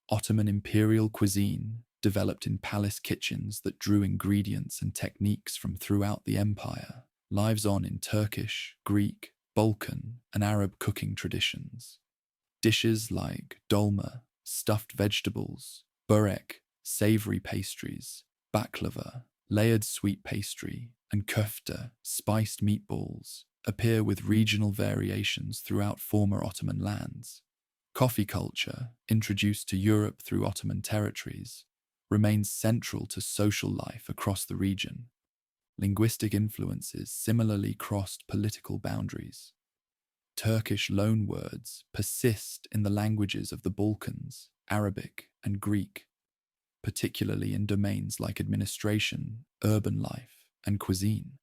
Ottoman imperial cuisine, developed in palace kitchens that drew ingredients and techniques from throughout the empire, lives on in Turkish, Greek, Balkan, and Arab cooking traditions. Dishes like dolma, stuffed vegetables, burek, savory pastries, baklava, layered sweet pastry, and köfte, spiced meatballs, appear with regional variations throughout former Ottoman lands. Coffee culture, introduced to Europe through Ottoman territories, remains central to social life across the region. Linguistic influences similarly crossed political boundaries. Turkish loanwords persist in the languages of the Balkans, Arabic, and Greek, particularly in domains like administration, urban life, and cuisine.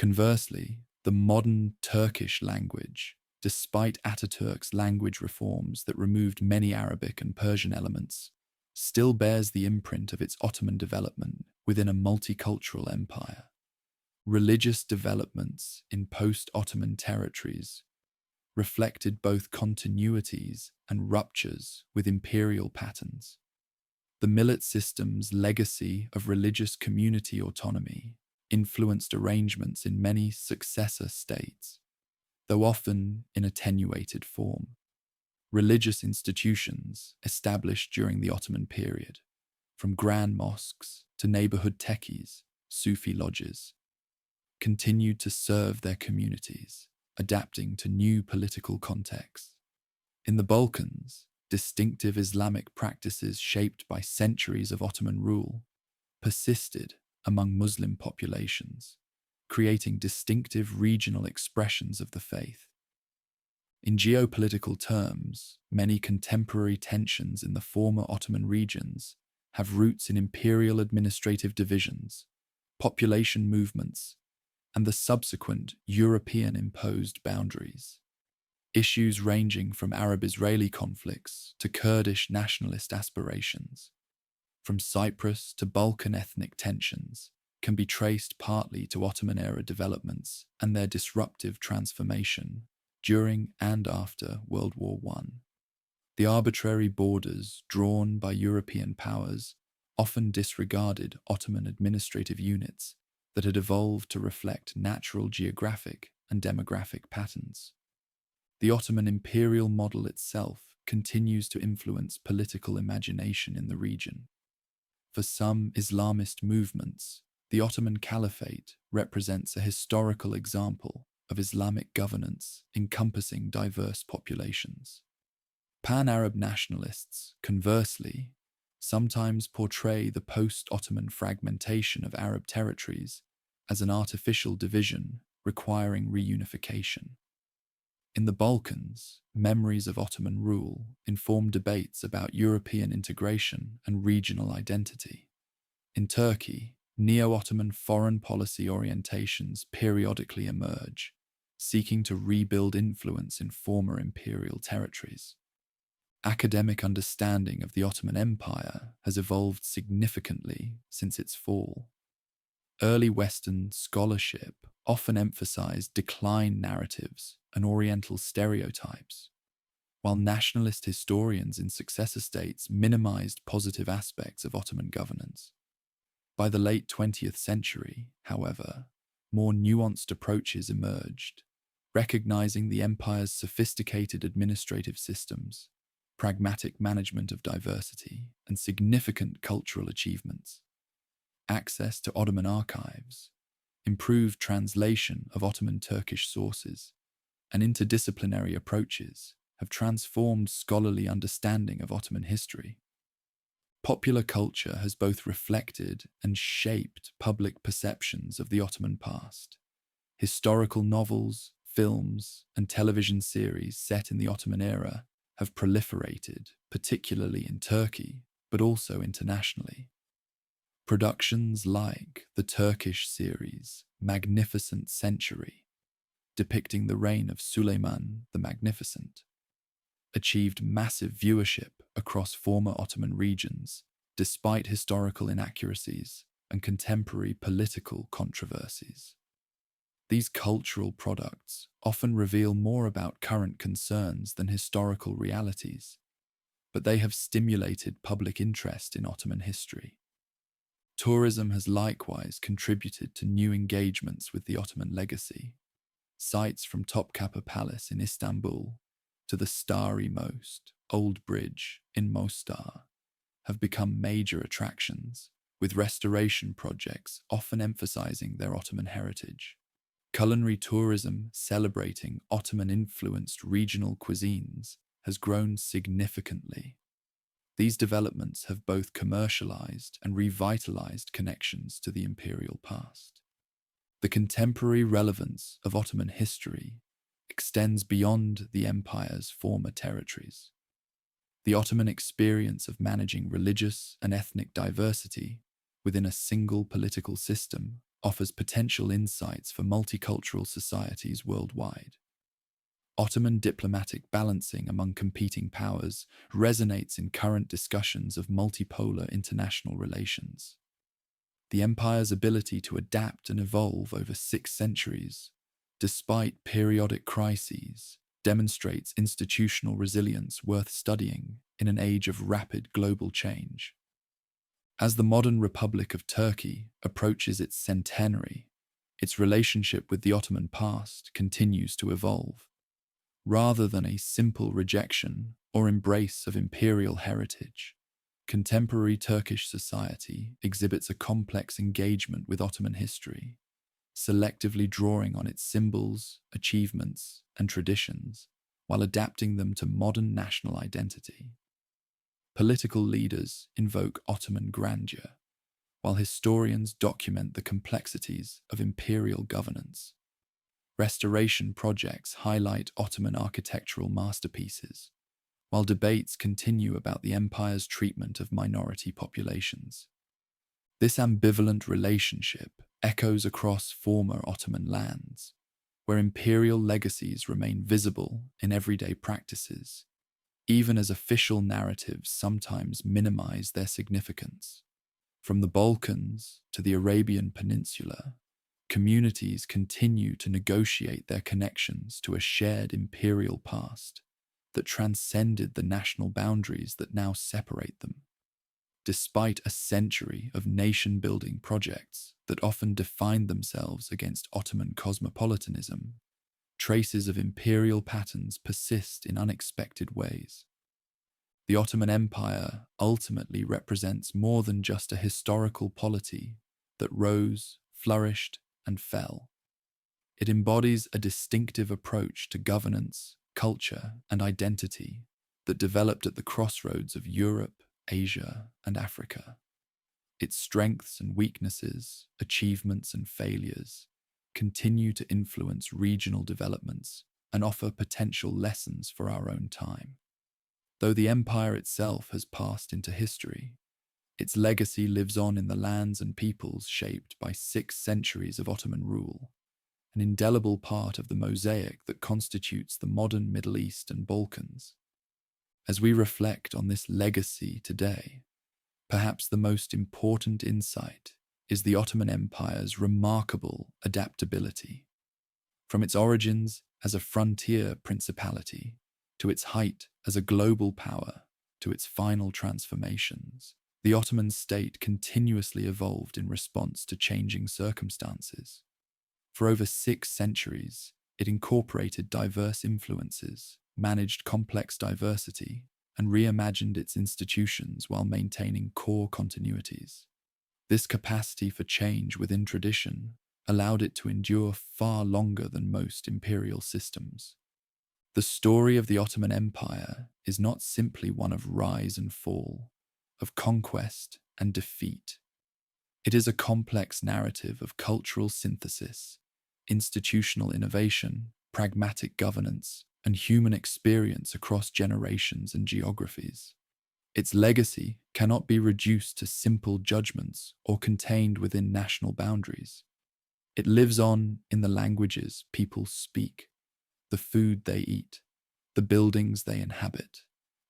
Conversely, the modern Turkish language, despite Ataturk's language reforms that removed many Arabic and Persian elements, still bears the imprint of its Ottoman development within a multicultural empire. Religious developments in post-Ottoman territories reflected both continuities and ruptures with imperial patterns. The millet system's legacy of religious community autonomy influenced arrangements in many successor states, though often in attenuated form. Religious institutions established during the Ottoman period, from grand mosques to neighborhood techies, Sufi lodges, continued to serve their communities, adapting to new political contexts. In the Balkans, distinctive Islamic practices shaped by centuries of Ottoman rule persisted among Muslim populations, creating distinctive regional expressions of the faith. In geopolitical terms, many contemporary tensions in the former Ottoman regions have roots in imperial administrative divisions, population movements, and the subsequent European-imposed boundaries. Issues ranging from Arab-Israeli conflicts to Kurdish nationalist aspirations, from Cyprus to Balkan ethnic tensions, can be traced partly to Ottoman-era developments and their disruptive transformation during and after World War I. The arbitrary borders drawn by European powers often disregarded Ottoman administrative units that had evolved to reflect natural geographic and demographic patterns. The Ottoman imperial model itself continues to influence political imagination in the region. For some Islamist movements, the Ottoman Caliphate represents a historical example of Islamic governance encompassing diverse populations. Pan-Arab nationalists, conversely, sometimes portray the post-Ottoman fragmentation of Arab territories as an artificial division requiring reunification. In the Balkans, memories of Ottoman rule inform debates about European integration and regional identity. In Turkey, neo-Ottoman foreign policy orientations periodically emerge, seeking to rebuild influence in former imperial territories. Academic understanding of the Ottoman Empire has evolved significantly since its fall. Early Western scholarship often emphasized decline narratives and Oriental stereotypes, while nationalist historians in successor states minimized positive aspects of Ottoman governance. By the late 20th century, however, more nuanced approaches emerged, recognizing the empire's sophisticated administrative systems, pragmatic management of diversity, and significant cultural achievements. Access to Ottoman archives, improved translation of Ottoman Turkish sources, and interdisciplinary approaches have transformed scholarly understanding of Ottoman history. Popular culture has both reflected and shaped public perceptions of the Ottoman past. Historical novels, films, and television series set in the Ottoman era have proliferated, particularly in Turkey, but also internationally. Productions like the Turkish series Magnificent Century, depicting the reign of Suleiman the Magnificent, achieved massive viewership across former Ottoman regions, despite historical inaccuracies and contemporary political controversies. These cultural products often reveal more about current concerns than historical realities, but they have stimulated public interest in Ottoman history. Tourism has likewise contributed to new engagements with the Ottoman legacy. Sites from Topkapı Palace in Istanbul to the starry-most Old Bridge in Mostar have become major attractions, with restoration projects often emphasizing their Ottoman heritage. Culinary tourism celebrating Ottoman-influenced regional cuisines has grown significantly. These developments have both commercialized and revitalized connections to the imperial past. The contemporary relevance of Ottoman history extends beyond the empire's former territories. The Ottoman experience of managing religious and ethnic diversity within a single political system offers potential insights for multicultural societies worldwide. Ottoman diplomatic balancing among competing powers resonates in current discussions of multipolar international relations. The empire's ability to adapt and evolve over 6 centuries, despite periodic crises, demonstrates institutional resilience worth studying in an age of rapid global change. As the modern Republic of Turkey approaches its centenary, its relationship with the Ottoman past continues to evolve. Rather than a simple rejection or embrace of imperial heritage, contemporary Turkish society exhibits a complex engagement with Ottoman history, selectively drawing on its symbols, achievements, and traditions, while adapting them to modern national identity. Political leaders invoke Ottoman grandeur, while historians document the complexities of imperial governance. Restoration projects highlight Ottoman architectural masterpieces, while debates continue about the empire's treatment of minority populations. This ambivalent relationship echoes across former Ottoman lands, where imperial legacies remain visible in everyday practices, even as official narratives sometimes minimize their significance. From the Balkans to the Arabian Peninsula, communities continue to negotiate their connections to a shared imperial past that transcended the national boundaries that now separate them. Despite a century of nation-building projects that often defined themselves against Ottoman cosmopolitanism, traces of imperial patterns persist in unexpected ways. The Ottoman Empire ultimately represents more than just a historical polity that rose, flourished, and fell. It embodies a distinctive approach to governance, culture, and identity that developed at the crossroads of Europe, Asia, and Africa. Its strengths and weaknesses, achievements and failures, continue to influence regional developments and offer potential lessons for our own time. Though the empire itself has passed into history, its legacy lives on in the lands and peoples shaped by 6 centuries of Ottoman rule, an indelible part of the mosaic that constitutes the modern Middle East and Balkans. As we reflect on this legacy today, perhaps the most important insight is the Ottoman Empire's remarkable adaptability. From its origins as a frontier principality, to its height as a global power, to its final transformations, the Ottoman state continuously evolved in response to changing circumstances. For over 6 centuries, it incorporated diverse influences, managed complex diversity, and reimagined its institutions while maintaining core continuities. This capacity for change within tradition allowed it to endure far longer than most imperial systems. The story of the Ottoman Empire is not simply one of rise and fall, of conquest and defeat. It is a complex narrative of cultural synthesis, institutional innovation, pragmatic governance, and human experience across generations and geographies. Its legacy cannot be reduced to simple judgments or contained within national boundaries. It lives on in the languages people speak, the food they eat, the buildings they inhabit,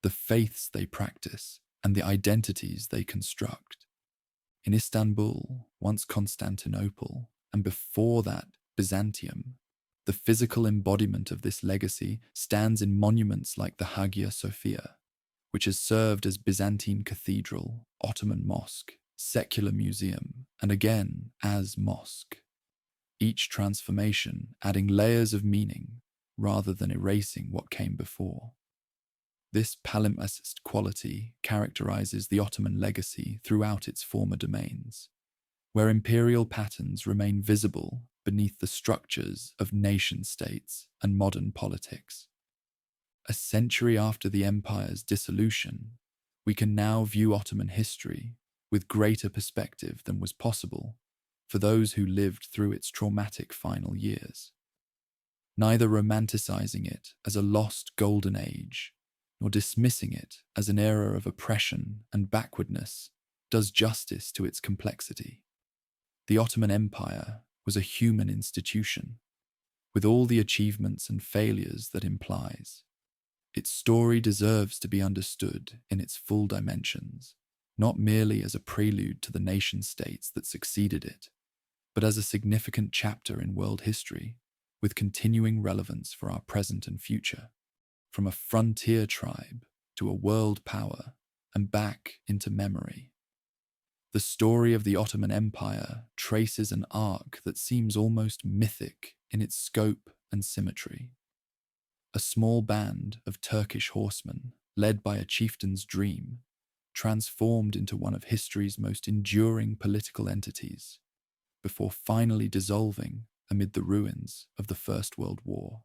the faiths they practice, and the identities they construct. In Istanbul, once Constantinople, and before that Byzantium, the physical embodiment of this legacy stands in monuments like the Hagia Sophia, which has served as Byzantine cathedral, Ottoman mosque, secular museum, and again as mosque. Each transformation adding layers of meaning rather than erasing what came before. This palimpsest quality characterizes the Ottoman legacy throughout its former domains, where imperial patterns remain visible beneath the structures of nation-states and modern politics. A century after the empire's dissolution, we can now view Ottoman history with greater perspective than was possible for those who lived through its traumatic final years. Neither romanticizing it as a lost golden age, nor dismissing it as an era of oppression and backwardness does justice to its complexity. The Ottoman Empire was a human institution, with all the achievements and failures that implies. Its story deserves to be understood in its full dimensions, not merely as a prelude to the nation-states that succeeded it, but as a significant chapter in world history with continuing relevance for our present and future, from a frontier tribe to a world power and back into memory. The story of the Ottoman Empire traces an arc that seems almost mythic in its scope and symmetry. A small band of Turkish horsemen, led by a chieftain's dream, transformed into one of history's most enduring political entities, before finally dissolving amid the ruins of the First World War.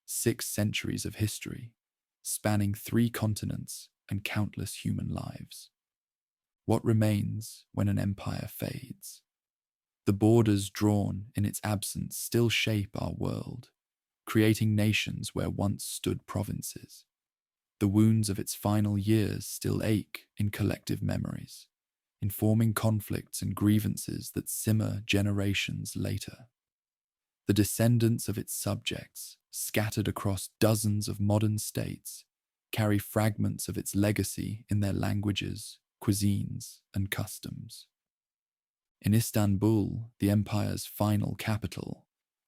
6 centuries of history, spanning 3 continents and countless human lives. What remains when an empire fades? The borders drawn in its absence still shape our world, creating nations where once stood provinces. The wounds of its final years still ache in collective memories, informing conflicts and grievances that simmer generations later. The descendants of its subjects, scattered across dozens of modern states, carry fragments of its legacy in their languages, cuisines, and customs. In Istanbul, the empire's final capital,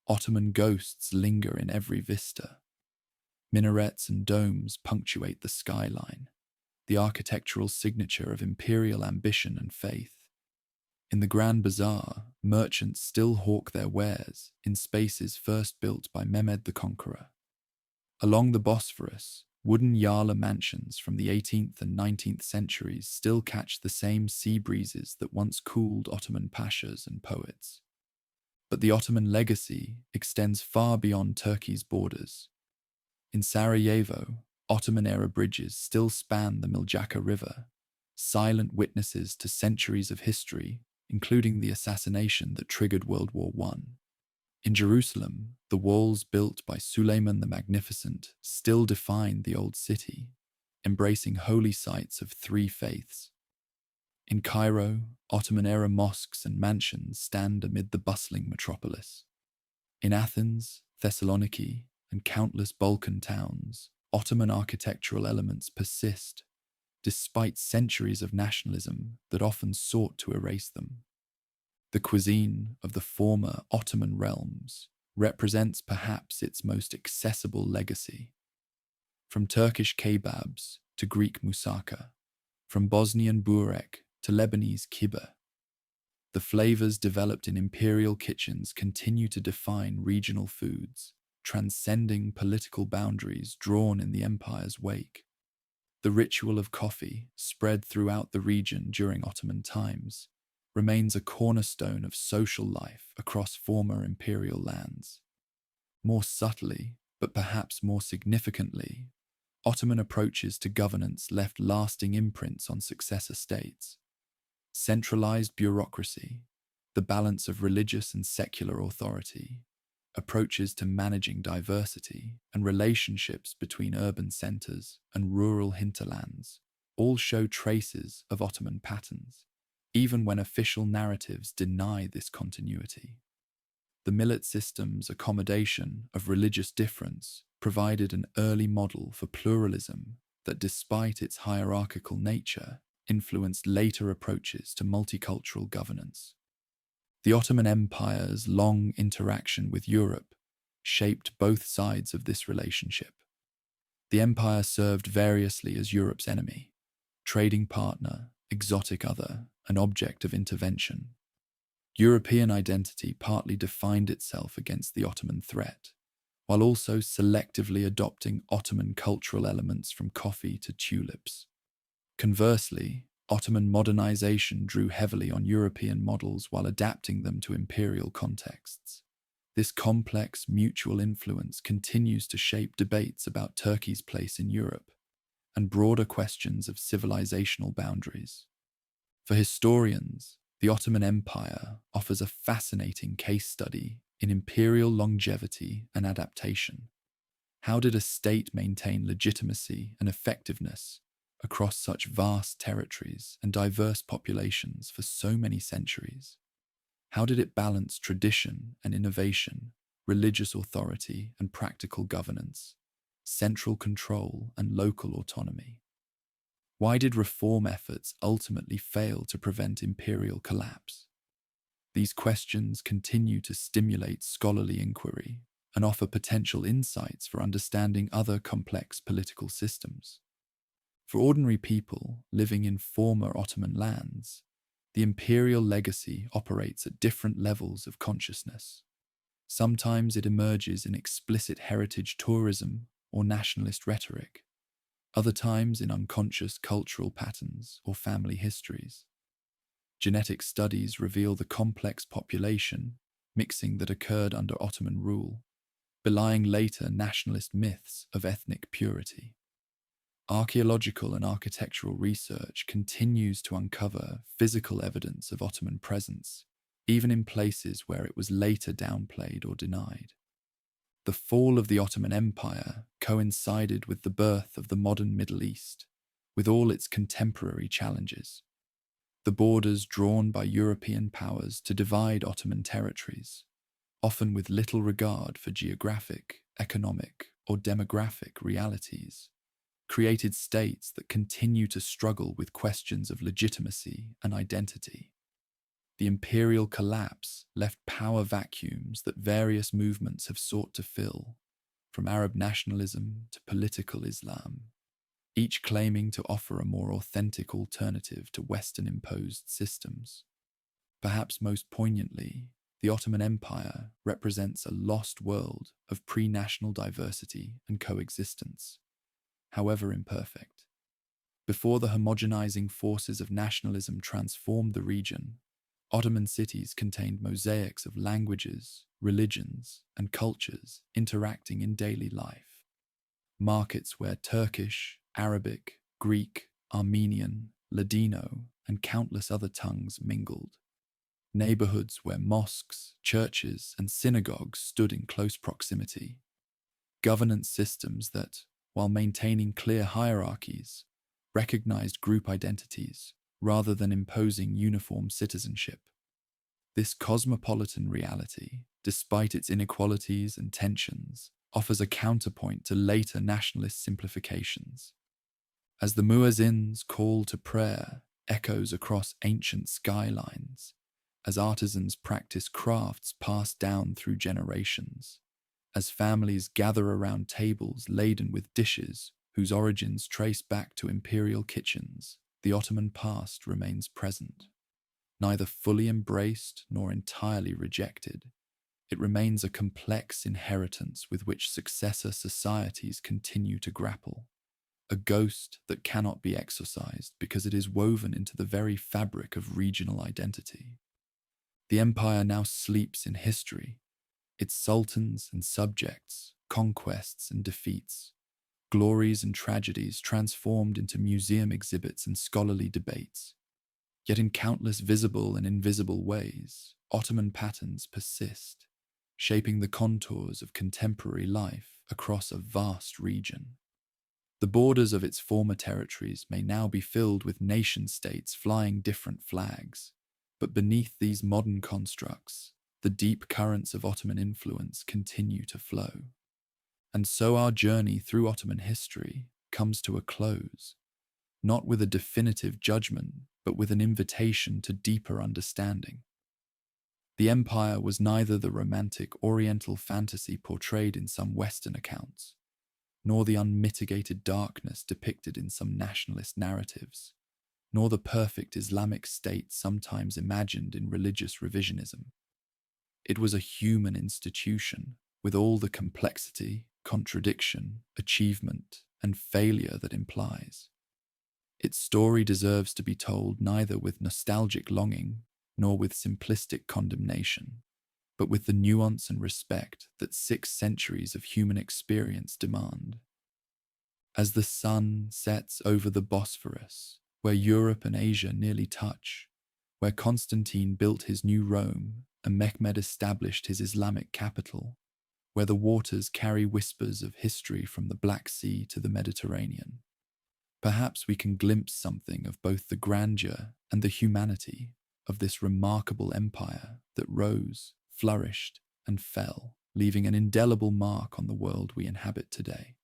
Ottoman ghosts linger in every vista. Minarets and domes punctuate the skyline, the architectural signature of imperial ambition and faith. In the Grand Bazaar, merchants still hawk their wares in spaces first built by Mehmed the Conqueror. Along the Bosphorus, wooden Yala mansions from the 18th and 19th centuries still catch the same sea breezes that once cooled Ottoman pashas and poets. But the Ottoman legacy extends far beyond Turkey's borders. In Sarajevo, Ottoman-era bridges still span the Miljacka River, silent witnesses to centuries of history, including the assassination that triggered World War I. In Jerusalem, the walls built by Suleiman the Magnificent still define the old city, embracing holy sites of 3 faiths. In Cairo, Ottoman-era mosques and mansions stand amid the bustling metropolis. In Athens, Thessaloniki, and countless Balkan towns, Ottoman architectural elements persist, despite centuries of nationalism that often sought to erase them. The cuisine of the former Ottoman realms represents perhaps its most accessible legacy. From Turkish kebabs to Greek moussaka, from Bosnian burek to Lebanese kibbeh, the flavors developed in imperial kitchens continue to define regional foods, transcending political boundaries drawn in the empire's wake. The ritual of coffee, spread throughout the region during Ottoman times, remains a cornerstone of social life across former imperial lands. More subtly, but perhaps more significantly, Ottoman approaches to governance left lasting imprints on successor states. Centralized bureaucracy, the balance of religious and secular authority, approaches to managing diversity, and relationships between urban centers and rural hinterlands all show traces of Ottoman patterns, even when official narratives deny this continuity. The millet system's accommodation of religious difference provided an early model for pluralism that, despite its hierarchical nature, influenced later approaches to multicultural governance. The Ottoman Empire's long interaction with Europe shaped both sides of this relationship. The empire served variously as Europe's enemy, trading partner, exotic other, and object of intervention. European identity partly defined itself against the Ottoman threat, while also selectively adopting Ottoman cultural elements from coffee to tulips. Conversely, Ottoman modernization drew heavily on European models while adapting them to imperial contexts. This complex mutual influence continues to shape debates about Turkey's place in Europe and broader questions of civilizational boundaries. For historians, the Ottoman Empire offers a fascinating case study in imperial longevity and adaptation. How did a state maintain legitimacy and effectiveness across such vast territories and diverse populations for so many centuries? How did it balance tradition and innovation, religious authority and practical governance, central control and local autonomy? Why did reform efforts ultimately fail to prevent imperial collapse? These questions continue to stimulate scholarly inquiry and offer potential insights for understanding other complex political systems. For ordinary people living in former Ottoman lands, the imperial legacy operates at different levels of consciousness. Sometimes it emerges in explicit heritage tourism or nationalist rhetoric, other times in unconscious cultural patterns or family histories. Genetic studies reveal the complex population mixing that occurred under Ottoman rule, belying later nationalist myths of ethnic purity. Archaeological and architectural research continues to uncover physical evidence of Ottoman presence, even in places where it was later downplayed or denied. The fall of the Ottoman Empire coincided with the birth of the modern Middle East, with all its contemporary challenges. The borders drawn by European powers to divide Ottoman territories, often with little regard for geographic, economic, or demographic realities, created states that continue to struggle with questions of legitimacy and identity. The imperial collapse left power vacuums that various movements have sought to fill, from Arab nationalism to political Islam, each claiming to offer a more authentic alternative to Western-imposed systems. Perhaps most poignantly, the Ottoman Empire represents a lost world of pre-national diversity and coexistence, however imperfect. Before the homogenizing forces of nationalism transformed the region, Ottoman cities contained mosaics of languages, religions, and cultures interacting in daily life. Markets where Turkish, Arabic, Greek, Armenian, Ladino, and countless other tongues mingled. Neighborhoods where mosques, churches, and synagogues stood in close proximity. Governance systems that, while maintaining clear hierarchies, recognized group identities rather than imposing uniform citizenship. This cosmopolitan reality, despite its inequalities and tensions, offers a counterpoint to later nationalist simplifications. As the muezzin's call to prayer echoes across ancient skylines, as artisans practice crafts passed down through generations, as families gather around tables laden with dishes whose origins trace back to imperial kitchens, the Ottoman past remains present. Neither fully embraced nor entirely rejected, it remains a complex inheritance with which successor societies continue to grapple, a ghost that cannot be exorcised because it is woven into the very fabric of regional identity. The empire now sleeps in history, its sultans and subjects, conquests and defeats, glories and tragedies transformed into museum exhibits and scholarly debates. Yet in countless visible and invisible ways, Ottoman patterns persist, shaping the contours of contemporary life across a vast region. The borders of its former territories may now be filled with nation-states flying different flags, but beneath these modern constructs, the deep currents of Ottoman influence continue to flow. And so our journey through Ottoman history comes to a close, not with a definitive judgment, but with an invitation to deeper understanding. The empire was neither the romantic Oriental fantasy portrayed in some Western accounts, nor the unmitigated darkness depicted in some nationalist narratives, nor the perfect Islamic state sometimes imagined in religious revisionism. It was a human institution with all the complexity, contradiction, achievement, and failure that implies. Its story deserves to be told neither with nostalgic longing nor with simplistic condemnation, but with the nuance and respect that 6 centuries of human experience demand. As the sun sets over the Bosphorus, where Europe and Asia nearly touch, where Constantine built his new Rome and Mehmed established his Islamic capital, where the waters carry whispers of history from the Black Sea to the Mediterranean, perhaps we can glimpse something of both the grandeur and the humanity of this remarkable empire that rose, flourished, and fell, leaving an indelible mark on the world we inhabit today.